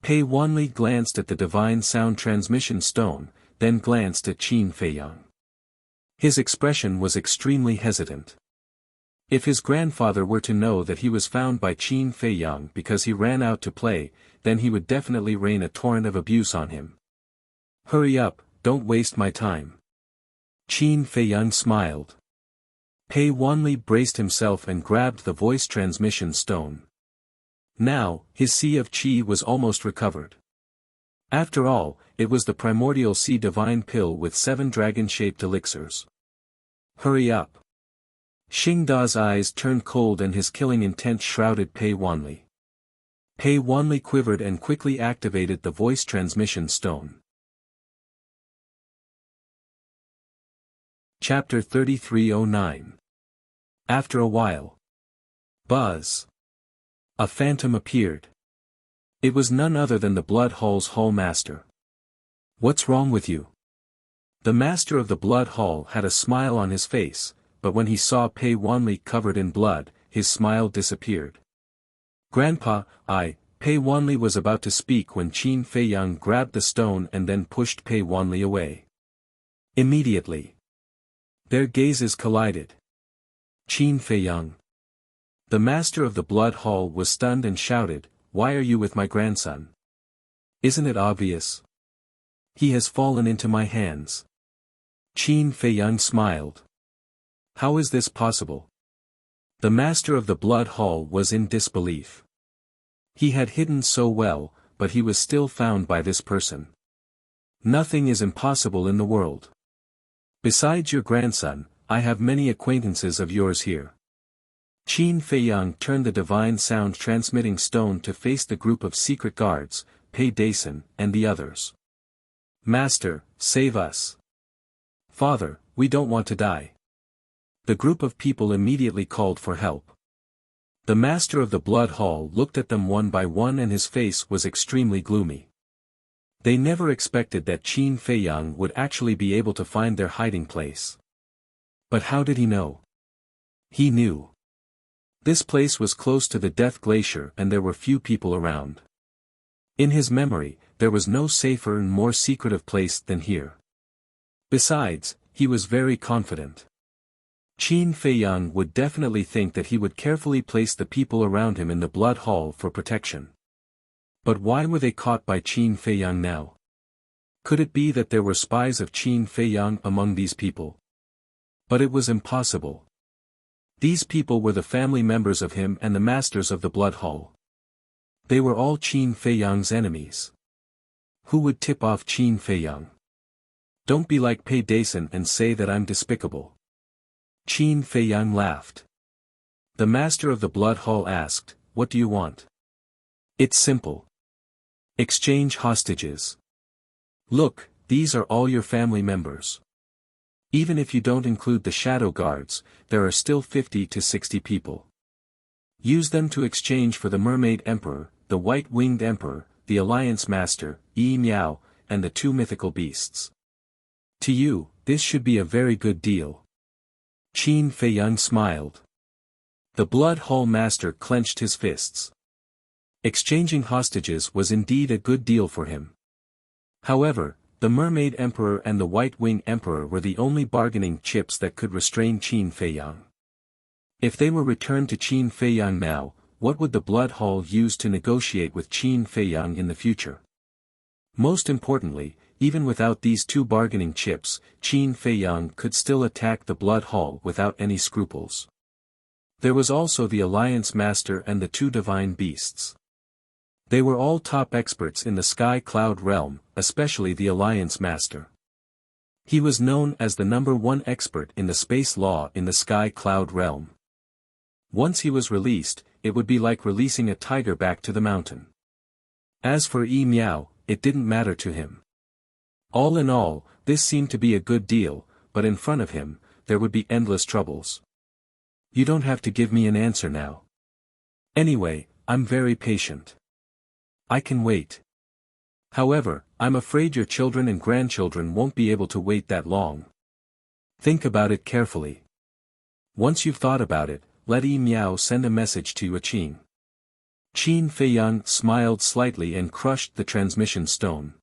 Pei Wanli glanced at the divine sound transmission stone, then glanced at Qin Feiyang. His expression was extremely hesitant. If his grandfather were to know that he was found by Qin Feiyang because he ran out to play, then he would definitely rain a torrent of abuse on him. Hurry up, don't waste my time. Qin Feiyang smiled. Pei Wanli braced himself and grabbed the voice transmission stone. Now, his sea of qi was almost recovered. After all, it was the primordial sea divine pill with 7 dragon-shaped elixirs. Hurry up. Xingda's eyes turned cold and his killing intent shrouded Pei Wanli. Pei Wanli quivered and quickly activated the voice transmission stone. Chapter 3309. After a while. Buzz. A phantom appeared. It was none other than the Blood Hall's Hall Master. What's wrong with you? The Master of the Blood Hall had a smile on his face, but when he saw Pei Wanli covered in blood, his smile disappeared. Grandpa, Pei Wanli was about to speak when Qin Feiyang grabbed the stone and then pushed Pei Wanli away. Immediately. Their gazes collided. Qin Feiyang. The Master of the Blood Hall was stunned and shouted, why are you with my grandson? Isn't it obvious? He has fallen into my hands. Qin Feiyang smiled. How is this possible? The Master of the Blood Hall was in disbelief. He had hidden so well, but he was still found by this person. Nothing is impossible in the world. Besides your grandson, I have many acquaintances of yours here. Qin Feiyang turned the divine sound transmitting stone to face the group of secret guards, Pei Dason, and the others. Master, save us. Father, we don't want to die. The group of people immediately called for help. The Master of the Blood Hall looked at them one by one and his face was extremely gloomy. They never expected that Qin Feiyang would actually be able to find their hiding place. But how did he know? He knew. This place was close to the Death Glacier and there were few people around. In his memory, there was no safer and more secretive place than here. Besides, he was very confident. Qin Feiyang would definitely think that he would carefully place the people around him in the Blood Hall for protection. But why were they caught by Qin Feiyang now? Could it be that there were spies of Qin Feiyang among these people? But it was impossible. These people were the family members of him and the masters of the Blood Hall. They were all Qin Feiyang's enemies. Who would tip off Qin Feiyang? Don't be like Pei Dason and say that I'm despicable. Qin Feiyang laughed. The Master of the Blood Hall asked, what do you want? It's simple. Exchange hostages. Look, these are all your family members. Even if you don't include the shadow guards, there are still 50 to 60 people. Use them to exchange for the Mermaid Emperor, the white-winged emperor, the alliance master, Yi Miao, and the two mythical beasts. To you, this should be a very good deal. Qin Feiyang smiled. The Blood Hall master clenched his fists. Exchanging hostages was indeed a good deal for him. However, the Mermaid Emperor and the White Wing Emperor were the only bargaining chips that could restrain Qin Feiyang. If they were returned to Qin Feiyang now, what would the Blood Hall use to negotiate with Qin Feiyang in the future? Most importantly, even without these two bargaining chips, Qin Feiyang could still attack the Blood Hall without any scruples. There was also the Alliance Master and the two Divine Beasts. They were all top experts in the Sky Cloud realm, especially the Alliance Master. He was known as the #1 expert in the space law in the Sky Cloud realm. Once he was released, it would be like releasing a tiger back to the mountain. As for Yi Miao, it didn't matter to him. All in all, this seemed to be a good deal, but in front of him, there would be endless troubles. You don't have to give me an answer now. Anyway, I'm very patient. I can wait. However, I'm afraid your children and grandchildren won't be able to wait that long. Think about it carefully. Once you've thought about it, let Yi Miao send a message to Qin. Qin Feiyang smiled slightly and crushed the transmission stone.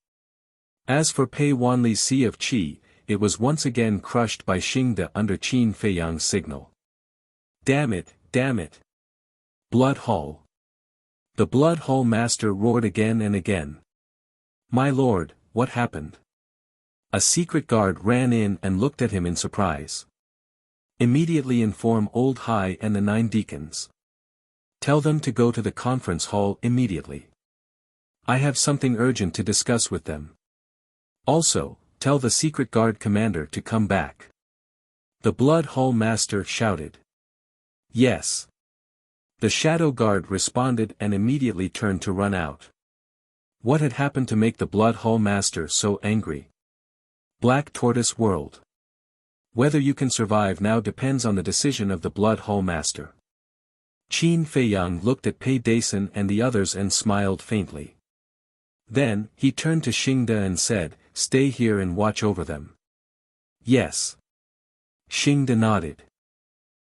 As for Pei Wanli's Sea of Qi, it was once again crushed by Xingde under Qin Feiyang's signal. Damn it, damn it! Blood Hall! The Blood Hall master roared again and again. My lord, what happened? A secret guard ran in and looked at him in surprise. Immediately inform Old Hai and the 9 deacons. Tell them to go to the conference hall immediately. I have something urgent to discuss with them. Also, tell the secret guard commander to come back. The Blood Hall master shouted. Yes. The shadow guard responded and immediately turned to run out. What had happened to make the Blood Hall master so angry? Black Tortoise World. Whether you can survive now depends on the decision of the Blood Hall master. Qin Feiyang looked at Pei Dason and the others and smiled faintly. Then, he turned to Xingde and said, stay here and watch over them. Yes. Xingde nodded.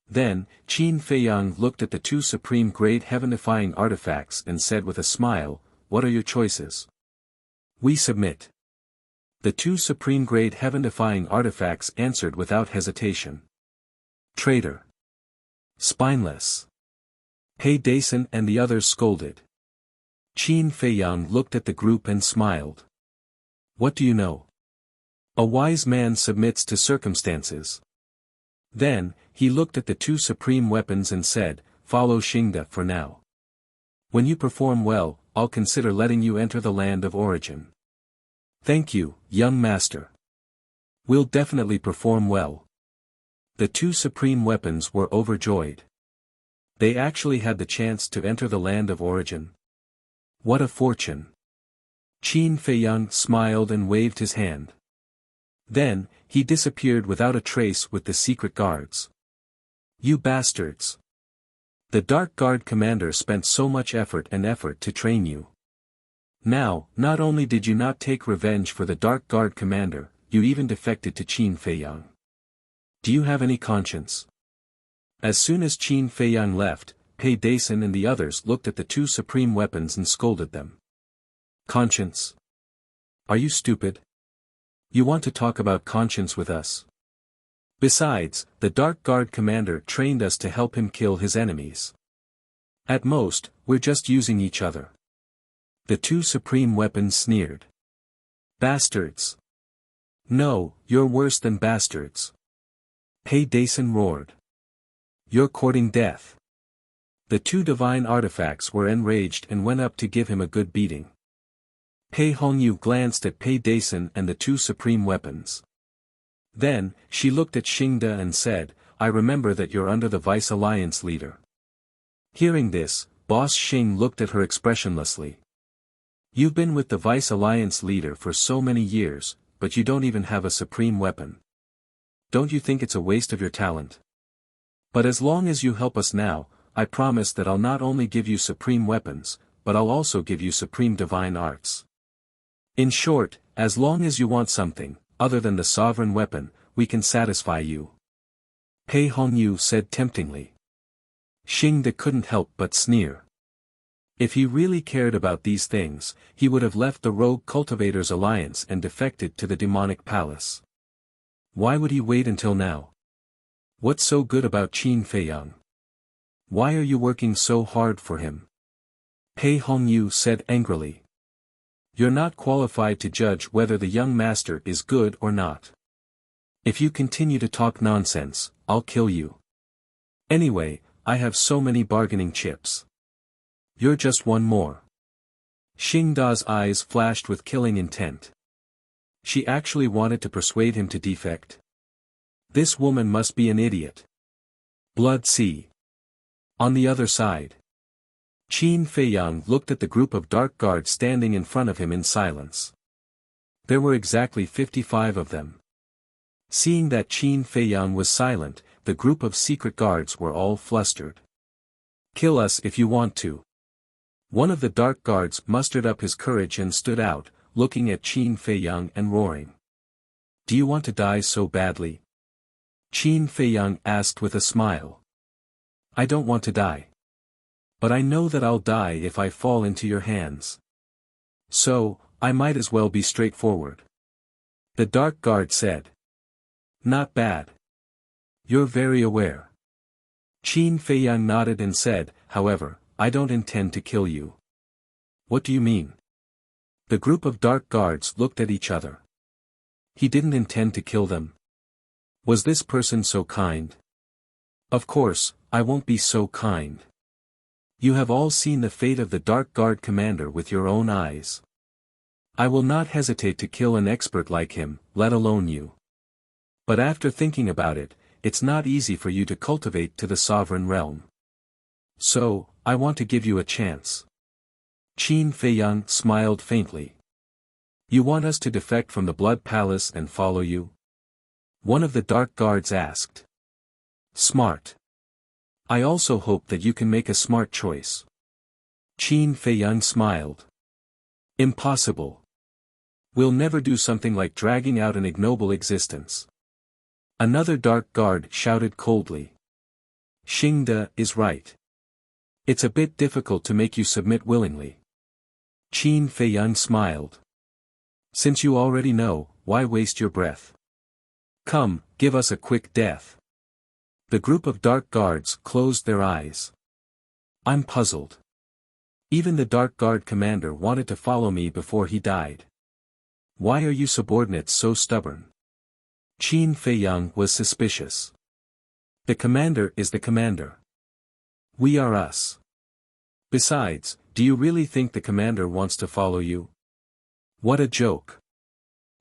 Then, Qin Feiyang looked at the two supreme-grade heaven-defying artifacts and said with a smile, what are your choices? We submit. The two supreme-grade heaven-defying artifacts answered without hesitation. Traitor. Spineless. Pei Dason and the others scolded. Qin Feiyang looked at the group and smiled. What do you know? A wise man submits to circumstances. Then, he looked at the two supreme weapons and said, follow Xingde for now. When you perform well, I'll consider letting you enter the land of origin. Thank you, young master. We'll definitely perform well. The two supreme weapons were overjoyed. They actually had the chance to enter the land of origin. What a fortune. Qin Feiyang smiled and waved his hand. Then, he disappeared without a trace with the secret guards. You bastards! The Dark Guard commander spent so much effort to train you. Now, not only did you not take revenge for the Dark Guard commander, you even defected to Qin Feiyang. Do you have any conscience? As soon as Qin Feiyang left, Pei Dason and the others looked at the two supreme weapons and scolded them. Conscience? Are you stupid? You want to talk about conscience with us? Besides, the Dark Guard commander trained us to help him kill his enemies. At most, we're just using each other. The two supreme weapons sneered. Bastards! No, you're worse than bastards. Pei Dason roared. You're courting death. The two divine artifacts were enraged and went up to give him a good beating. Pei Hongyu glanced at Pei Dason and the two supreme weapons. Then, she looked at Xingde and said, I remember that you're under the Vice Alliance leader. Hearing this, Boss Xing looked at her expressionlessly. You've been with the Vice Alliance leader for so many years, but you don't even have a supreme weapon. Don't you think it's a waste of your talent? But as long as you help us now, I promise that I'll not only give you supreme weapons, but I'll also give you supreme divine arts. In short, as long as you want something, other than the sovereign weapon, we can satisfy you. Pei Hongyu said temptingly. Xingde couldn't help but sneer. If he really cared about these things, he would have left the Rogue Cultivators Alliance and defected to the demonic palace. Why would he wait until now? What's so good about Qin Feiyang? Why are you working so hard for him? Pei Hongyu said angrily. You're not qualified to judge whether the young master is good or not. If you continue to talk nonsense, I'll kill you. Anyway, I have so many bargaining chips. You're just one more. Xingda's eyes flashed with killing intent. She actually wanted to persuade him to defect. This woman must be an idiot. Blood Sea. On the other side. Qin Feiyang looked at the group of dark guards standing in front of him in silence. There were exactly 55 of them. Seeing that Qin Feiyang was silent, the group of secret guards were all flustered. Kill us if you want to. One of the dark guards mustered up his courage and stood out, looking at Qin Feiyang and roaring. Do you want to die so badly? Qin Feiyang asked with a smile. I don't want to die. But I know that I'll die if I fall into your hands. So, I might as well be straightforward. The dark guard said. Not bad. You're very aware. Qin Feiyang nodded and said, however, I don't intend to kill you. What do you mean? The group of dark guards looked at each other. He didn't intend to kill them. Was this person so kind? Of course, I won't be so kind. You have all seen the fate of the Dark Guard commander with your own eyes. I will not hesitate to kill an expert like him, let alone you. But after thinking about it, it's not easy for you to cultivate to the sovereign realm. So, I want to give you a chance. Qin Feiyang smiled faintly. You want us to defect from the Blood Palace and follow you? One of the Dark Guards asked. Smart. I also hope that you can make a smart choice. Qin Feiyang smiled. Impossible. We'll never do something like dragging out an ignoble existence. Another Dark Guard shouted coldly. Xingde is right. It's a bit difficult to make you submit willingly. Qin Feiyang smiled. Since you already know, why waste your breath? Come, give us a quick death. The group of Dark Guards closed their eyes. I'm puzzled. Even the Dark Guard commander wanted to follow me before he died. Why are you subordinates so stubborn? Qin Feiyang was suspicious. The commander is the commander. We are us. Besides, do you really think the commander wants to follow you? What a joke.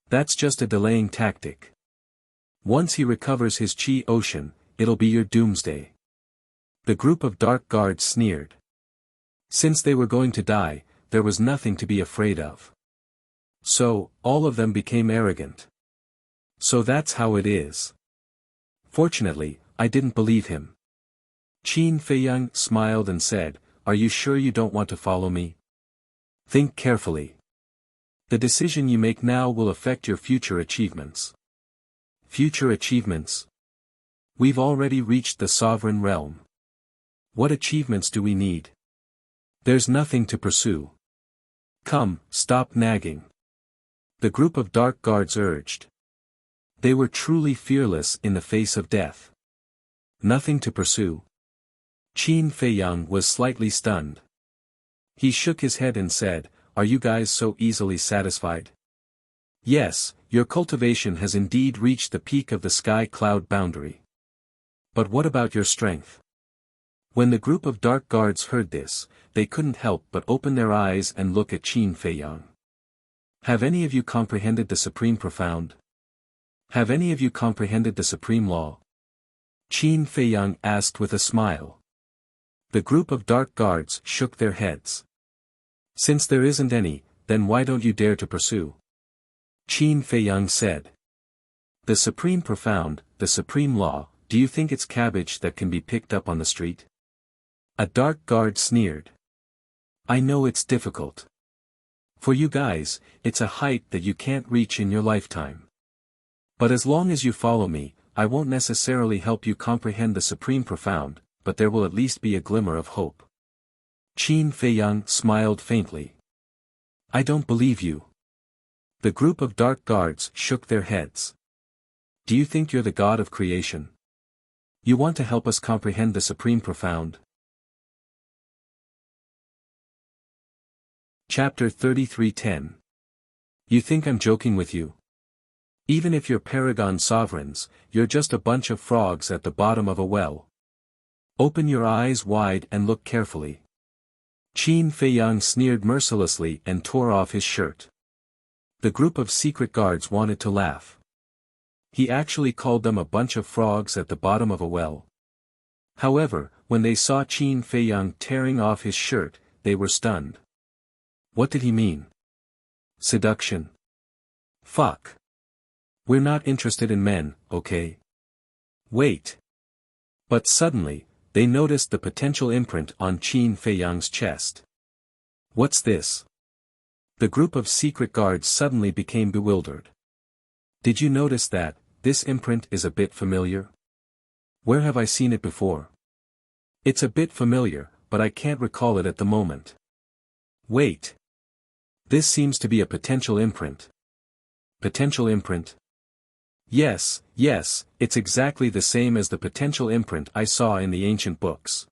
That's just a delaying tactic. Once he recovers his Qi Ocean, it'll be your doomsday. The group of Dark Guards sneered. Since they were going to die, there was nothing to be afraid of. So, all of them became arrogant. So that's how it is. Fortunately, I didn't believe him. Qin Feiyang smiled and said, Are you sure you don't want to follow me? Think carefully. The decision you make now will affect your future achievements. Future achievements? We've already reached the sovereign realm. What achievements do we need? There's nothing to pursue. Come, stop nagging. The group of Dark Guards urged. They were truly fearless in the face of death. Nothing to pursue. Qin Feiyang was slightly stunned. He shook his head and said, Are you guys so easily satisfied? Yes, your cultivation has indeed reached the peak of the sky cloud boundary. But what about your strength? When the group of Dark Guards heard this, they couldn't help but open their eyes and look at Qin Feiyang. Have any of you comprehended the Supreme Profound? Have any of you comprehended the Supreme Law? Qin Feiyang asked with a smile. The group of Dark Guards shook their heads. Since there isn't any, then why don't you dare to pursue? Qin Feiyang said. The Supreme Profound, the Supreme Law, do you think it's cabbage that can be picked up on the street? A Dark Guard sneered. I know it's difficult. For you guys, it's a height that you can't reach in your lifetime. But as long as you follow me, I won't necessarily help you comprehend the supreme profound, but there will at least be a glimmer of hope. Qin Feiyang smiled faintly. I don't believe you. The group of dark guards shook their heads. Do you think you're the god of creation? You want to help us comprehend the supreme profound? Chapter 33:10. You think I'm joking with you? Even if you're paragon sovereigns, you're just a bunch of frogs at the bottom of a well. Open your eyes wide and look carefully. Qin Feiyang sneered mercilessly and tore off his shirt. The group of secret guards wanted to laugh. He actually called them a bunch of frogs at the bottom of a well. However, when they saw Qin Feiyang tearing off his shirt, they were stunned. What did he mean? Seduction? Fuck. We're not interested in men, okay? Wait. But suddenly, they noticed the potential imprint on Qin Feiyang's chest. What's this? The group of secret guards suddenly became bewildered. Did you notice that, this imprint is a bit familiar? Where have I seen it before? It's a bit familiar, but I can't recall it at the moment. Wait. This seems to be a potential imprint. Potential imprint? Yes, it's exactly the same as the potential imprint I saw in the ancient books.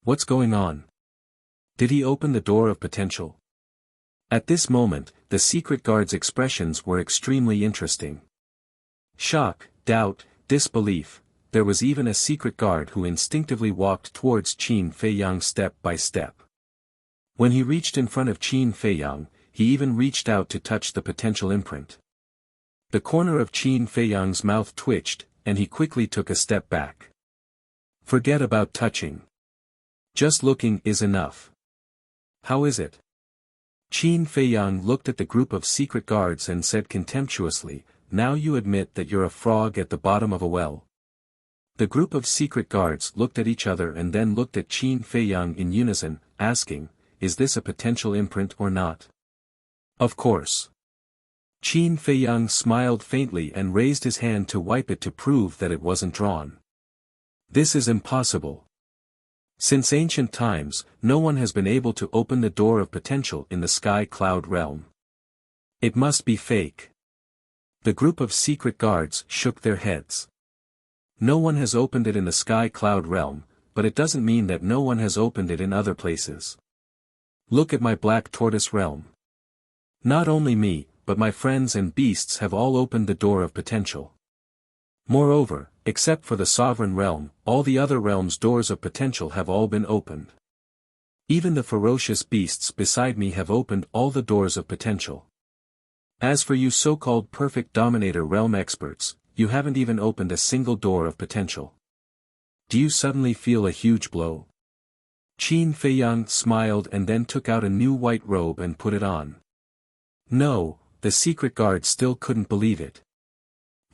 What's going on? Did he open the door of potential? At this moment, the secret guard's expressions were extremely interesting. Shock, doubt, disbelief. There was even a secret guard who instinctively walked towards Qin Feiyang step by step. When he reached in front of Qin Feiyang, he even reached out to touch the potential imprint. The corner of Qin Feiyang's mouth twitched, and he quickly took a step back. Forget about touching. Just looking is enough. How is it? Qin Feiyang looked at the group of secret guards and said contemptuously, now you admit that you're a frog at the bottom of a well. The group of secret guards looked at each other and then looked at Qin Feiyang in unison, asking, is this a potential imprint or not? Of course. Qin Feiyang smiled faintly and raised his hand to wipe it to prove that it wasn't drawn. This is impossible. Since ancient times, no one has been able to open the door of potential in the sky cloud realm. It must be fake. The group of secret guards shook their heads. No one has opened it in the sky cloud realm, but it doesn't mean that no one has opened it in other places. Look at my black tortoise realm. Not only me, but my friends and beasts have all opened the door of potential. Moreover, except for the sovereign realm, all the other realms' doors of potential have all been opened. Even the ferocious beasts beside me have opened all the doors of potential. As for you so-called perfect dominator realm experts, you haven't even opened a single door of potential. Do you suddenly feel a huge blow? Qin Feiyang smiled and then took out a new white robe and put it on. No, the secret guard still couldn't believe it.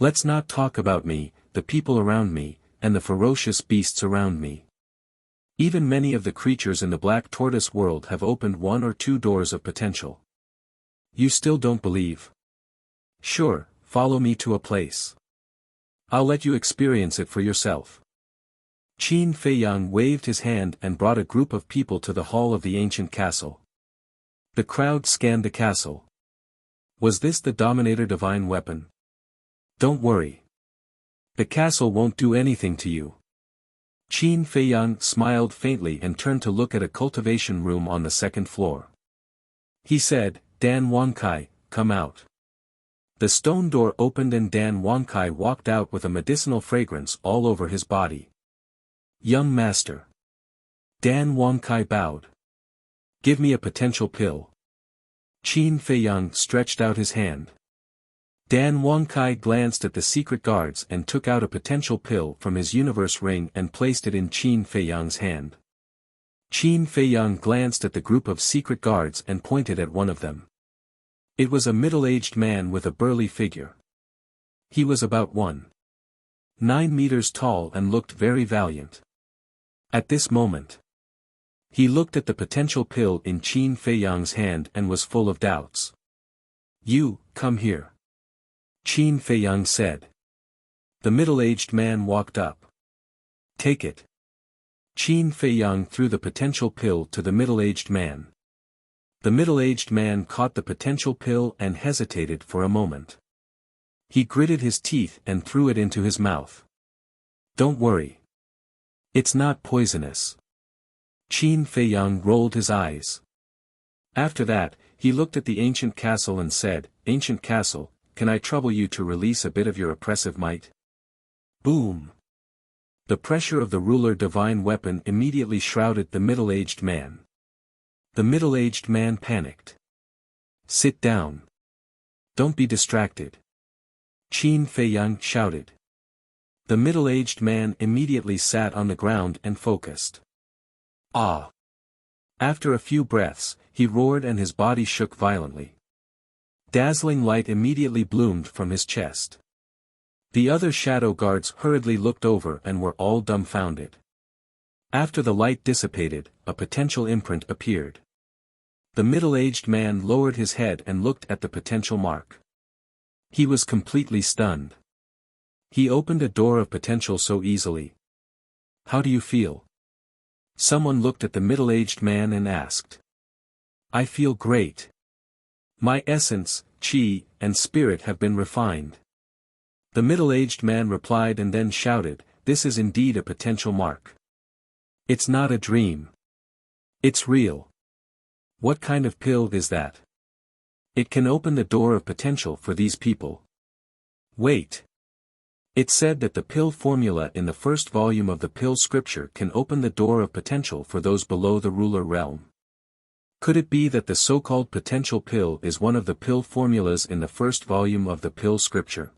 Let's not talk about me, the people around me, and the ferocious beasts around me. Even many of the creatures in the black tortoise world have opened one or two doors of potential. You still don't believe? Sure, follow me to a place. I'll let you experience it for yourself. Qin Feiyang waved his hand and brought a group of people to the hall of the ancient castle. The crowd scanned the castle. Was this the Dominator divine weapon? Don't worry. The castle won't do anything to you. Qin Feiyang smiled faintly and turned to look at a cultivation room on the second floor. He said, Dan Wankai, come out. The stone door opened and Dan Wankai walked out with a medicinal fragrance all over his body. Young master. Dan Wankai bowed. Give me a potential pill. Qin Feiyang stretched out his hand. Dan Wankai glanced at the secret guards and took out a potential pill from his universe ring and placed it in Qin Feiyang's hand. Qin Feiyang glanced at the group of secret guards and pointed at one of them. It was a middle-aged man with a burly figure. He was about 1.9 meters tall and looked very valiant. At this moment, He looked at the potential pill in Qin Feiyang's hand and was full of doubts. You, come here. Qin Feiyang said. The middle-aged man walked up. Take it. Qin Feiyang threw the potential pill to the middle-aged man. The middle-aged man caught the potential pill and hesitated for a moment. He gritted his teeth and threw it into his mouth. Don't worry. It's not poisonous. Qin Feiyang rolled his eyes. After that, he looked at the ancient castle and said, Ancient castle, can I trouble you to release a bit of your oppressive might? Boom! The pressure of the ruler divine weapon immediately shrouded the middle-aged man. The middle-aged man panicked. Sit down. Don't be distracted. Qin Feiyang shouted. The middle-aged man immediately sat on the ground and focused. Ah! After a few breaths, he roared and his body shook violently. Dazzling light immediately bloomed from his chest. The other shadow guards hurriedly looked over and were all dumbfounded. After the light dissipated, a potential imprint appeared. The middle-aged man lowered his head and looked at the potential mark. He was completely stunned. He opened a door of potential so easily. How do you feel? Someone looked at the middle-aged man and asked. I feel great. My essence, qi, and spirit have been refined. The middle-aged man replied and then shouted, This is indeed a potential mark. It's not a dream. It's real. What kind of pill is that? It can open the door of potential for these people. Wait. It said that the pill formula in the first volume of the pill scripture can open the door of potential for those below the ruler realm. Could it be that the so-called potential pill is one of the pill formulas in the first volume of the pill scripture?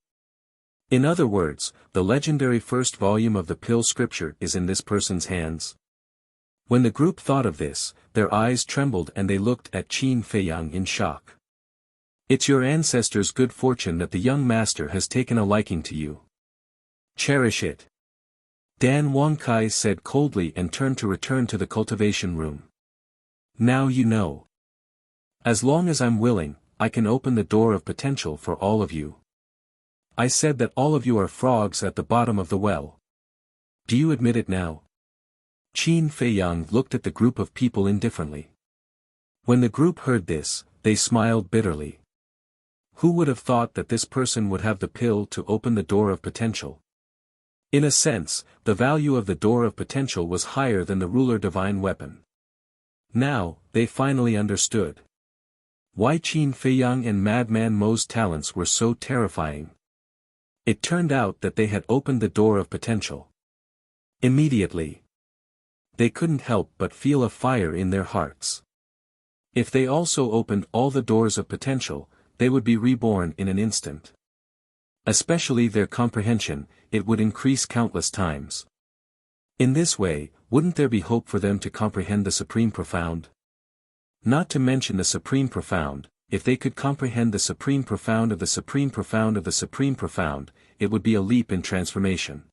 In other words, the legendary first volume of the pill scripture is in this person's hands. When the group thought of this, their eyes trembled and they looked at Qin Feiyang in shock. It's your ancestors' good fortune that the young master has taken a liking to you. Cherish it. Dan Wangkai said coldly and turned to return to the cultivation room. Now you know. As long as I'm willing, I can open the door of potential for all of you. I said that all of you are frogs at the bottom of the well. Do you admit it now? Qin Feiyang looked at the group of people indifferently. When the group heard this, they smiled bitterly. Who would have thought that this person would have the pill to open the door of potential? In a sense, the value of the door of potential was higher than the ruler divine weapon. Now, they finally understood. Why Qin Feiyang and Madman Mo's talents were so terrifying. It turned out that they had opened the door of potential. Immediately. They couldn't help but feel a fire in their hearts. If they also opened all the doors of potential, they would be reborn in an instant. Especially their comprehension, it would increase countless times. In this way, wouldn't there be hope for them to comprehend the Supreme Profound? Not to mention the Supreme Profound, if they could comprehend the Supreme Profound of the Supreme Profound of the Supreme Profound, it would be a leap in transformation.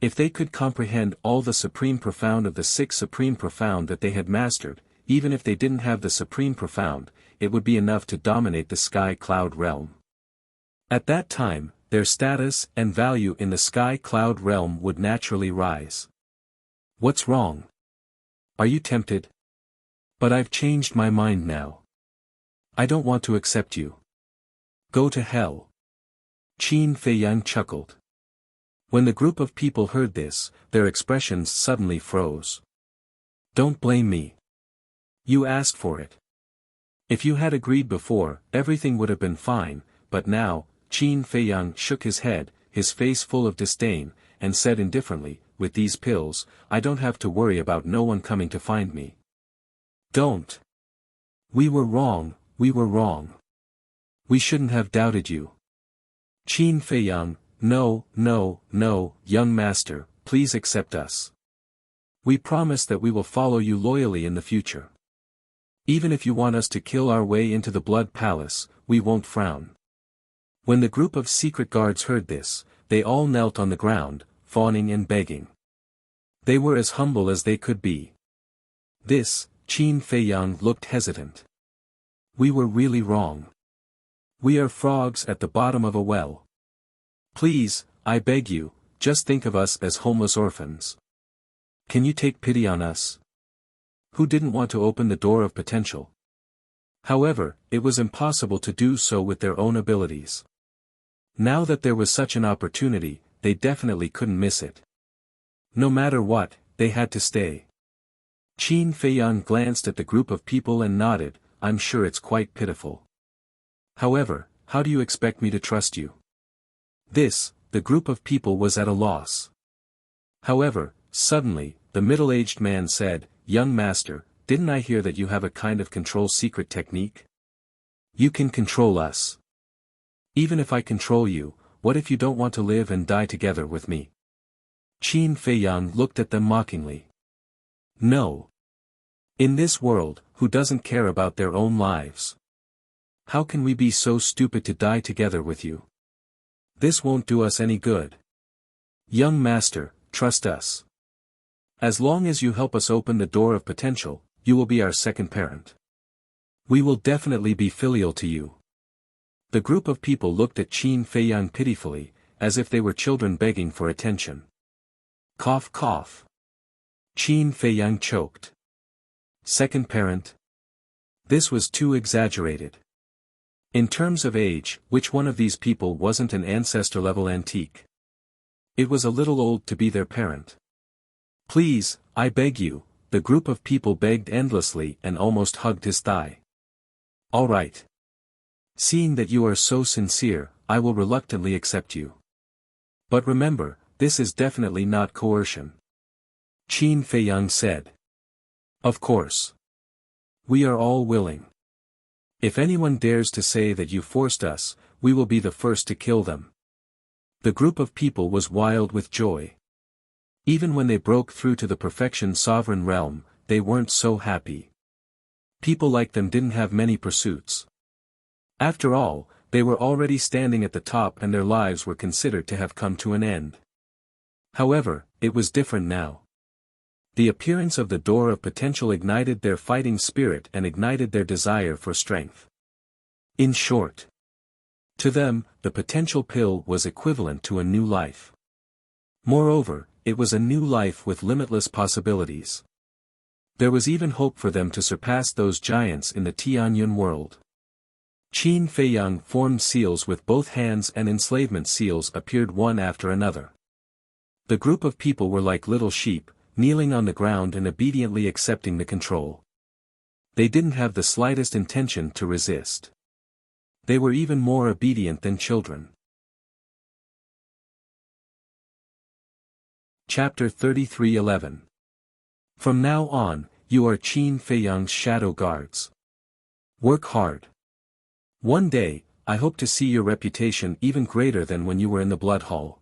If they could comprehend all the Supreme Profound of the six Supreme Profound that they had mastered, even if they didn't have the Supreme Profound, it would be enough to dominate the sky cloud realm. At that time, their status and value in the sky cloud realm would naturally rise. What's wrong? Are you tempted? But I've changed my mind now. I don't want to accept you. Go to hell. Qin Feiyang chuckled. When the group of people heard this, their expressions suddenly froze. Don't blame me. You asked for it. If you had agreed before, everything would have been fine, but now, Qin Feiyang shook his head, his face full of disdain, and said indifferently, with these pills, I don't have to worry about no one coming to find me. Don't. We were wrong, we were wrong. We shouldn't have doubted you. Qin Feiyang, no, no, no, young master, please accept us. We promise that we will follow you loyally in the future. Even if you want us to kill our way into the Blood Palace, we won't frown. When the group of secret guards heard this, they all knelt on the ground, fawning and begging. They were as humble as they could be. Qin Feiyang looked hesitant. We were really wrong. We are frogs at the bottom of a well. Please, I beg you, just think of us as homeless orphans. Can you take pity on us? Who didn't want to open the door of potential? However, it was impossible to do so with their own abilities. Now that there was such an opportunity, they definitely couldn't miss it. No matter what, they had to stay. Qin Feiyang glanced at the group of people and nodded, I'm sure it's quite pitiful. However, how do you expect me to trust you? The group of people was at a loss. However, suddenly, the middle-aged man said, Young master, didn't I hear that you have a kind of control secret technique? You can control us. Even if I control you, what if you don't want to live and die together with me? Qin Feiyang looked at them mockingly. No. In this world, who doesn't care about their own lives? How can we be so stupid to die together with you? This won't do us any good. Young master, trust us. As long as you help us open the door of potential, you will be our second parent. We will definitely be filial to you. The group of people looked at Qin Feiyang pitifully, as if they were children begging for attention. Cough cough. Qin Feiyang choked. Second parent? This was too exaggerated. In terms of age, which one of these people wasn't an ancestor-level antique? It was a little old to be their parent. Please, I beg you, the group of people begged endlessly and almost hugged his thigh. All right. Seeing that you are so sincere, I will reluctantly accept you. But remember, this is definitely not coercion. Qin Feiyang said. Of course. We are all willing. If anyone dares to say that you forced us, we will be the first to kill them. The group of people was wild with joy. Even when they broke through to the perfection sovereign realm, they weren't so happy. People like them didn't have many pursuits. After all, they were already standing at the top and their lives were considered to have come to an end. However, it was different now. The appearance of the door of potential ignited their fighting spirit and ignited their desire for strength. In short, to them, the potential pill was equivalent to a new life. Moreover, it was a new life with limitless possibilities. There was even hope for them to surpass those giants in the Tianyun world. Qin Feiyang formed seals with both hands and enslavement seals appeared one after another. The group of people were like little sheep, kneeling on the ground and obediently accepting the control. They didn't have the slightest intention to resist. They were even more obedient than children. Chapter 33:11. From now on, you are Qin Feiyang's shadow guards. Work hard. One day, I hope to see your reputation even greater than when you were in the blood hall.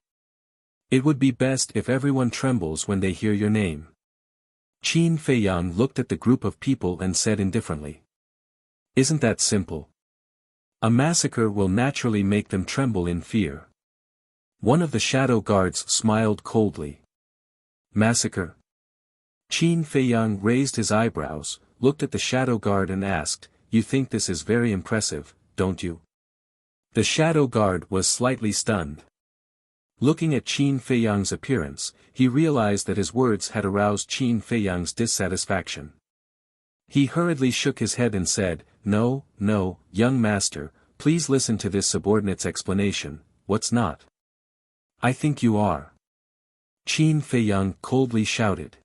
It would be best if everyone trembles when they hear your name. Qin Feiyang looked at the group of people and said indifferently. Isn't that simple? A massacre will naturally make them tremble in fear. One of the shadow guards smiled coldly. Massacre? Qin Feiyang raised his eyebrows, looked at the shadow guard and asked, You think this is very impressive, don't you? The shadow guard was slightly stunned. Looking at Qin Feiyang's appearance, he realized that his words had aroused Qin Feiyang's dissatisfaction. He hurriedly shook his head and said, No, young master, please listen to this subordinate's explanation, what's not? I think you are. Qin Feiyang coldly shouted.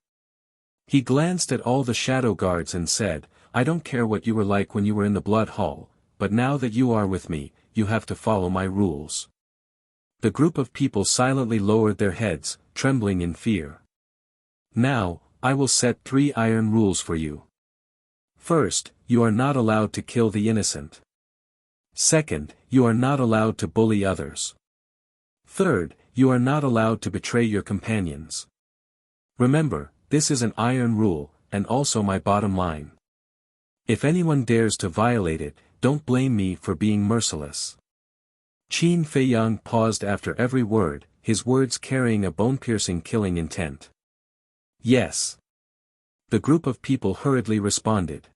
He glanced at all the shadow guards and said, I don't care what you were like when you were in the blood hall, but now that you are with me, you have to follow my rules. The group of people silently lowered their heads, trembling in fear. Now, I will set 3 iron rules for you. First, you are not allowed to kill the innocent. Second, you are not allowed to bully others. Third, you are not allowed to betray your companions. Remember, this is an iron rule, and also my bottom line. If anyone dares to violate it, don't blame me for being merciless. Qin Feiyang paused after every word, his words carrying a bone-piercing killing intent. Yes. The group of people hurriedly responded.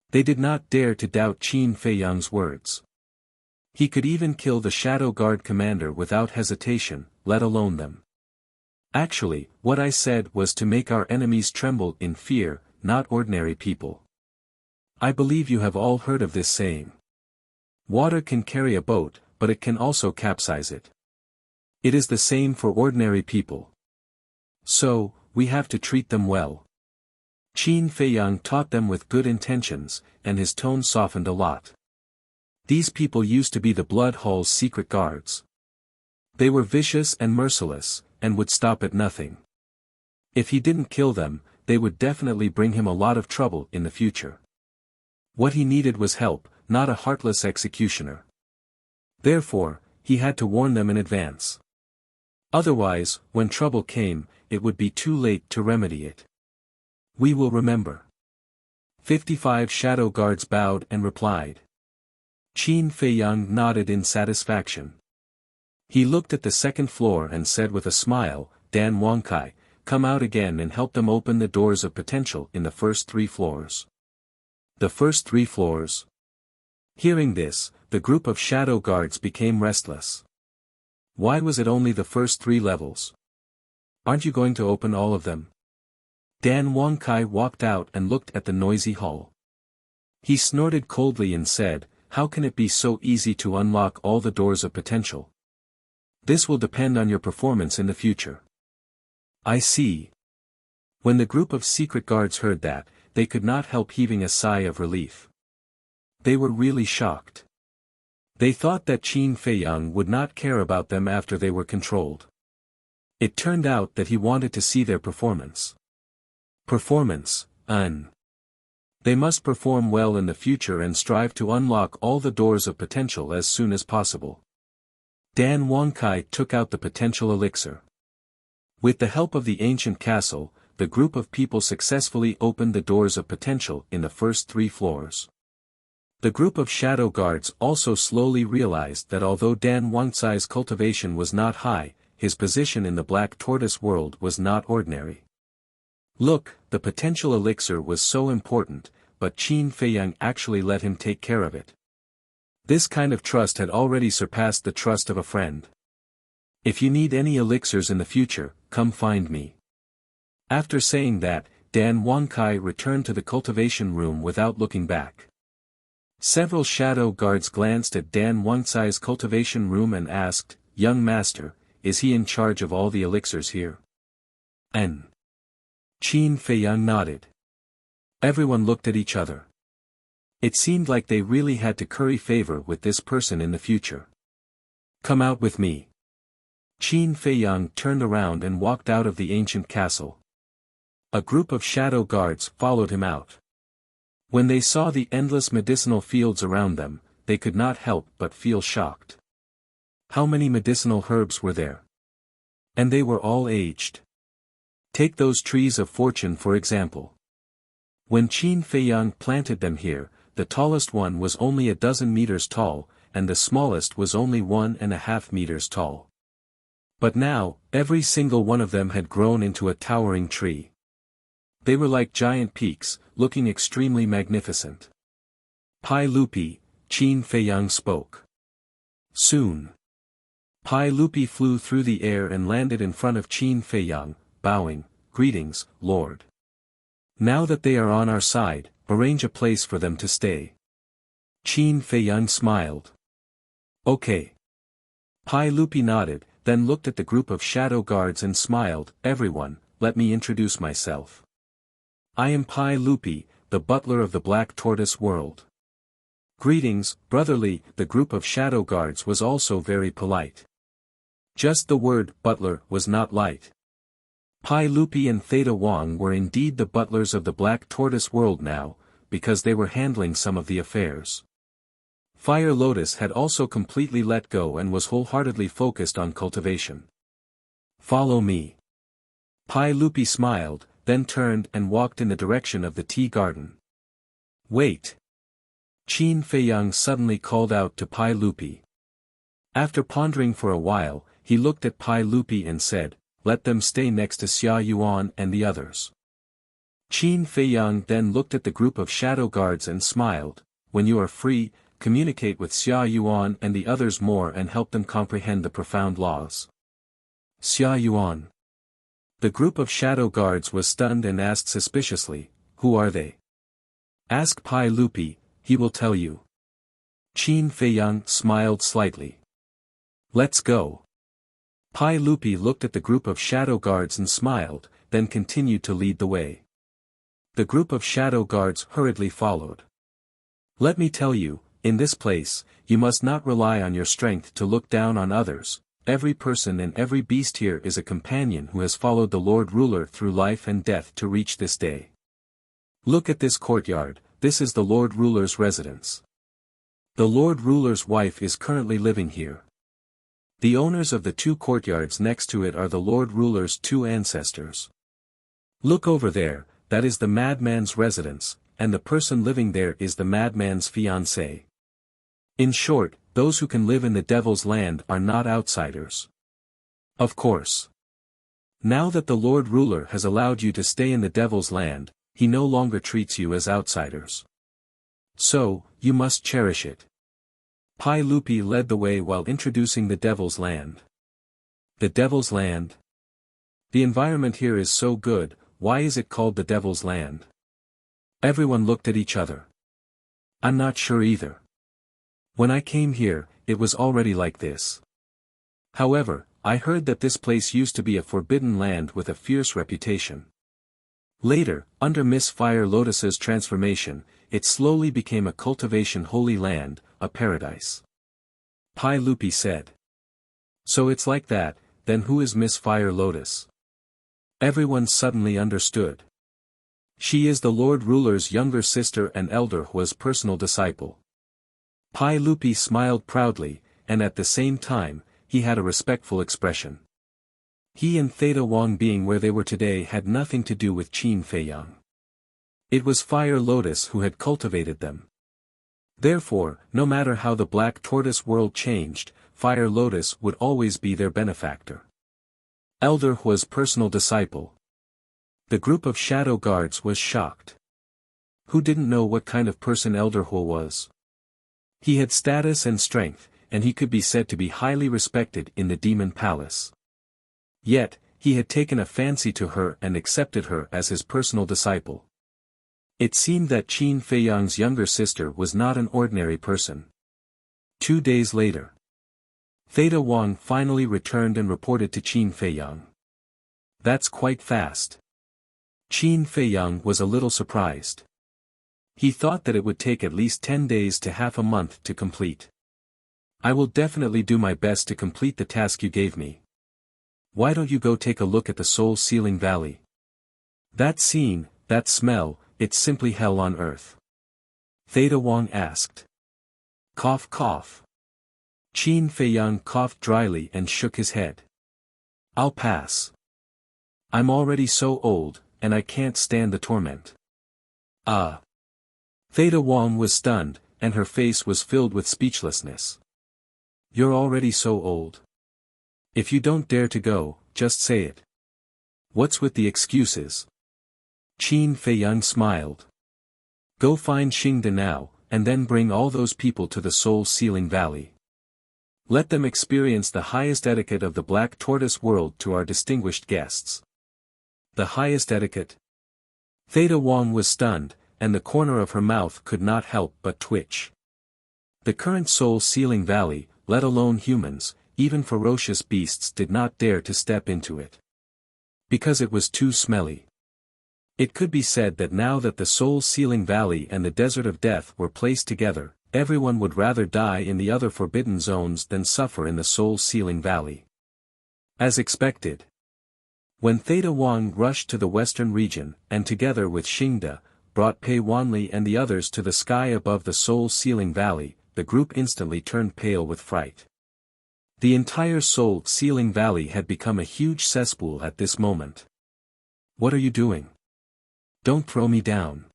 They did not dare to doubt Qin Feiyang's words. He could even kill the Shadow Guard commander without hesitation, let alone them. Actually, what I said was to make our enemies tremble in fear, not ordinary people. I believe you have all heard of this saying. Water can carry a boat, but it can also capsize it. It is the same for ordinary people. So, we have to treat them well. Qin Feiyang taught them with good intentions, and his tone softened a lot. These people used to be the Blood Hall's secret guards. They were vicious and merciless, and would stop at nothing. If he didn't kill them, they would definitely bring him a lot of trouble in the future. What he needed was help, not a heartless executioner. Therefore, he had to warn them in advance. Otherwise, when trouble came, it would be too late to remedy it. We will remember. 55 shadow guards bowed and replied. Qin Feiyang nodded in satisfaction. He looked at the second floor and said with a smile, Dan Wangkai, come out again and help them open the doors of potential in the first 3 floors. The first 3 floors? Hearing this, the group of shadow guards became restless. Why was it only the first 3 levels? Aren't you going to open all of them? Dan Wangkai walked out and looked at the noisy hall. He snorted coldly and said, how can it be so easy to unlock all the doors of potential? This will depend on your performance in the future. I see. When the group of secret guards heard that, they could not help heaving a sigh of relief. They were really shocked. They thought that Qin Feiyang would not care about them after they were controlled. It turned out that he wanted to see their performance. Performance, They must perform well in the future and strive to unlock all the doors of potential as soon as possible. Dan Wangkai took out the potential elixir. With the help of the ancient castle, the group of people successfully opened the doors of potential in the first 3 floors. The group of shadow guards also slowly realized that although Dan Wangkai's cultivation was not high, his position in the Black Tortoise world was not ordinary. Look, the potential elixir was so important, but Qin Feiyang actually let him take care of it. This kind of trust had already surpassed the trust of a friend. If you need any elixirs in the future, come find me. After saying that, Dan Wangkai returned to the cultivation room without looking back. Several shadow guards glanced at Dan Wangkai's cultivation room and asked, young master, is he in charge of all the elixirs here? Qin Feiyang nodded. Everyone looked at each other. It seemed like they really had to curry favor with this person in the future. Come out with me. Qin Feiyang turned around and walked out of the ancient castle. A group of shadow guards followed him out. When they saw the endless medicinal fields around them, they could not help but feel shocked. How many medicinal herbs were there? And they were all aged. Take those trees of fortune for example. When Qin Feiyang planted them here, the tallest one was only a dozen meters tall, and the smallest was only 1.5 meters tall. But now, every single one of them had grown into a towering tree. They were like giant peaks, looking extremely magnificent. Pai Lupi, Qin Feiyang spoke. Soon. Pai Lupi flew through the air and landed in front of Qin Feiyang, bowing, greetings, Lord. Now that they are on our side, arrange a place for them to stay. Qin Feiyang smiled. Okay. Pai Lupi nodded, then looked at the group of shadow guards and smiled, everyone, let me introduce myself. I am Pai Lupi, the butler of the Black Tortoise world. Greetings, brotherly, the group of shadow guards was also very polite. Just the word butler was not light. Pai Lupi and Theta Wang were indeed the butlers of the Black Tortoise world now, because they were handling some of the affairs. Fire Lotus had also completely let go and was wholeheartedly focused on cultivation. Follow me. Pai Lupi smiled, then turned and walked in the direction of the tea garden. Wait. Qin Feiyang suddenly called out to Pai Lupi. After pondering for a while, he looked at Pai Lupi and said, let them stay next to Xia Yuan and the others. Qin Feiyang then looked at the group of shadow guards and smiled. When you are free, communicate with Xia Yuan and the others more and help them comprehend the profound laws. Xia Yuan. The group of shadow guards was stunned and asked suspiciously, who are they? Ask Pai Lupi, he will tell you. Qin Feiyang smiled slightly. Let's go. Pai Lupi looked at the group of shadow guards and smiled, then continued to lead the way. The group of shadow guards hurriedly followed. Let me tell you, in this place, you must not rely on your strength to look down on others. Every person and every beast here is a companion who has followed the Lord Ruler through life and death to reach this day. Look at this courtyard, this is the Lord Ruler's residence. The Lord Ruler's wife is currently living here. The owners of the two courtyards next to it are the Lord Ruler's two ancestors. Look over there, that is the madman's residence, and the person living there is the madman's fiancé. In short, those who can live in the devil's land are not outsiders. Of course. Now that the Lord Ruler has allowed you to stay in the devil's land, he no longer treats you as outsiders. So, you must cherish it. Pai Lupi led the way while introducing the devil's land. The devil's land? The environment here is so good, why is it called the devil's land? Everyone looked at each other. I'm not sure either. When I came here, it was already like this. However, I heard that this place used to be a forbidden land with a fierce reputation. Later, under Miss Fire Lotus's transformation, it slowly became a cultivation holy land, a paradise. Pai Lupi said. So it's like that, then who is Miss Fire Lotus? Everyone suddenly understood. She is the Lord Ruler's younger sister and elder Hua's personal disciple. Pai Lupi smiled proudly, and at the same time, he had a respectful expression. He and Theta Wang being where they were today had nothing to do with Qin Feiyang. It was Fire Lotus who had cultivated them. Therefore, no matter how the Black Tortoise world changed, Fire Lotus would always be their benefactor. Elder Hua's personal disciple. The group of shadow guards was shocked. Who didn't know what kind of person Elder Hua was? He had status and strength, and he could be said to be highly respected in the Demon Palace. Yet, he had taken a fancy to her and accepted her as his personal disciple. It seemed that Qin Feiyang's younger sister was not an ordinary person. 2 days later, Theta Wang finally returned and reported to Qin Feiyang. That's quite fast. Qin Feiyang was a little surprised. He thought that it would take at least 10 days to half a month to complete. I will definitely do my best to complete the task you gave me. Why don't you go take a look at the Soul Sealing Valley? That scene, that smell, it's simply hell on earth. Theta Wang asked. Cough cough. Qin Feiyang coughed dryly and shook his head. I'll pass. I'm already so old, and I can't stand the torment. Ah. Theta Wang was stunned, and her face was filled with speechlessness. You're already so old. If you don't dare to go, just say it. What's with the excuses? Qin Feiyang smiled. Go find Xingda now, and then bring all those people to the Soul Sealing Valley. Let them experience the highest etiquette of the Black Tortoise world to our distinguished guests. The highest etiquette? Theta Wang was stunned, and the corner of her mouth could not help but twitch. The current Soul Sealing Valley, let alone humans, even ferocious beasts did not dare to step into it. Because it was too smelly. It could be said that now that the Soul Sealing Valley and the Desert of Death were placed together, everyone would rather die in the other forbidden zones than suffer in the Soul Sealing Valley. As expected. When Theta Wang rushed to the western region, and together with Xingda, brought Pei Wanli and the others to the sky above the Soul Sealing Valley, the group instantly turned pale with fright. The entire Soul Sealing Valley had become a huge cesspool at this moment. What are you doing? Don't throw me down.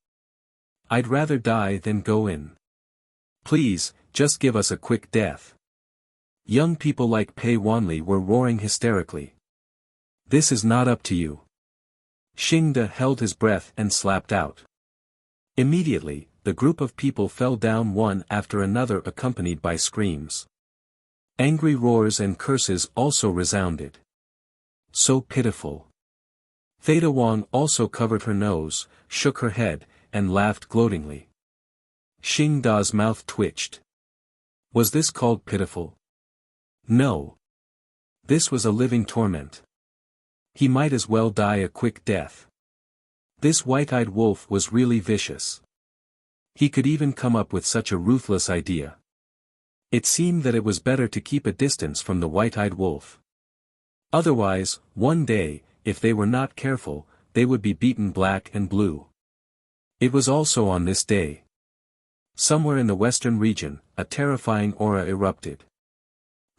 I'd rather die than go in. Please, just give us a quick death. Young people like Pei Wanli were roaring hysterically. This is not up to you. Xingde held his breath and slapped out. Immediately, the group of people fell down one after another, accompanied by screams. Angry roars and curses also resounded. So pitiful. Theta Wang also covered her nose, shook her head, and laughed gloatingly. Xingda's mouth twitched. Was this called pitiful? No. This was a living torment. He might as well die a quick death. This white-eyed wolf was really vicious. He could even come up with such a ruthless idea. It seemed that it was better to keep a distance from the white-eyed wolf. Otherwise, one day, if they were not careful, they would be beaten black and blue. It was also on this day. Somewhere in the western region, a terrifying aura erupted.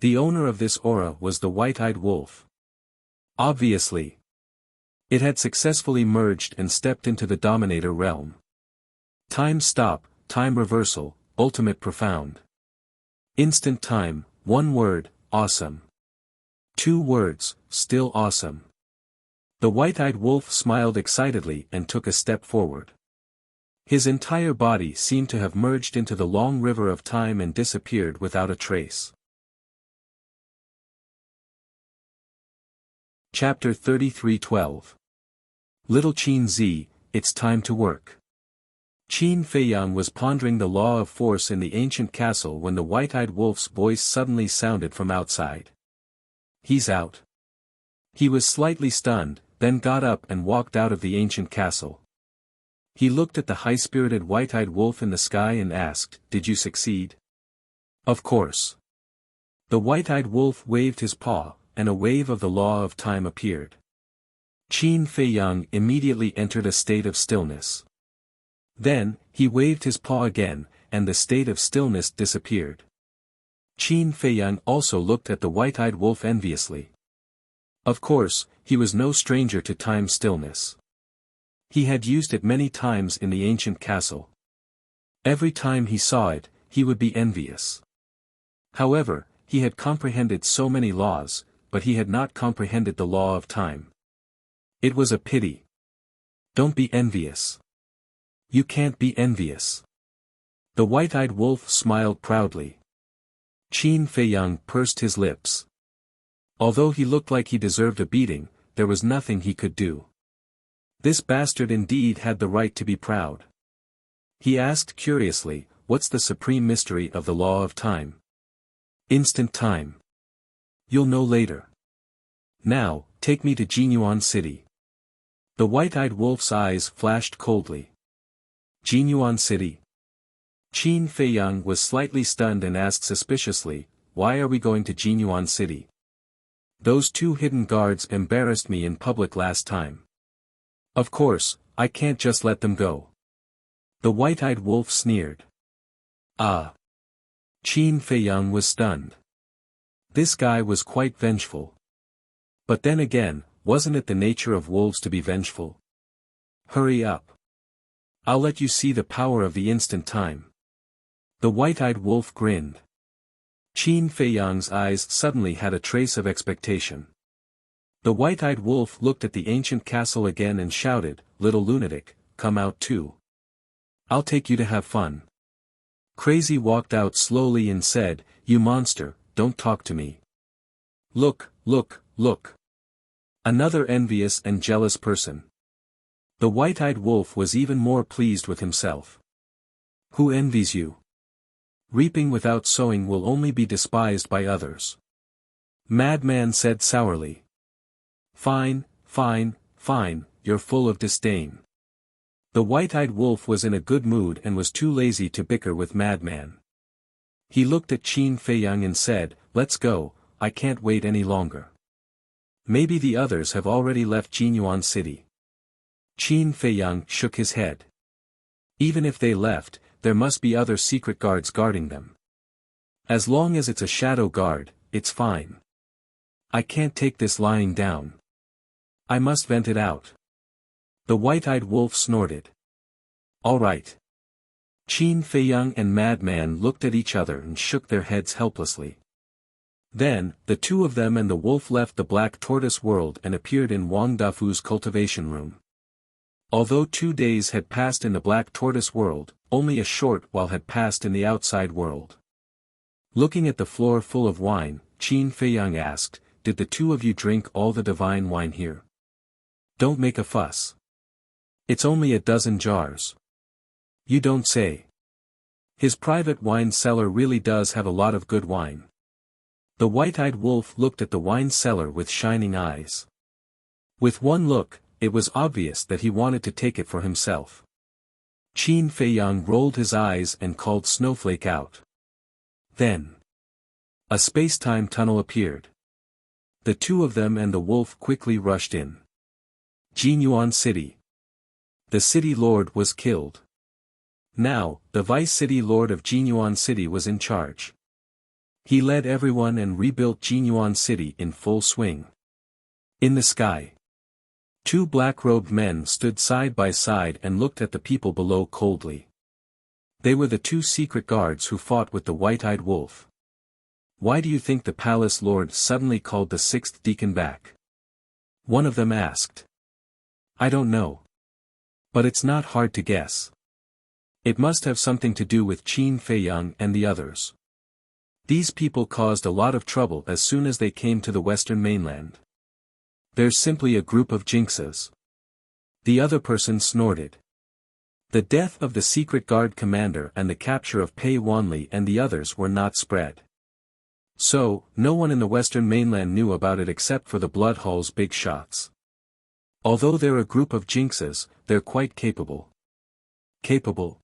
The owner of this aura was the white-eyed wolf. Obviously, it had successfully merged and stepped into the Dominator realm. Time stop, time reversal, ultimate profound. Instant time, one word, awesome. 2 words, still awesome. The white-eyed wolf smiled excitedly and took a step forward. His entire body seemed to have merged into the long river of time and disappeared without a trace. Chapter 33:12. Little Qin Zi, it's time to work. Qin Feiyang was pondering the law of force in the ancient castle when the white-eyed wolf's voice suddenly sounded from outside. He's out. He was slightly stunned, then got up and walked out of the ancient castle. He looked at the high-spirited white-eyed wolf in the sky and asked, "Did you succeed?" "Of course." The white-eyed wolf waved his paw, and a wave of the law of time appeared. Qin Feiyang immediately entered a state of stillness. Then, he waved his paw again, and the state of stillness disappeared. Qin Feiyang also looked at the white-eyed wolf enviously. Of course, he was no stranger to time stillness. He had used it many times in the ancient castle. Every time he saw it, he would be envious. However, he had comprehended so many laws, but he had not comprehended the law of time. It was a pity. Don't be envious. You can't be envious. The white-eyed wolf smiled proudly. Qin Feiyang pursed his lips. Although he looked like he deserved a beating, there was nothing he could do. This bastard indeed had the right to be proud. He asked curiously, "What's the supreme mystery of the law of time?" "Instant time. You'll know later. Now, take me to Jinyuan City." The white-eyed wolf's eyes flashed coldly. Jinyuan City? Qin Feiyang was slightly stunned and asked suspiciously, "Why are we going to Jinyuan City? Those 2 hidden guards embarrassed me in public last time. Of course, I can't just let them go." The white-eyed wolf sneered. Ah! Qin Feiyang was stunned. This guy was quite vengeful. But then again, wasn't it the nature of wolves to be vengeful? Hurry up. I'll let you see the power of the instant time. The white-eyed wolf grinned. Qin Feiyang's eyes suddenly had a trace of expectation. The white-eyed wolf looked at the ancient castle again and shouted, "Little lunatic, come out too. I'll take you to have fun." Crazy walked out slowly and said, "You monster, don't talk to me. Look, look, look. Another envious and jealous person." The white-eyed wolf was even more pleased with himself. "Who envies you? Reaping without sowing will only be despised by others." Madman said sourly. "Fine, fine, fine, you're full of disdain." The white-eyed wolf was in a good mood and was too lazy to bicker with Madman. He looked at Qin Feiyang and said, "Let's go, I can't wait any longer. Maybe the others have already left Jinyuan City." Qin Feiyang shook his head. Even if they left, there must be other secret guards guarding them. As long as it's a shadow guard, it's fine. I can't take this lying down. I must vent it out. The white-eyed wolf snorted. All right. Qin Feiyang and Madman looked at each other and shook their heads helplessly. Then, the 2 of them and the wolf left the Black Tortoise world and appeared in Wang Dafu's cultivation room. Although 2 days had passed in the Black Tortoise world, only a short while had passed in the outside world. Looking at the floor full of wine, Qin Feiyang asked, "Did the two of you drink all the divine wine here?" "Don't make a fuss. It's only a dozen jars." "You don't say." His private wine cellar really does have a lot of good wine. The white-eyed wolf looked at the wine cellar with shining eyes. With one look, it was obvious that he wanted to take it for himself. Qin Feiyang rolled his eyes and called Snowflake out. Then, a space-time tunnel appeared. The two of them and the wolf quickly rushed in. Jinyuan City. The city lord was killed. Now, the vice-city lord of Jinyuan City was in charge. He led everyone and rebuilt Jinyuan City in full swing. In the sky, 2 black-robed men stood side by side and looked at the people below coldly. They were the 2 secret guards who fought with the white-eyed wolf. "Why do you think the palace lord suddenly called the 6th deacon back?" one of them asked. "I don't know. But it's not hard to guess. It must have something to do with Qin Feiyang and the others. These people caused a lot of trouble as soon as they came to the western mainland. They're simply a group of jinxes." The other person snorted. The death of the secret guard commander and the capture of Pei Wanli and the others were not spread. So, no one in the western mainland knew about it except for the Bloodhall's big shots. Although they're a group of jinxes, they're quite capable. Capable?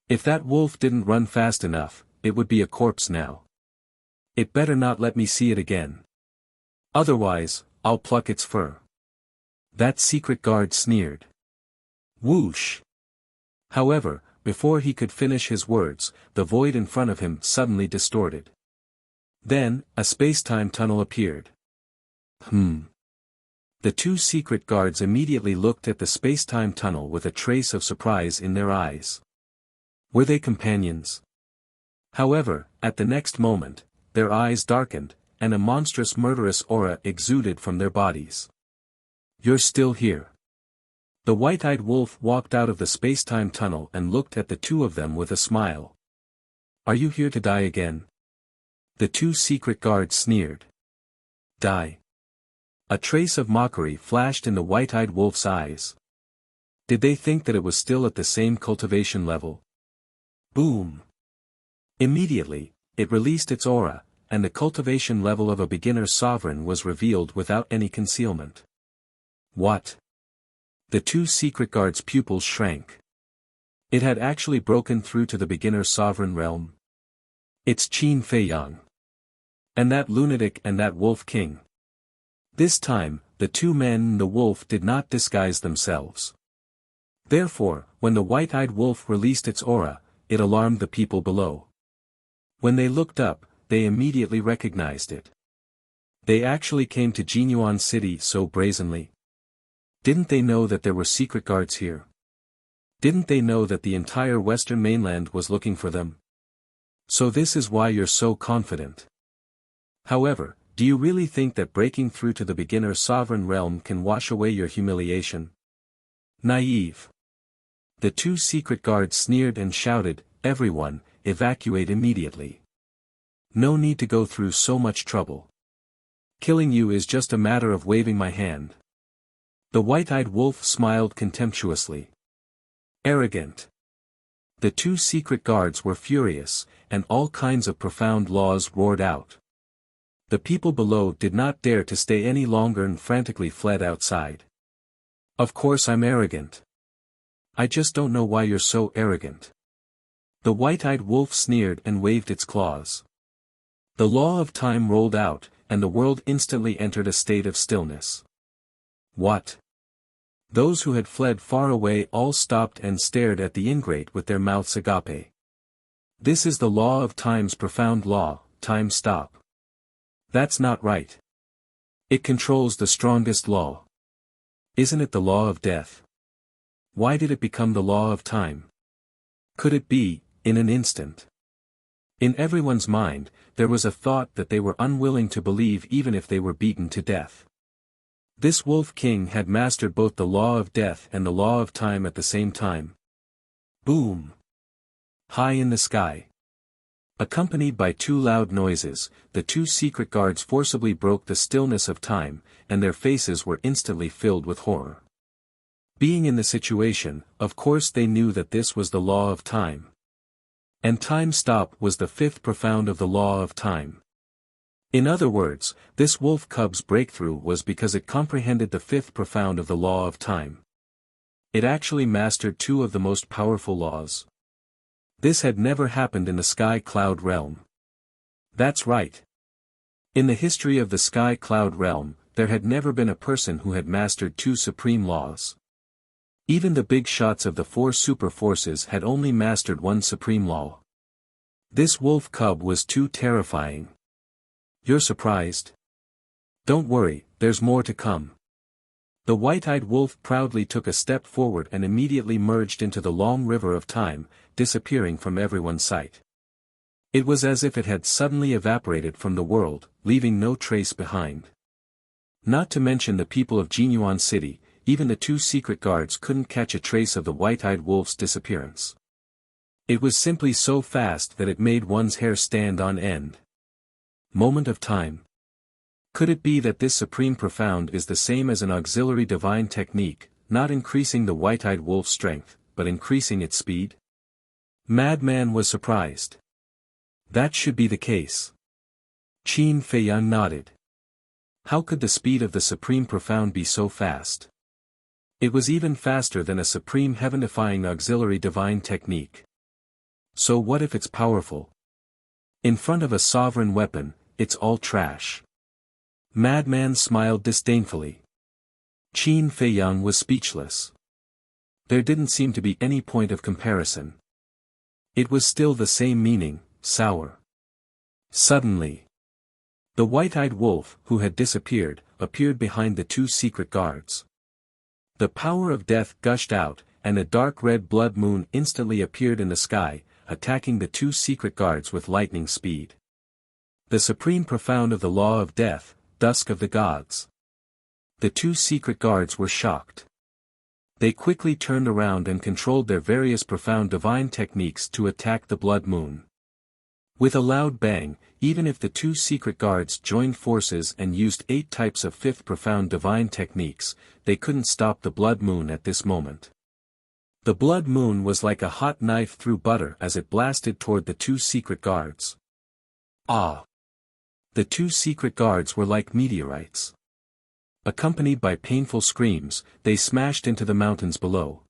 If that wolf didn't run fast enough, it would be a corpse now. It better not let me see it again. Otherwise, I'll pluck its fur. That secret guard sneered. Whoosh! However, before he could finish his words, the void in front of him suddenly distorted. Then, a space-time tunnel appeared. The 2 secret guards immediately looked at the space-time tunnel with a trace of surprise in their eyes. Were they companions? However, at the next moment, their eyes darkened, and a monstrous murderous aura exuded from their bodies. "You're still here." The white-eyed wolf walked out of the space-time tunnel and looked at the 2 of them with a smile. "Are you here to die again?" The 2 secret guards sneered. "Die?" A trace of mockery flashed in the white-eyed wolf's eyes. Did they think that it was still at the same cultivation level? Boom! Immediately, it released its aura, and the cultivation level of a beginner sovereign was revealed without any concealment. What? The 2 secret guards' pupils shrank. It had actually broken through to the beginner sovereign realm. It's Qin Feiyang. And that lunatic and that wolf king. This time, the 2 men and the wolf did not disguise themselves. Therefore, when the white-eyed wolf released its aura, it alarmed the people below. When they looked up, they immediately recognized it. They actually came to Jinyuan City so brazenly. Didn't they know that there were secret guards here? Didn't they know that the entire western mainland was looking for them? So this is why you're so confident. However, do you really think that breaking through to the beginner sovereign realm can wash away your humiliation? Naive. The 2 secret guards sneered and shouted, "Everyone, evacuate immediately. No need to go through so much trouble. Killing you is just a matter of waving my hand." The white-eyed wolf smiled contemptuously. Arrogant. The 2 secret guards were furious, and all kinds of profound laws roared out. The people below did not dare to stay any longer and frantically fled outside. "Of course I'm arrogant. I just don't know why you're so arrogant." The white-eyed wolf sneered and waved its claws. The law of time rolled out, and the world instantly entered a state of stillness. What? Those who had fled far away all stopped and stared at the ingrate with their mouths agape. This is the law of time's profound law, time stop. That's not right. It controls the strongest law. Isn't it the law of death? Why did it become the law of time? Could it be, in an instant? In everyone's mind, there was a thought that they were unwilling to believe even if they were beaten to death. This Wolf King had mastered both the law of death and the law of time at the same time. Boom! High in the sky. Accompanied by two loud noises, the two secret guards forcibly broke the stillness of time, and their faces were instantly filled with horror. Being in the situation, of course they knew that this was the law of time. And time stop was the fifth profound of the law of time. In other words, this wolf cub's breakthrough was because it comprehended the fifth profound of the law of time. It actually mastered two of the most powerful laws. This had never happened in the Sky Cloud realm. That's right. In the history of the Sky Cloud realm, there had never been a person who had mastered two supreme laws. Even the big shots of the four super forces had only mastered one supreme law. This wolf cub was too terrifying. You're surprised? Don't worry, there's more to come. The white-eyed wolf proudly took a step forward and immediately merged into the long river of time, disappearing from everyone's sight. It was as if it had suddenly evaporated from the world, leaving no trace behind. Not to mention the people of Jinyuan City, even the two secret guards couldn't catch a trace of the white-eyed wolf's disappearance. It was simply so fast that it made one's hair stand on end. Moment of time. Could it be that this supreme profound is the same as an auxiliary divine technique, not increasing the white-eyed wolf's strength, but increasing its speed? Madman was surprised. That should be the case. Qin Feiyang nodded. How could the speed of the supreme profound be so fast? It was even faster than a supreme heaven-defying auxiliary divine technique. So what if it's powerful? In front of a sovereign weapon, it's all trash. Madman smiled disdainfully. Qin Feiyang was speechless. There didn't seem to be any point of comparison. It was still the same meaning, sour. Suddenly, the white-eyed wolf, who had disappeared, appeared behind the two secret guards. The power of death gushed out, and a dark red blood moon instantly appeared in the sky, attacking the two secret guards with lightning speed. The supreme profound of the law of death, dusk of the gods. The two secret guards were shocked. They quickly turned around and controlled their various profound divine techniques to attack the blood moon. With a loud bang, even if the two secret guards joined forces and used 8 types of fifth profound divine techniques, they couldn't stop the blood moon at this moment. The blood moon was like a hot knife through butter as it blasted toward the two secret guards. Ah! The two secret guards were like meteorites. Accompanied by painful screams, they smashed into the mountains below.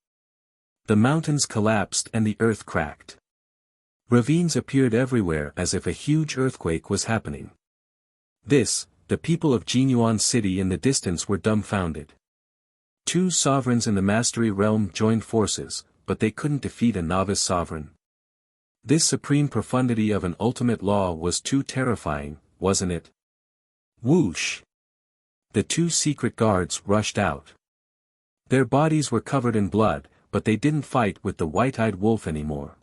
The mountains collapsed and the earth cracked. Ravines appeared everywhere as if a huge earthquake was happening. The people of Jinyuan City in the distance were dumbfounded. Two sovereigns in the mastery realm joined forces, but they couldn't defeat a novice sovereign. This supreme profundity of an ultimate law was too terrifying, wasn't it? Whoosh! The two secret guards rushed out. Their bodies were covered in blood, but they didn't fight with the white-eyed wolf anymore.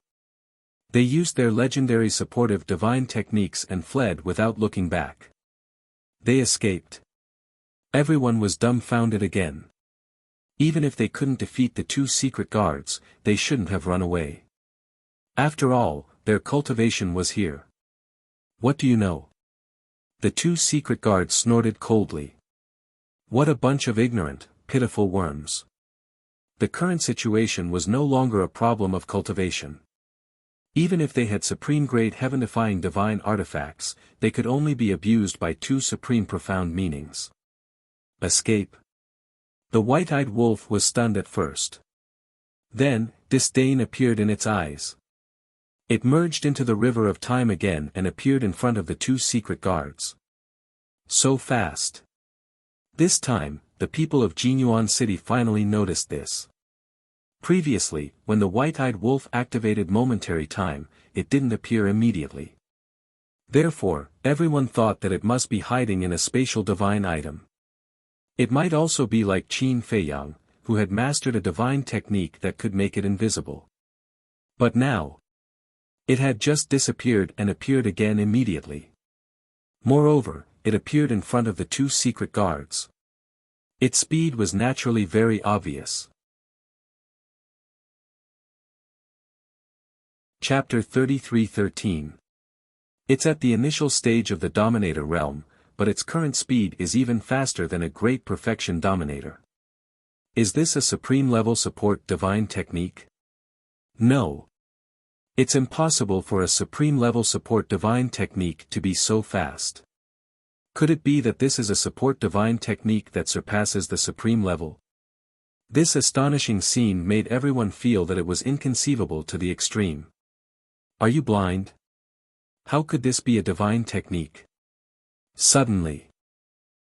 They used their legendary supportive divine techniques and fled without looking back. They escaped. Everyone was dumbfounded again. Even if they couldn't defeat the two secret guards, they shouldn't have run away. After all, their cultivation was here. What do you know? The two secret guards snorted coldly. What a bunch of ignorant, pitiful worms. The current situation was no longer a problem of cultivation. Even if they had supreme-grade heaven-defying divine artifacts, they could only be abused by two supreme profound meanings. Escape. The white-eyed wolf was stunned at first. Then, disdain appeared in its eyes. It merged into the river of time again and appeared in front of the two secret guards. So fast. This time, the people of Jinyuan City finally noticed this. Previously, when the white-eyed wolf activated momentary time, it didn't appear immediately. Therefore, everyone thought that it must be hiding in a spatial divine item. It might also be like Qin Feiyang, who had mastered a divine technique that could make it invisible. But now, it had just disappeared and appeared again immediately. Moreover, it appeared in front of the two secret guards. Its speed was naturally very obvious. Chapter 33:13. It's at the initial stage of the Dominator realm, but its current speed is even faster than a Great Perfection Dominator. Is this a Supreme Level Support Divine Technique? No. It's impossible for a Supreme Level Support Divine Technique to be so fast. Could it be that this is a Support Divine Technique that surpasses the Supreme Level? This astonishing scene made everyone feel that it was inconceivable to the extreme. Are you blind? How could this be a divine technique? Suddenly,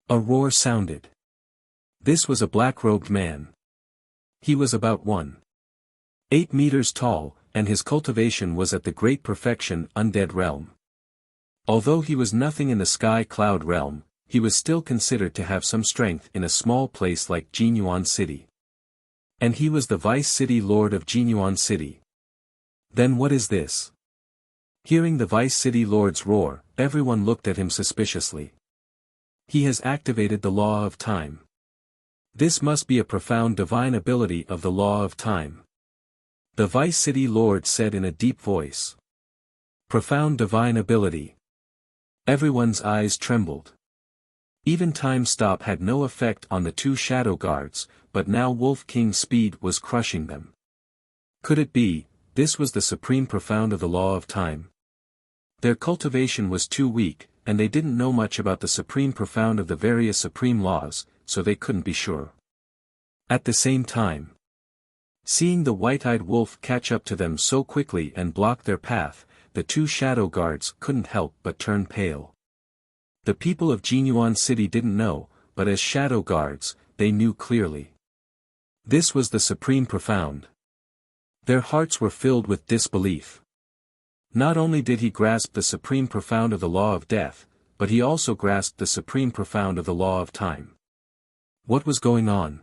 a roar sounded. This was a black-robed man. He was about 1.8 meters tall, and his cultivation was at the Great Perfection Undead realm. Although he was nothing in the Sky Cloud realm, he was still considered to have some strength in a small place like Jinyuan City. And he was the Vice City Lord of Jinyuan City. Then what is this? Hearing the Vice City Lord's roar, everyone looked at him suspiciously. He has activated the law of time. This must be a profound divine ability of the law of time. The Vice City Lord said in a deep voice. Profound divine ability. Everyone's eyes trembled. Even time stop had no effect on the two shadow guards, but now Wolf King's speed was crushing them. Could it be, this was the supreme profound of the law of time? Their cultivation was too weak, and they didn't know much about the supreme profound of the various supreme laws, so they couldn't be sure. At the same time, seeing the white-eyed wolf catch up to them so quickly and block their path, the two shadow guards couldn't help but turn pale. The people of Jinyuan City didn't know, but as shadow guards, they knew clearly. This was the supreme profound. Their hearts were filled with disbelief. Not only did he grasp the supreme profound of the law of death, but he also grasped the supreme profound of the law of time. What was going on?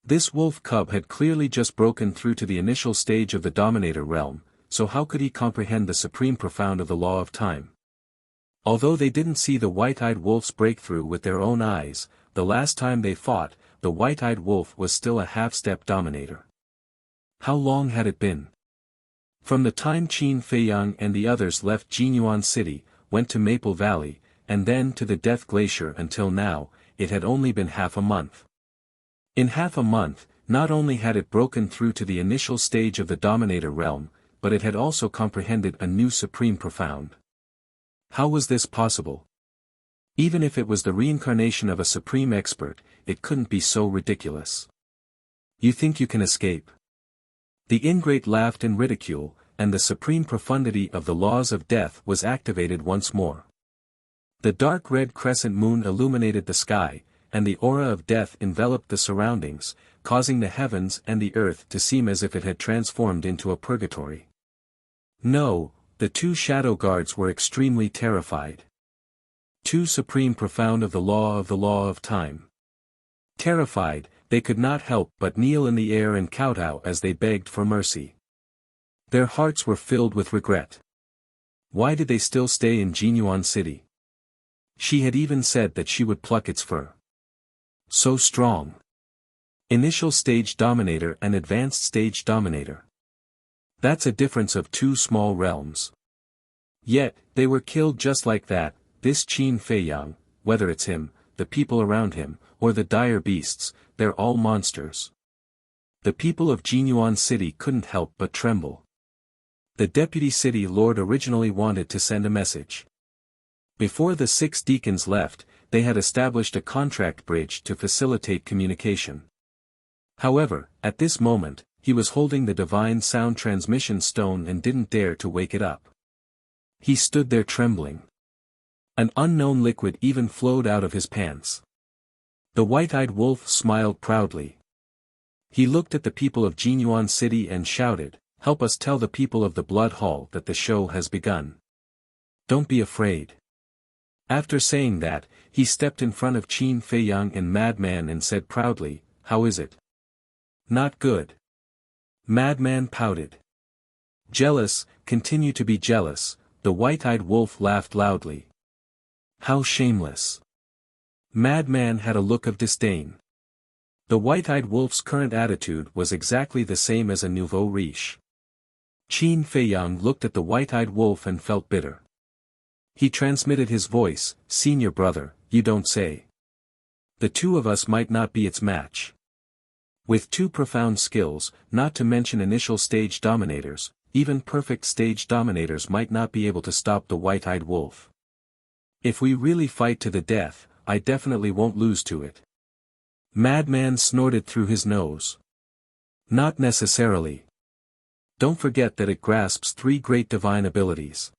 This wolf cub had clearly just broken through to the initial stage of the Dominator realm, so how could he comprehend the supreme profound of the law of time? Although they didn't see the white-eyed wolf's breakthrough with their own eyes, the last time they fought, the white-eyed wolf was still a half-step Dominator. How long had it been? From the time Qin Feiyang and the others left Jinyuan City, went to Maple Valley, and then to the Death Glacier until now, it had only been half a month. In half a month, not only had it broken through to the initial stage of the Dominator realm, but it had also comprehended a new supreme profound. How was this possible? Even if it was the reincarnation of a supreme expert, it couldn't be so ridiculous. You think you can escape? The ingrate laughed in ridicule, and the supreme profundity of the laws of death was activated once more. The dark red crescent moon illuminated the sky, and the aura of death enveloped the surroundings, causing the heavens and the earth to seem as if it had transformed into a purgatory. No, the two shadow guards were extremely terrified. Too supreme profound of the law of time. Terrified, they could not help but kneel in the air and kowtow as they begged for mercy. Their hearts were filled with regret. Why did they still stay in Jinyuan City? She had even said that she would pluck its fur. So strong. Initial stage Dominator and advanced stage Dominator. That's a difference of two small realms. Yet, they were killed just like that. This Qin Feiyang, whether it's him, the people around him, or the dire beasts, they're all monsters. The people of Jinyuan City couldn't help but tremble. The Deputy City Lord originally wanted to send a message. Before the 6 deacons left, they had established a contract bridge to facilitate communication. However, at this moment, he was holding the divine sound transmission stone and didn't dare to wake it up. He stood there trembling. An unknown liquid even flowed out of his pants. The white-eyed wolf smiled proudly. He looked at the people of Jinyuan City and shouted, "Help us tell the people of the Blood Hall that the show has begun. Don't be afraid." After saying that, he stepped in front of Qin Feiyang and Madman and said proudly, "How is it?" "Not good." Madman pouted. "Jealous, continue to be jealous," the white-eyed wolf laughed loudly. "How shameless." Madman had a look of disdain. The white-eyed wolf's current attitude was exactly the same as a nouveau riche. Qin Feiyang looked at the white-eyed wolf and felt bitter. He transmitted his voice, "Senior brother, you don't say. The two of us might not be its match. With two profound skills, not to mention initial stage dominators, even perfect stage dominators might not be able to stop the white-eyed wolf. If we really fight to the death, I definitely won't lose to it." Madman snorted through his nose. "Not necessarily. Don't forget that it grasps three great divine abilities.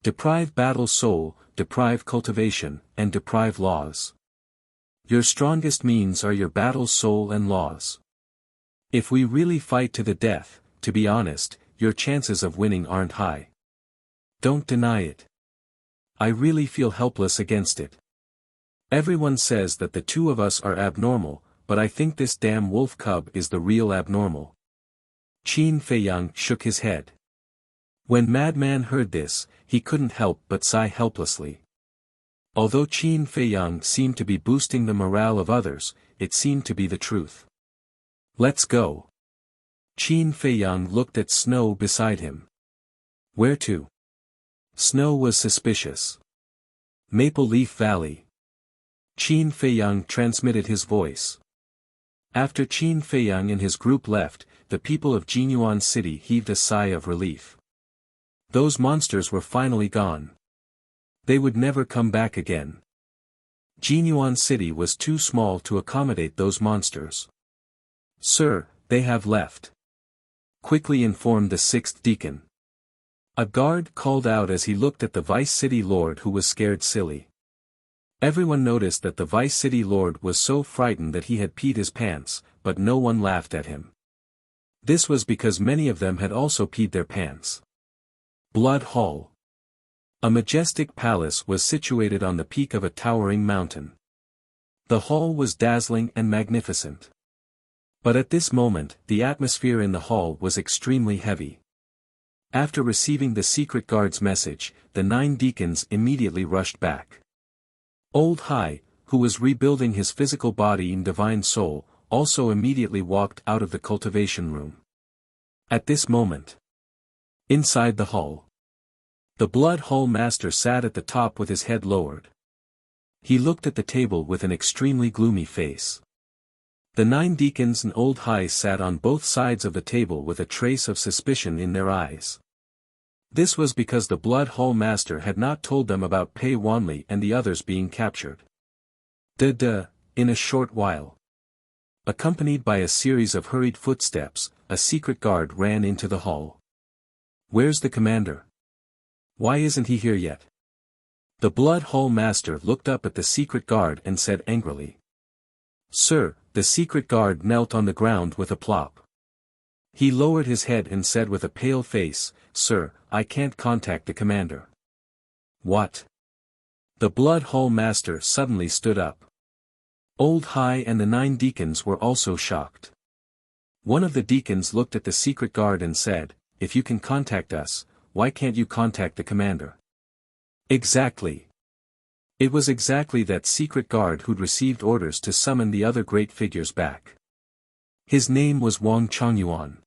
Deprive battle soul, deprive cultivation, and deprive laws. Your strongest means are your battle soul and laws. If we really fight to the death, to be honest, your chances of winning aren't high. Don't deny it. I really feel helpless against it. Everyone says that the two of us are abnormal, but I think this damn wolf cub is the real abnormal." Qin Feiyang shook his head. When Madman heard this, he couldn't help but sigh helplessly. Although Qin Feiyang seemed to be boosting the morale of others, it seemed to be the truth. "Let's go." Qin Feiyang looked at Snow beside him. "Where to?" Snow was suspicious. "Maple Leaf Valley." Qin Feiyang transmitted his voice. After Qin Feiyang and his group left, the people of Jinyuan City heaved a sigh of relief. Those monsters were finally gone. They would never come back again. Jinyuan City was too small to accommodate those monsters. "Sir, they have left," quickly informed the sixth deacon. A guard called out as he looked at the vice city lord, who was scared silly. Everyone noticed that the vice city lord was so frightened that he had peed his pants, but no one laughed at him. This was because many of them had also peed their pants. Blood Hall. A majestic palace was situated on the peak of a towering mountain. The hall was dazzling and magnificent. But at this moment, the atmosphere in the hall was extremely heavy. After receiving the secret guard's message, the 9 deacons immediately rushed back. Old Hai, who was rebuilding his physical body in divine soul, also immediately walked out of the cultivation room. At this moment, inside the hall, the Blood Hall Master sat at the top with his head lowered. He looked at the table with an extremely gloomy face. The 9 deacons and Old Hai sat on both sides of the table with a trace of suspicion in their eyes. This was because the Blood Hall Master had not told them about Pei Wanli and the others being captured. In a short while, accompanied by a series of hurried footsteps, a secret guard ran into the hall. "Where's the commander? Why isn't he here yet?" The Blood Hall Master looked up at the secret guard and said angrily. "Sir," the secret guard knelt on the ground with a plop. He lowered his head and said with a pale face, "Sir, I can't contact the commander." "What?" The Blood Hall Master suddenly stood up. Old Hai and the 9 deacons were also shocked. One of the deacons looked at the secret guard and said, "If you can contact us, why can't you contact the commander?" Exactly. It was exactly that secret guard who'd received orders to summon the other great figures back. His name was Wang Chongyuan.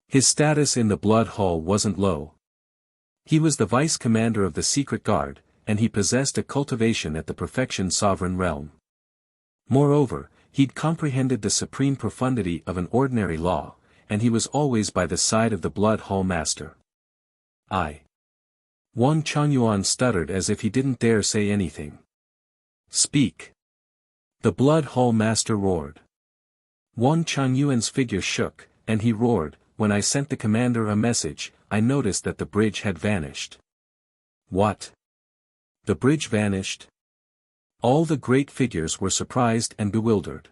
His status in the Blood Hall wasn't low. He was the vice commander of the secret guard, and he possessed a cultivation at the perfection sovereign realm. Moreover, he'd comprehended the supreme profundity of an ordinary law, and he was always by the side of the Blood Hall Master. Wang Chongyuan stuttered as if he didn't dare say anything. "Speak." The Blood Hall Master roared. Wang Chongyuan's figure shook, and he roared, "When I sent the commander a message, I noticed that the bridge had vanished." "What? The bridge vanished?" All the great figures were surprised and bewildered.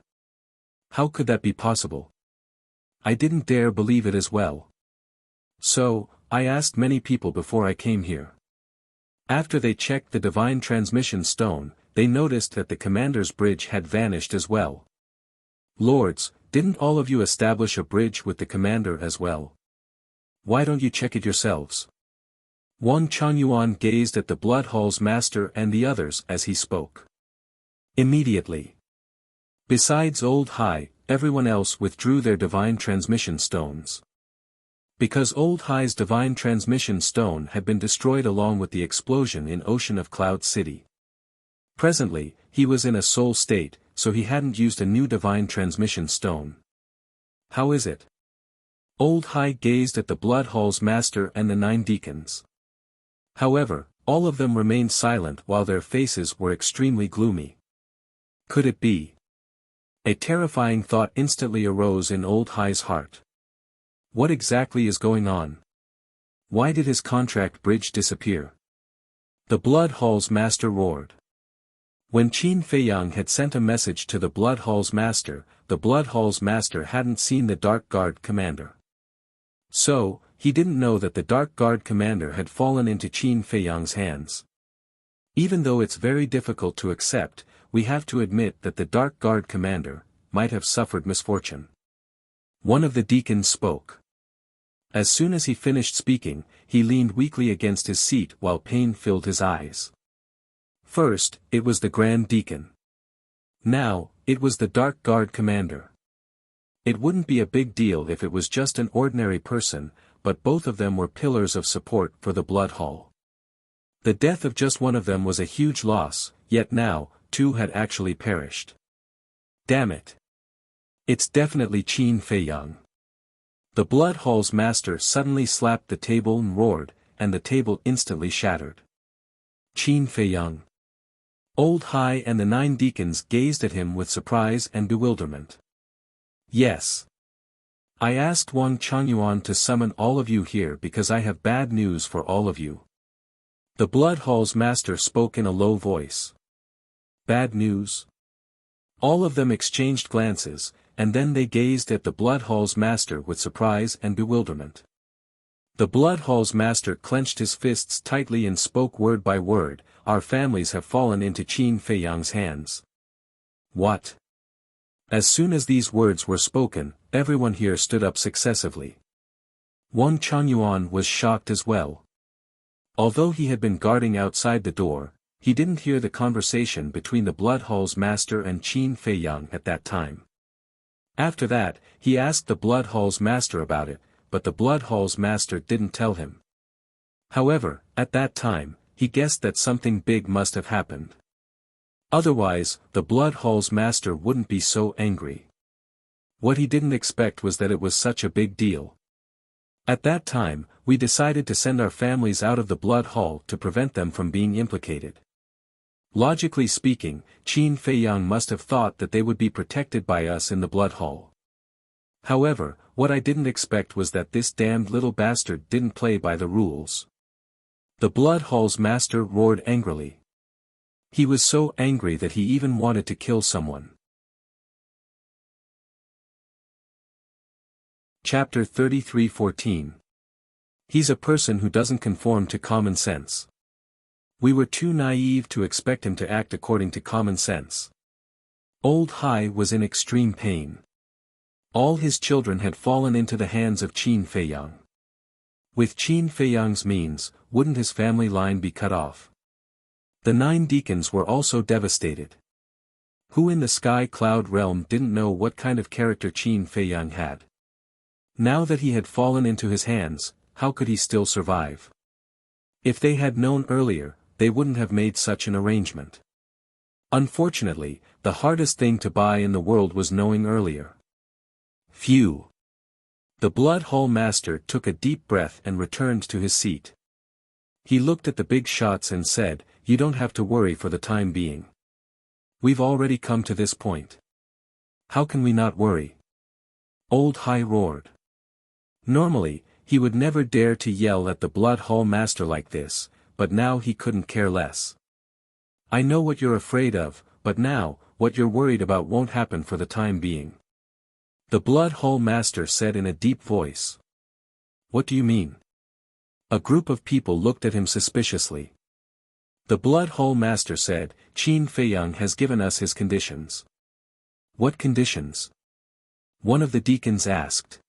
How could that be possible? I didn't dare believe it as well. So, I asked many people before I came here. After they checked the divine transmission stone, they noticed that the commander's bridge had vanished as well. "Lords, didn't all of you establish a bridge with the commander as well? Why don't you check it yourselves?" Wang Chongyuan gazed at the Blood Hall's master and the others as he spoke. Immediately, Besides Old Hai, everyone else withdrew their divine transmission stones. Because Old Hai's divine transmission stone had been destroyed along with the explosion in Ocean of Cloud City. Presently, he was in a soul state, so he hadn't used a new divine transmission stone. How is it? Old Hai gazed at the Blood Hall's master and the 9 deacons. However, all of them remained silent while their faces were extremely gloomy. Could it be? A terrifying thought instantly arose in Old Hai's heart. What exactly is going on? Why did his contract bridge disappear? The Blood Hall's master roared. When Qin Feiyang had sent a message to the Blood Hall's master, the Blood Hall's master hadn't seen the Dark Guard commander. So, he didn't know that the Dark Guard commander had fallen into Qin Feiyang's hands. Even though it's very difficult to accept, we have to admit that the Dark Guard commander might have suffered misfortune. One of the deacons spoke. As soon as he finished speaking, he leaned weakly against his seat while pain filled his eyes. First, it was the Grand Deacon. Now, it was the Dark Guard commander. It wouldn't be a big deal if it was just an ordinary person, but both of them were pillars of support for the Blood Hall. The death of just one of them was a huge loss, yet now, 2 had actually perished. Damn it. It's definitely Qin Feiyang. The Blood Hall's master suddenly slapped the table and roared, and the table instantly shattered. Qin Feiyang. Old Hai and the 9 deacons gazed at him with surprise and bewilderment. Yes. I asked Wang Changyuan to summon all of you here because I have bad news for all of you. The Blood Hall's master spoke in a low voice. Bad news? All of them exchanged glances, and then they gazed at the Blood Hall's master with surprise and bewilderment. The Blood Hall's master clenched his fists tightly and spoke word by word, "Our families have fallen into Qin Feiyang's hands." What? As soon as these words were spoken, everyone here stood up successively. Wang Changyuan was shocked as well. Although he had been guarding outside the door, he didn't hear the conversation between the Blood Hall's master and Qin Feiyang at that time. After that, he asked the Blood Hall's master about it, but the Blood Hall's master didn't tell him. However, at that time, he guessed that something big must have happened. Otherwise, the Blood Hall's master wouldn't be so angry. What he didn't expect was that it was such a big deal. At that time, we decided to send our families out of the Blood Hall to prevent them from being implicated. Logically speaking, Qin Feiyang must have thought that they would be protected by us in the Blood Hall. However, what I didn't expect was that this damned little bastard didn't play by the rules. The Blood Hall's master roared angrily. He was so angry that he even wanted to kill someone. Chapter 33:14. He's a person who doesn't conform to common sense. We were too naive to expect him to act according to common sense. Old Hai was in extreme pain. All his children had fallen into the hands of Qin Feiyang. With Qin Feiyang's means, wouldn't his family line be cut off? The 9 deacons were also devastated. Who in the Sky Cloud realm didn't know what kind of character Qin Feiyang had? Now that he had fallen into his hands, how could he still survive? If they had known earlier, they wouldn't have made such an arrangement. Unfortunately, the hardest thing to buy in the world was knowing earlier. Phew. The Blood Hall master took a deep breath and returned to his seat. He looked at the big shots and said, "You don't have to worry for the time being. We've already come to this point. How can we not worry?" Old Hai roared. Normally, he would never dare to yell at the Blood Hall master like this, but now he couldn't care less. "I know what you're afraid of, but now, what you're worried about won't happen for the time being," the Blood Hall master said in a deep voice. "What do you mean?" A group of people looked at him suspiciously. The Blood Hall master said, "Qin Feiyang has given us his conditions." "What conditions?" one of the deacons asked.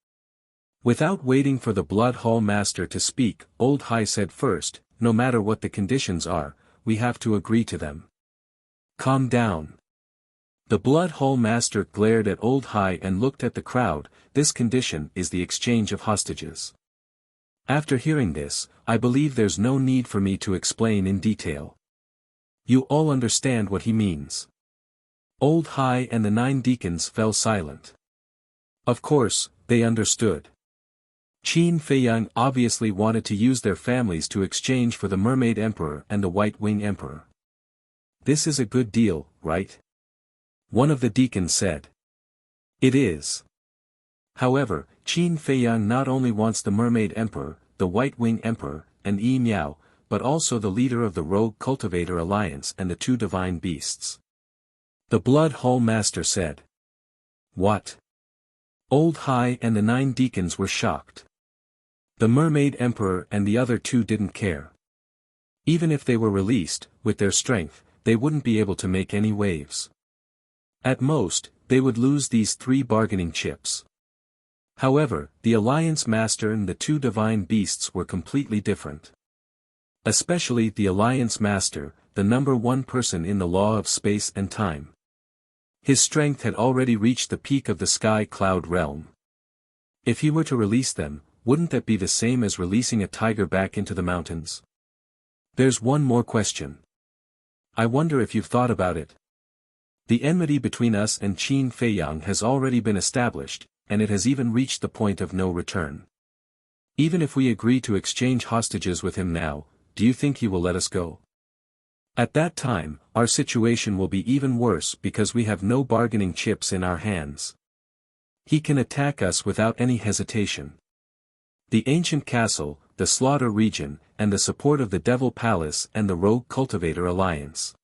Without waiting for the Blood Hall master to speak, Old Hai said first, "No matter what the conditions are, we have to agree to them." "Calm down. The Blood Hall Master glared at Old Hai and looked at the crowd. This condition is the exchange of hostages. After hearing this, I believe there's no need for me to explain in detail. You all understand what he means. Old Hai and the 9 deacons fell silent. Of course, they understood. Qin Feiyang obviously wanted to use their families to exchange for the Mermaid Emperor and the White Wing Emperor. This is a good deal, right? One of the deacons said. It is. However, Qin Feiyang not only wants the Mermaid Emperor, the White Wing Emperor, and Yi Miao, but also the leader of the Rogue Cultivator Alliance and the 2 divine beasts. The Blood Hall Master said. What? Old Hai and the 9 deacons were shocked. The Mermaid Emperor and the other 2 didn't care. Even if they were released, with their strength, they wouldn't be able to make any waves. At most, they would lose these 3 bargaining chips. However, the Alliance Master and the 2 divine beasts were completely different. Especially the Alliance Master, the number 1 person in the law of space and time. His strength had already reached the peak of the Sky Cloud realm. If he were to release them, wouldn't that be the same as releasing a tiger back into the mountains? There's one more question. I wonder if you've thought about it. The enmity between us and Qin Feiyang has already been established, and it has even reached the point of no return. Even if we agree to exchange hostages with him now, do you think he will let us go? At that time, our situation will be even worse because we have no bargaining chips in our hands. He can attack us without any hesitation. The ancient castle, the slaughter region, and the support of the Devil Palace and the Rogue Cultivator Alliance.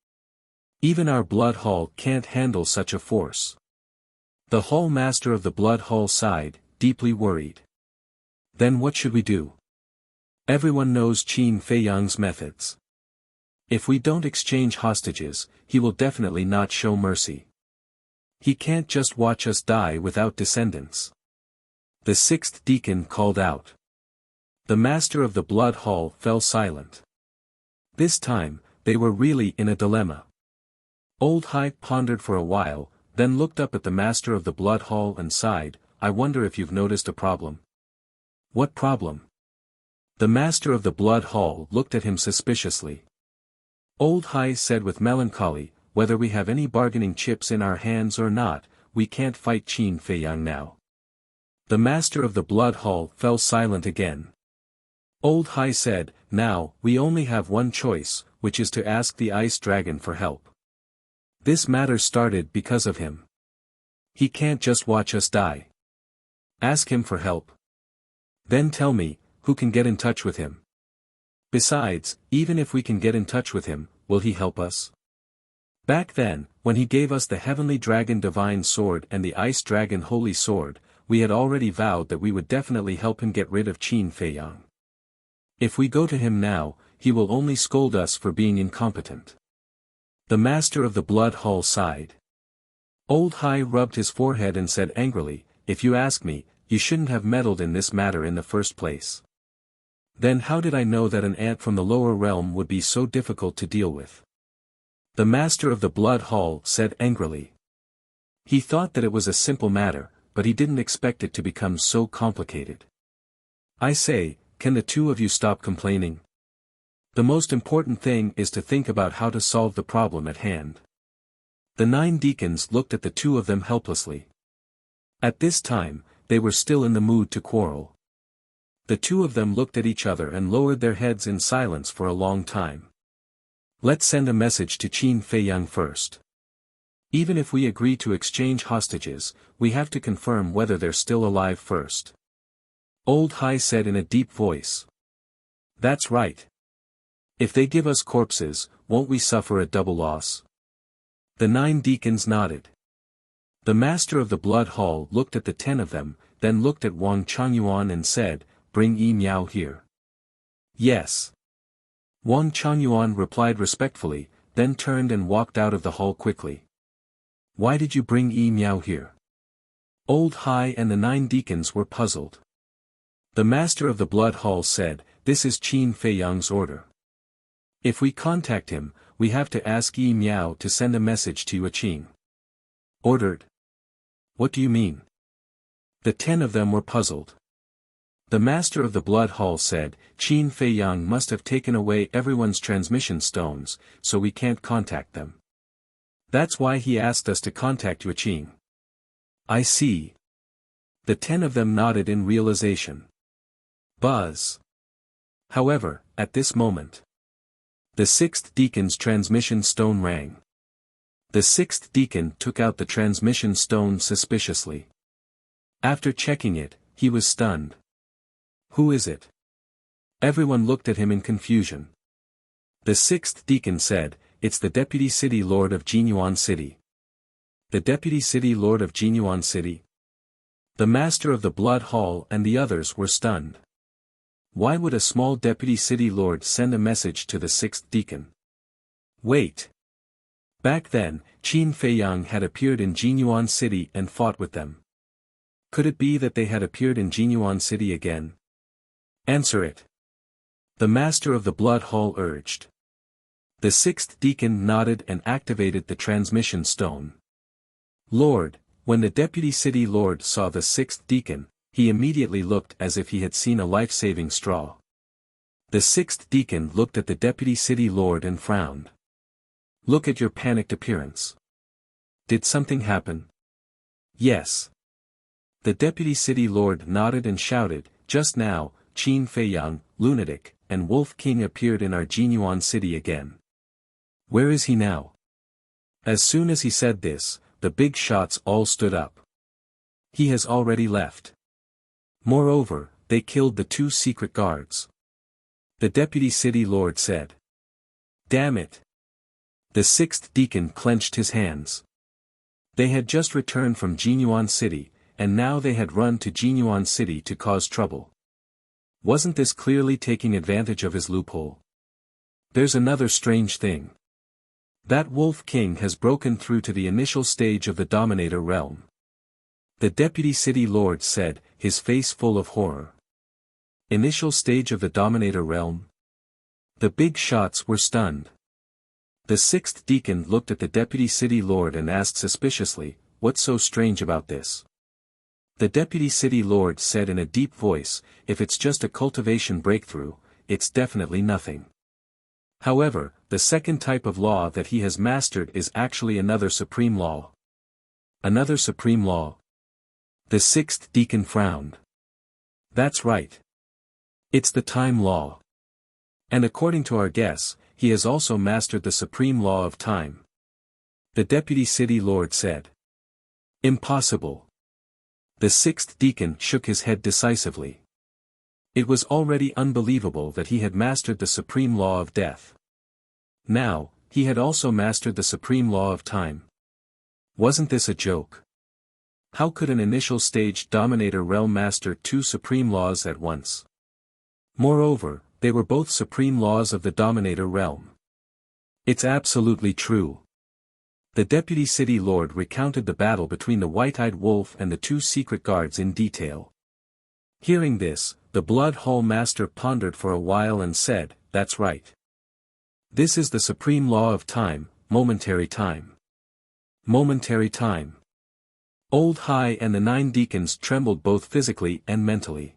Even our Blood Hall can't handle such a force. The Hall Master of the Blood Hall sighed, deeply worried. Then what should we do? Everyone knows Qin Feiyang's methods. If we don't exchange hostages, he will definitely not show mercy. He can't just watch us die without descendants. The 6th deacon called out. The Master of the Blood Hall fell silent. This time, they were really in a dilemma. Old Hai pondered for a while, then looked up at the Master of the Blood Hall and sighed, I wonder if you've noticed a problem. What problem? The Master of the Blood Hall looked at him suspiciously. Old Hai said with melancholy, whether we have any bargaining chips in our hands or not, we can't fight Qin Feiyang now. The Master of the Blood Hall fell silent again. Old Hai said, now, we only have one choice, which is to ask the Ice Dragon for help. This matter started because of him. He can't just watch us die. Ask him for help. Then tell me, who can get in touch with him? Besides, even if we can get in touch with him, will he help us? Back then, when he gave us the Heavenly Dragon Divine Sword and the Ice Dragon Holy Sword, we had already vowed that we would definitely help him get rid of Qin Feiyang. If we go to him now, he will only scold us for being incompetent. The Master of the Blood Hall sighed. Old Hai rubbed his forehead and said angrily, if you ask me, you shouldn't have meddled in this matter in the first place. Then how did I know that an ant from the lower realm would be so difficult to deal with? The Master of the Blood Hall said angrily. He thought that it was a simple matter, but he didn't expect it to become so complicated. I say, can the 2 of you stop complaining? The most important thing is to think about how to solve the problem at hand. The 9 deacons looked at the 2 of them helplessly. At this time, they were still in the mood to quarrel. The 2 of them looked at each other and lowered their heads in silence for a long time. Let's send a message to Qin Feiyang first. Even if we agree to exchange hostages, we have to confirm whether they're still alive first. Old Hai said in a deep voice. That's right. If they give us corpses, won't we suffer a double loss? The 9 deacons nodded. The Master of the Blood Hall looked at the 10 of them, then looked at Wang Changyuan and said, bring Yi Miao here. Yes. Wang Changyuan replied respectfully, then turned and walked out of the hall quickly. Why did you bring Yi Miao here? Old Hai and the 9 deacons were puzzled. The Master of the Blood Hall said, this is Qin Feiyang's order. If we contact him, we have to ask Yi Miao to send a message to Yuqing. Ordered? What do you mean? The 10 of them were puzzled. The master of the blood hall said, Qin Fei Yang must have taken away everyone's transmission stones, so we can't contact them. That's why he asked us to contact Yuqing. I see. The 10 of them nodded in realization. Buzz. However, at this moment, the sixth deacon's transmission stone rang. The sixth deacon took out the transmission stone suspiciously. After checking it, he was stunned. Who is it? Everyone looked at him in confusion. The sixth deacon said, It's the Deputy City Lord of Jinyuan City. The Deputy City Lord of Jinyuan City? The Master of the Blood Hall and the others were stunned. Why would a small Deputy City Lord send a message to the sixth deacon? Wait. Back then, Qin Fei Yang had appeared in Jinyuan City and fought with them. Could it be that they had appeared in Jinyuan City again? Answer it. The Master of the Blood Hall urged. The sixth deacon nodded and activated the transmission stone. Lord, when the Deputy City Lord saw the sixth deacon, he immediately looked as if he had seen a life-saving straw. The sixth deacon looked at the Deputy City Lord and frowned. Look at your panicked appearance. Did something happen? Yes. The Deputy City Lord nodded and shouted, Just now, Qin Fei Yang, Lunatic, and Wolf King appeared in our Jinyuan City again. Where is he now? As soon as he said this, the big shots all stood up. He has already left. Moreover, they killed the 2 secret guards. The Deputy City Lord said. Damn it. The sixth deacon clenched his hands. They had just returned from Jinyuan City, and now they had run to Jinyuan City to cause trouble. Wasn't this clearly taking advantage of his loophole? There's another strange thing. That Wolf King has broken through to the initial stage of the Dominator realm. The Deputy City Lord said, his face full of horror. Initial stage of the Dominator realm? The big shots were stunned. The sixth deacon looked at the Deputy City Lord and asked suspiciously, What's so strange about this? The Deputy City Lord said in a deep voice, If it's just a cultivation breakthrough, it's definitely nothing. However, the second type of law that he has mastered is actually another supreme law. Another supreme law? The sixth deacon frowned. That's right. It's the time law. And according to our guess, he has also mastered the supreme law of time. The Deputy City Lord said. Impossible. The sixth deacon shook his head decisively. It was already unbelievable that he had mastered the supreme law of death. Now, he had also mastered the supreme law of time. Wasn't this a joke? How could an initial stage Dominator realm master 2 supreme laws at once? Moreover, they were both supreme laws of the Dominator realm. It's absolutely true. The Deputy City Lord recounted the battle between the white-eyed wolf and the 2 secret guards in detail. Hearing this, the Blood Hall Master pondered for a while and said, That's right. This is the supreme law of time, momentary time. Momentary time. Old Hai and the 9 deacons trembled both physically and mentally.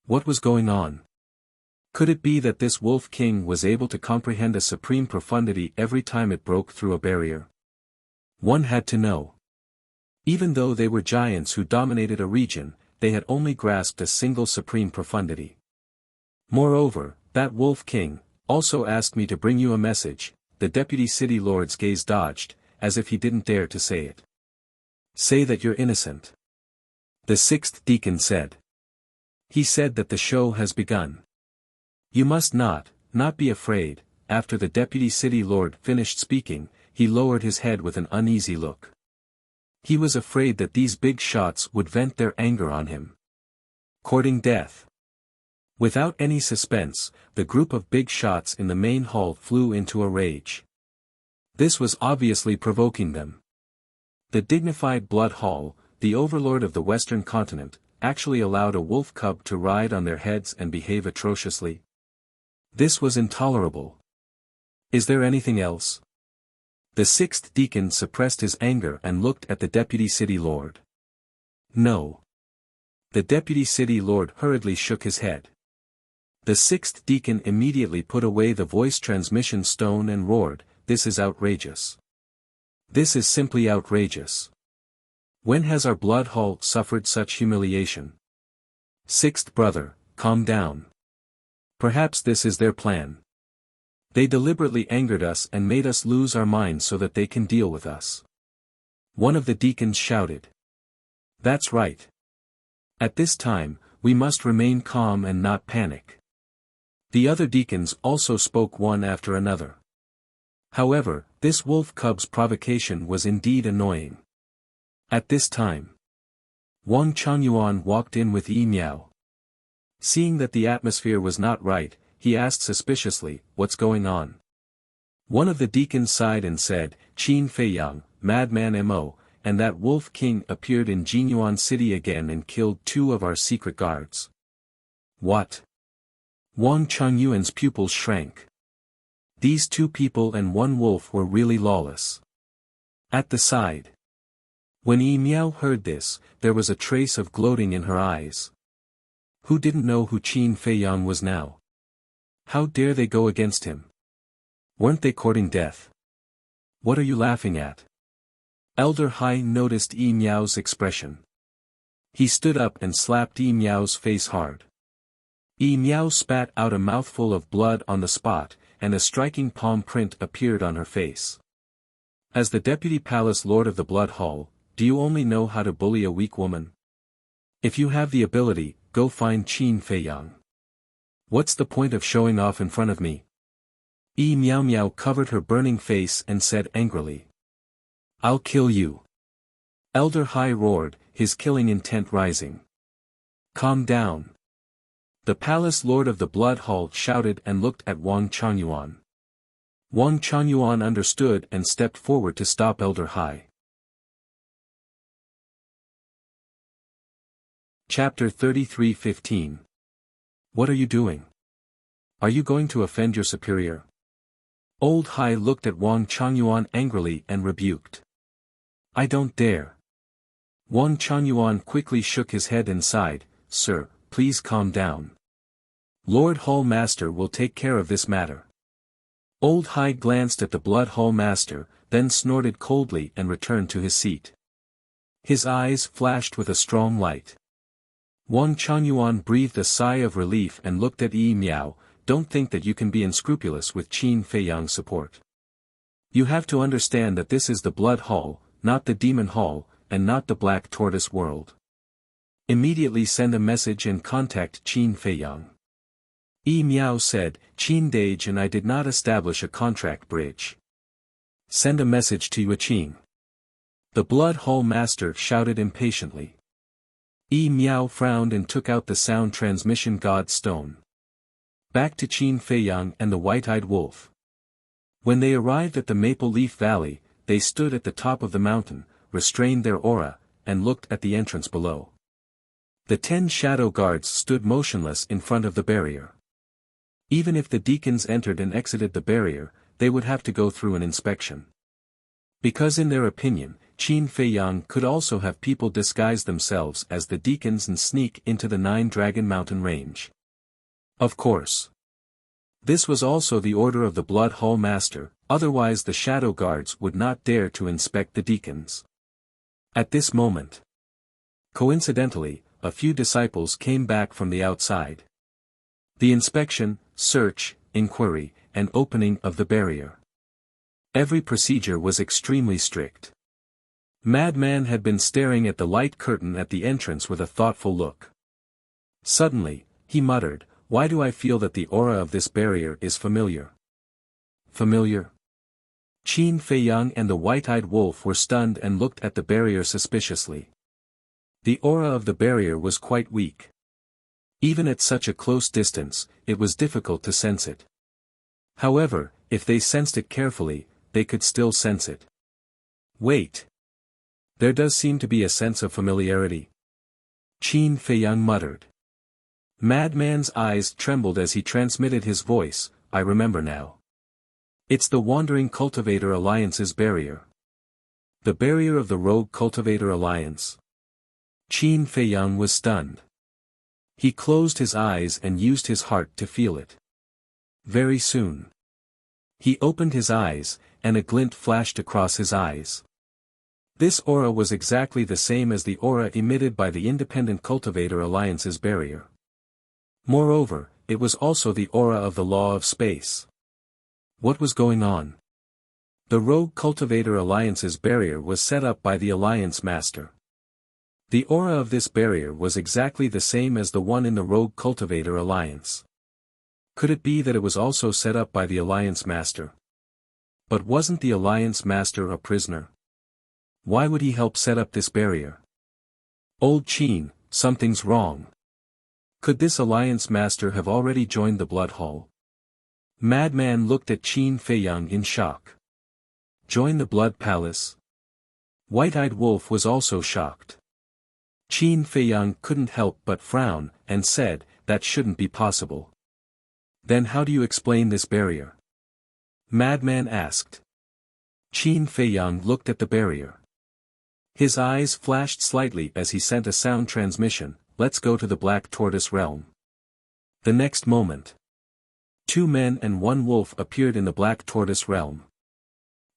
What was going on? Could it be that this Wolf King was able to comprehend a supreme profundity every time it broke through a barrier? One had to know. Even though they were giants who dominated a region, they had only grasped a single supreme profundity. Moreover, that Wolf King also asked me to bring you a message. The Deputy City Lord's gaze dodged, as if he didn't dare to say it. Say that you're innocent. The sixth deacon said. He said that the show has begun. You must not be afraid. After the Deputy City Lord finished speaking, he lowered his head with an uneasy look. He was afraid that these big shots would vent their anger on him. Courting death. Without any suspense, the group of big shots in the main hall flew into a rage. This was obviously provoking them. The dignified Blood Hall, the overlord of the Western continent, actually allowed a wolf cub to ride on their heads and behave atrociously. This was intolerable. Is there anything else? The sixth deacon suppressed his anger and looked at the deputy city lord. No. The deputy city lord hurriedly shook his head. The sixth deacon immediately put away the voice transmission stone and roared, "This is outrageous. This is simply outrageous. When has our blood hall suffered such humiliation? Sixth brother, calm down. Perhaps this is their plan. They deliberately angered us and made us lose our minds so that they can deal with us." One of the deacons shouted. "That's right. At this time, we must remain calm and not panic." The other deacons also spoke one after another. However, this wolf cub's provocation was indeed annoying. At this time, Wang Changyuan walked in with Yi Miao. Seeing that the atmosphere was not right, he asked suspiciously, "What's going on?" One of the deacons sighed and said, "Qin Feiyang, madman Mo, and that wolf king appeared in Jinyuan city again and killed 2 of our secret guards." What? Wang Changyuan's pupils shrank. These 2 people and 1 wolf were really lawless. At the side. When Yi Miao heard this, there was a trace of gloating in her eyes. Who didn't know who Qin Feiyang was now? How dare they go against him? Weren't they courting death? What are you laughing at? Elder Hai noticed Yi Miao's expression. He stood up and slapped Yi Miao's face hard. Yi Miao spat out a mouthful of blood on the spot, and a striking palm print appeared on her face. As the deputy palace lord of the blood hall, do you only know how to bully a weak woman? If you have the ability, go find Qin Feiyang. What's the point of showing off in front of me? Yi Miao Miao covered her burning face and said angrily. I'll kill you. Elder Hai roared, his killing intent rising. Calm down. The palace lord of the blood hall shouted and looked at Wang Changyuan. Wang Changyuan understood and stepped forward to stop Elder Hai. Chapter 33:15. What are you doing? Are you going to offend your superior? Old Hai looked at Wang Changyuan angrily and rebuked. I don't dare. Wang Changyuan quickly shook his head and sighed, Sir, please calm down. Lord Hall Master will take care of this matter. Old Hai glanced at the Blood Hall Master, then snorted coldly and returned to his seat. His eyes flashed with a strong light. Wang Changyuan breathed a sigh of relief and looked at Yi Miao. Don't think that you can be unscrupulous with Qin Feiyang's support. You have to understand that this is the Blood Hall, not the Demon Hall, and not the Black Tortoise world. Immediately send a message and contact Qin Feiyang. Yi Miao said, Qin Dage and I did not establish a contract bridge. Send a message to Yuqing. The Blood Hall Master shouted impatiently. Yi Miao frowned and took out the sound transmission god stone. Back to Qin Feiyang and the white-eyed wolf. When they arrived at the Maple Leaf Valley, they stood at the top of the mountain, restrained their aura, and looked at the entrance below. The 10 shadow guards stood motionless in front of the barrier. Even if the deacons entered and exited the barrier, they would have to go through an inspection. Because in their opinion, Qin Feiyang could also have people disguise themselves as the deacons and sneak into the 9-Dragon Mountain range. Of course. This was also the order of the Blood Hall Master, otherwise the shadow guards would not dare to inspect the deacons. At this moment, coincidentally, a few disciples came back from the outside. The inspection, search, inquiry, and opening of the barrier. Every procedure was extremely strict. Madman had been staring at the light curtain at the entrance with a thoughtful look. Suddenly, he muttered, Why do I feel that the aura of this barrier is familiar? Familiar? Qin Feiyang and the white-eyed wolf were stunned and looked at the barrier suspiciously. The aura of the barrier was quite weak. Even at such a close distance, it was difficult to sense it. However, if they sensed it carefully, they could still sense it. Wait. There does seem to be a sense of familiarity. Qin Feiyang muttered. Madman's eyes trembled as he transmitted his voice, I remember now. It's the Wandering Cultivator Alliance's barrier. The barrier of the Rogue Cultivator Alliance. Qin Feiyang was stunned. He closed his eyes and used his heart to feel it. Very soon. He opened his eyes, and a glint flashed across his eyes. This aura was exactly the same as the aura emitted by the Independent Cultivator Alliance's barrier. Moreover, it was also the aura of the law of space. What was going on? The Rogue Cultivator Alliance's barrier was set up by the Alliance Master. The aura of this barrier was exactly the same as the one in the Rogue Cultivator Alliance. Could it be that it was also set up by the Alliance Master? But wasn't the Alliance Master a prisoner? Why would he help set up this barrier? Old Qin, something's wrong. Could this Alliance Master have already joined the Blood Hall? Madman looked at Qin Feiyang in shock. Join the Blood Palace? White-Eyed Wolf was also shocked. Qin Feiyang couldn't help but frown, and said, that shouldn't be possible. Then how do you explain this barrier? Madman asked. Qin Feiyang looked at the barrier. His eyes flashed slightly as he sent a sound transmission, let's go to the Black Tortoise realm. The next moment. 2 men and 1 wolf appeared in the Black Tortoise realm.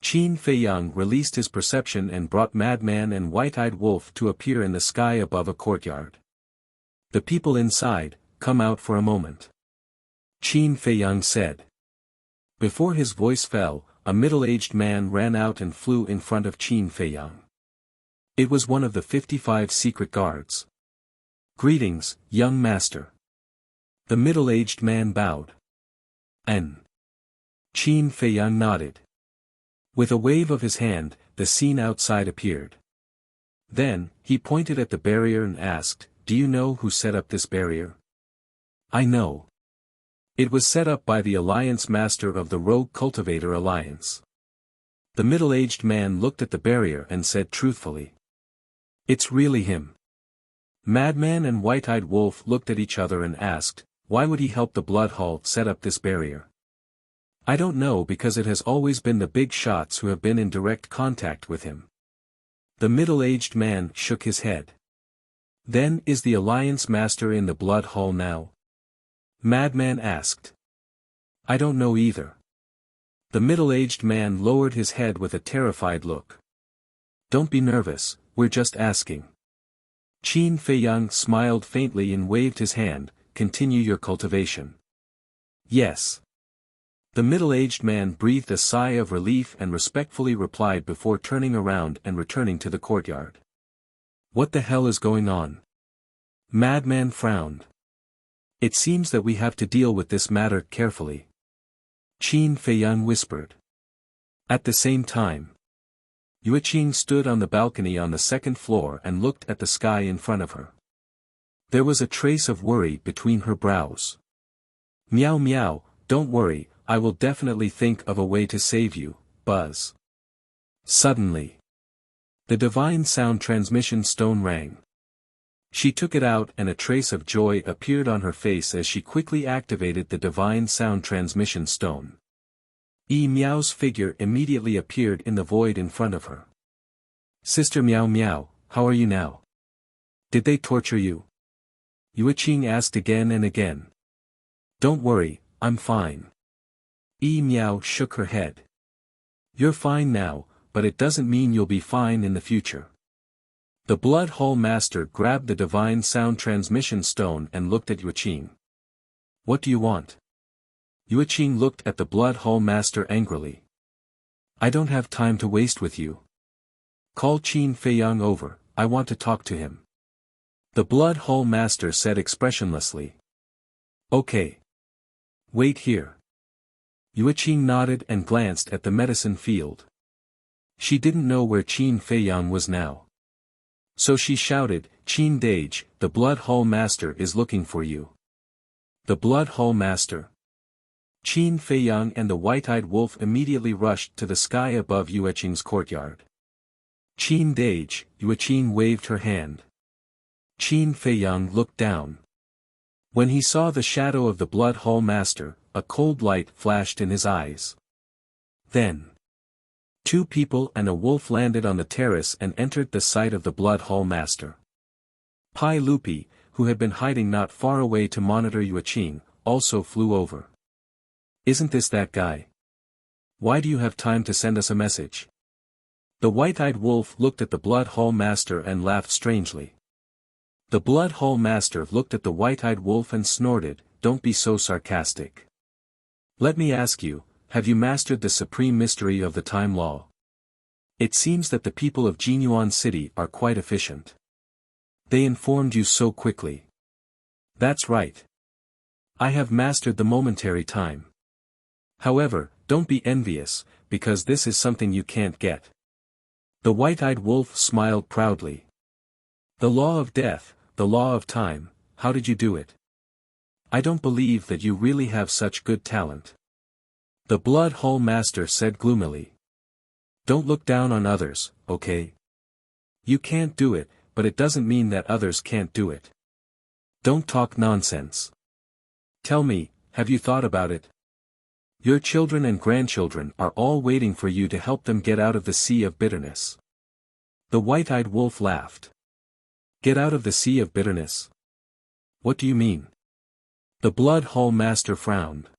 Qin Feiyang released his perception and brought Madman and White-Eyed Wolf to appear in the sky above a courtyard. The people inside, come out for a moment. Qin Feiyang said. Before his voice fell, a middle-aged man ran out and flew in front of Qin Feiyang. It was one of the 55 secret guards. Greetings, young master. The middle-aged man bowed. Qin Feiyang nodded. With a wave of his hand, the scene outside appeared. Then, he pointed at the barrier and asked, do you know who set up this barrier? I know. It was set up by the Alliance Master of the Rogue Cultivator Alliance. The middle-aged man looked at the barrier and said truthfully. It's really him. Madman and White-Eyed Wolf looked at each other and asked, why would he help the Blood Hall set up this barrier? I don't know, because it has always been the big shots who have been in direct contact with him. The middle-aged man shook his head. Then is the Alliance Master in the Blood Hall now? Madman asked. I don't know either. The middle-aged man lowered his head with a terrified look. Don't be nervous, we're just asking. Qin Feiyang smiled faintly and waved his hand, continue your cultivation. Yes. The middle-aged man breathed a sigh of relief and respectfully replied before turning around and returning to the courtyard. What the hell is going on? Madman frowned. It seems that we have to deal with this matter carefully. Qin Feiyang whispered. At the same time, Yueqing stood on the balcony on the 2nd floor and looked at the sky in front of her. There was a trace of worry between her brows. Meow meow, don't worry, I will definitely think of a way to save you, Buzz. Suddenly, the divine sound transmission stone rang. She took it out and a trace of joy appeared on her face as she quickly activated the divine sound transmission stone. Meow's figure immediately appeared in the void in front of her. Sister Meow Meow, how are you now? Did they torture you? Yueqing asked again and again. Don't worry, I'm fine. Meow shook her head. You're fine now, but it doesn't mean you'll be fine in the future. The Blood Hall Master grabbed the divine sound transmission stone and looked at Yueqing. What do you want? Yueqing looked at the Blood Hall Master angrily. I don't have time to waste with you. Call Qin Feiyang over, I want to talk to him. The Blood Hall Master said expressionlessly. Okay. Wait here. Yueqing nodded and glanced at the medicine field. She didn't know where Qin Feiyang was now. So she shouted, Qin Dage, the Blood Hall Master is looking for you. The Blood Hall Master. Qin Feiyang and the White-Eyed Wolf immediately rushed to the sky above Yueqing's courtyard. Qin Dage, Yueqing waved her hand. Qin Feiyang looked down. When he saw the shadow of the Blood Hall Master, a cold light flashed in his eyes. Then, two people and a wolf landed on the terrace and entered the sight of the Blood Hall Master. Pai Lupi, who had been hiding not far away to monitor Yuqing, also flew over. "Isn't this that guy? Why do you have time to send us a message?" The white-eyed wolf looked at the Blood Hall Master and laughed strangely. The Blood Hall Master looked at the white-eyed wolf and snorted, "Don't be so sarcastic. Let me ask you, have you mastered the supreme mystery of the time law? It seems that the people of Jinyuan City are quite efficient. They informed you so quickly." "That's right. I have mastered the momentary time. However, don't be envious, because this is something you can't get." The white-eyed wolf smiled proudly. "The law of death, the law of time, how did you do it? I don't believe that you really have such good talent." The Blood Hall Master said gloomily. "Don't look down on others, okay? You can't do it, but it doesn't mean that others can't do it. Don't talk nonsense. Tell me, have you thought about it? Your children and grandchildren are all waiting for you to help them get out of the sea of bitterness." The white-eyed wolf laughed. "Get out of the sea of bitterness? What do you mean?" The Blood Hall Master frowned.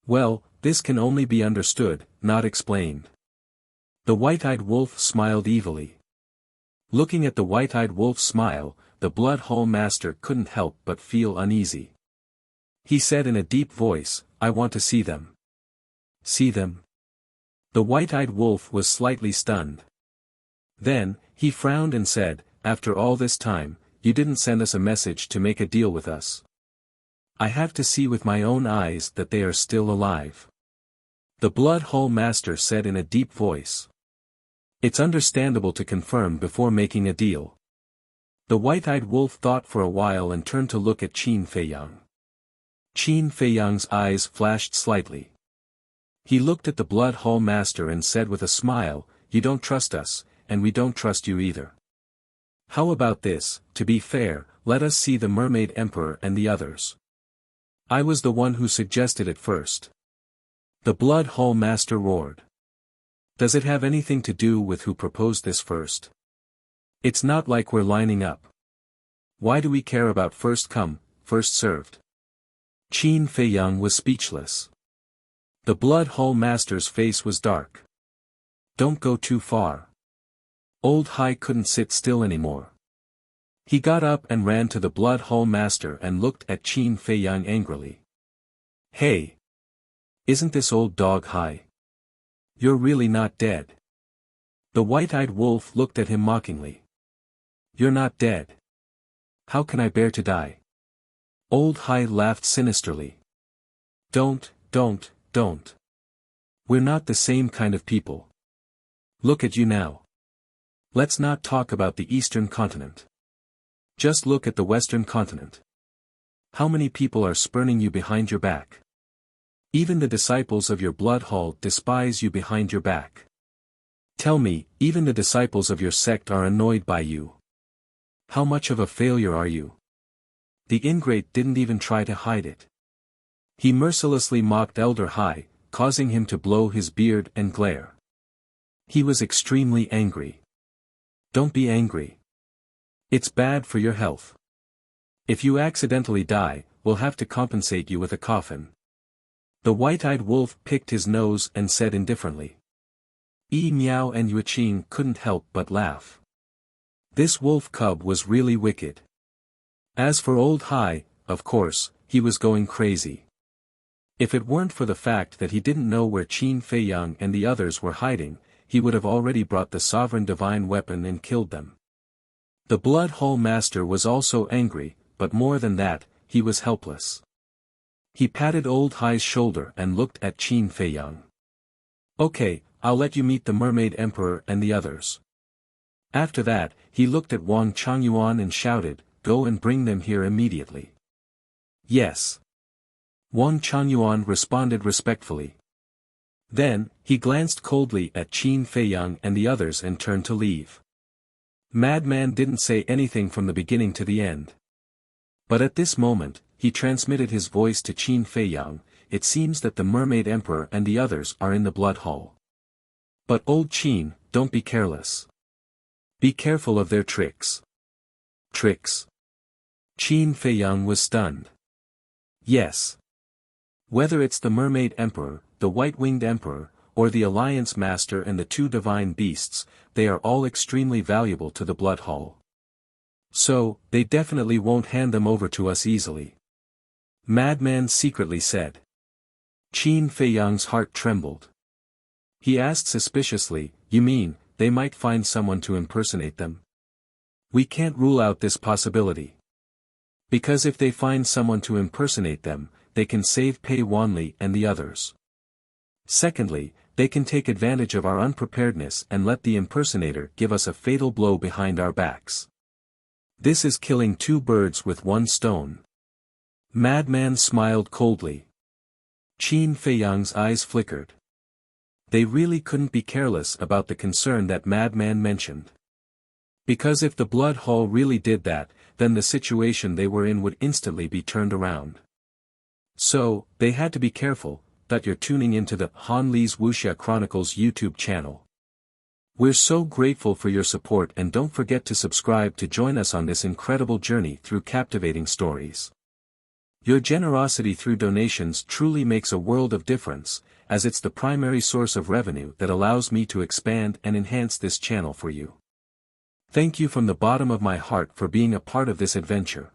"Well, this can only be understood, not explained." The white-eyed wolf smiled evilly. Looking at the white-eyed wolf's smile, the Blood Hall Master couldn't help but feel uneasy. He said in a deep voice, "I want to see them." "See them?" The white-eyed wolf was slightly stunned. Then, he frowned and said, "After all this time, you didn't send us a message to make a deal with us. I have to see with my own eyes that they are still alive." The Blood Hall Master said in a deep voice. "It's understandable to confirm before making a deal." The white-eyed wolf thought for a while and turned to look at Qin Feiyang. Qin Feiyang's eyes flashed slightly. He looked at the Blood Hall Master and said with a smile, "You don't trust us, and we don't trust you either. How about this, to be fair, let us see the Mermaid Emperor and the others. I was the one who suggested it first." The Blood Hall Master roared. "Does it have anything to do with who proposed this first? It's not like we're lining up. Why do we care about first come, first served?" Qin Feiyang was speechless. The Blood Hall Master's face was dark. "Don't go too far." Old Hai couldn't sit still anymore. He got up and ran to the Blood Hall Master and looked at Qin Feiyang angrily. "Hey! Isn't this old dog Hai? You're really not dead." The white-eyed wolf looked at him mockingly. "You're not dead. How can I bear to die?" Old Hai laughed sinisterly. Don't. We're not the same kind of people. Look at you now. Let's not talk about the Eastern continent. Just look at the Western continent. How many people are spurning you behind your back? Even the disciples of your Blood Hall despise you behind your back. Tell me, even the disciples of your sect are annoyed by you. How much of a failure are you? The ingrate didn't even try to hide it. He mercilessly mocked Elder Hai, causing him to blow his beard and glare. He was extremely angry. Don't be angry. It's bad for your health. If you accidentally die, we'll have to compensate you with a coffin. The white-eyed wolf picked his nose and said indifferently. Yi Miao and Yuqing couldn't help but laugh. This wolf cub was really wicked. As for old Hai, of course, he was going crazy. If it weren't for the fact that he didn't know where Qin Feiyang and the others were hiding, he would have already brought the sovereign divine weapon and killed them. The Blood Hall Master was also angry, but more than that, he was helpless. He patted old Hai's shoulder and looked at Qin Feiyang. Okay, I'll let you meet the Mermaid Emperor and the others. After that, he looked at Wang Changyuan and shouted, go and bring them here immediately. Yes. Wang Changyuan responded respectfully. Then, he glanced coldly at Qin Feiyang and the others and turned to leave. Madman didn't say anything from the beginning to the end. But at this moment, he transmitted his voice to Qin Feiyang, it seems that the Mermaid Emperor and the others are in the Blood Hall. But old Qin, don't be careless. Be careful of their tricks. Tricks? Qin Feiyang was stunned. Yes. Whether it's the Mermaid Emperor, the White-Winged Emperor, or the Alliance Master and the two divine beasts, they are all extremely valuable to the Blood Hall. So, they definitely won't hand them over to us easily. Madman secretly said. Qin Feiyang's heart trembled. He asked suspiciously, you mean, they might find someone to impersonate them? We can't rule out this possibility. Because if they find someone to impersonate them, they can save Pei Wanli and the others. Secondly, they can take advantage of our unpreparedness and let the impersonator give us a fatal blow behind our backs. This is killing two birds with one stone. Madman smiled coldly. Qin Feiyang's eyes flickered. They really couldn't be careless about the concern that Madman mentioned. Because if the Blood Hall really did that, then the situation they were in would instantly be turned around. So, they had to be careful, that you're tuning into the Han Li's Wuxia Chronicles YouTube channel. We're so grateful for your support, and don't forget to subscribe to join us on this incredible journey through captivating stories. Your generosity through donations truly makes a world of difference, as it's the primary source of revenue that allows me to expand and enhance this channel for you. Thank you from the bottom of my heart for being a part of this adventure.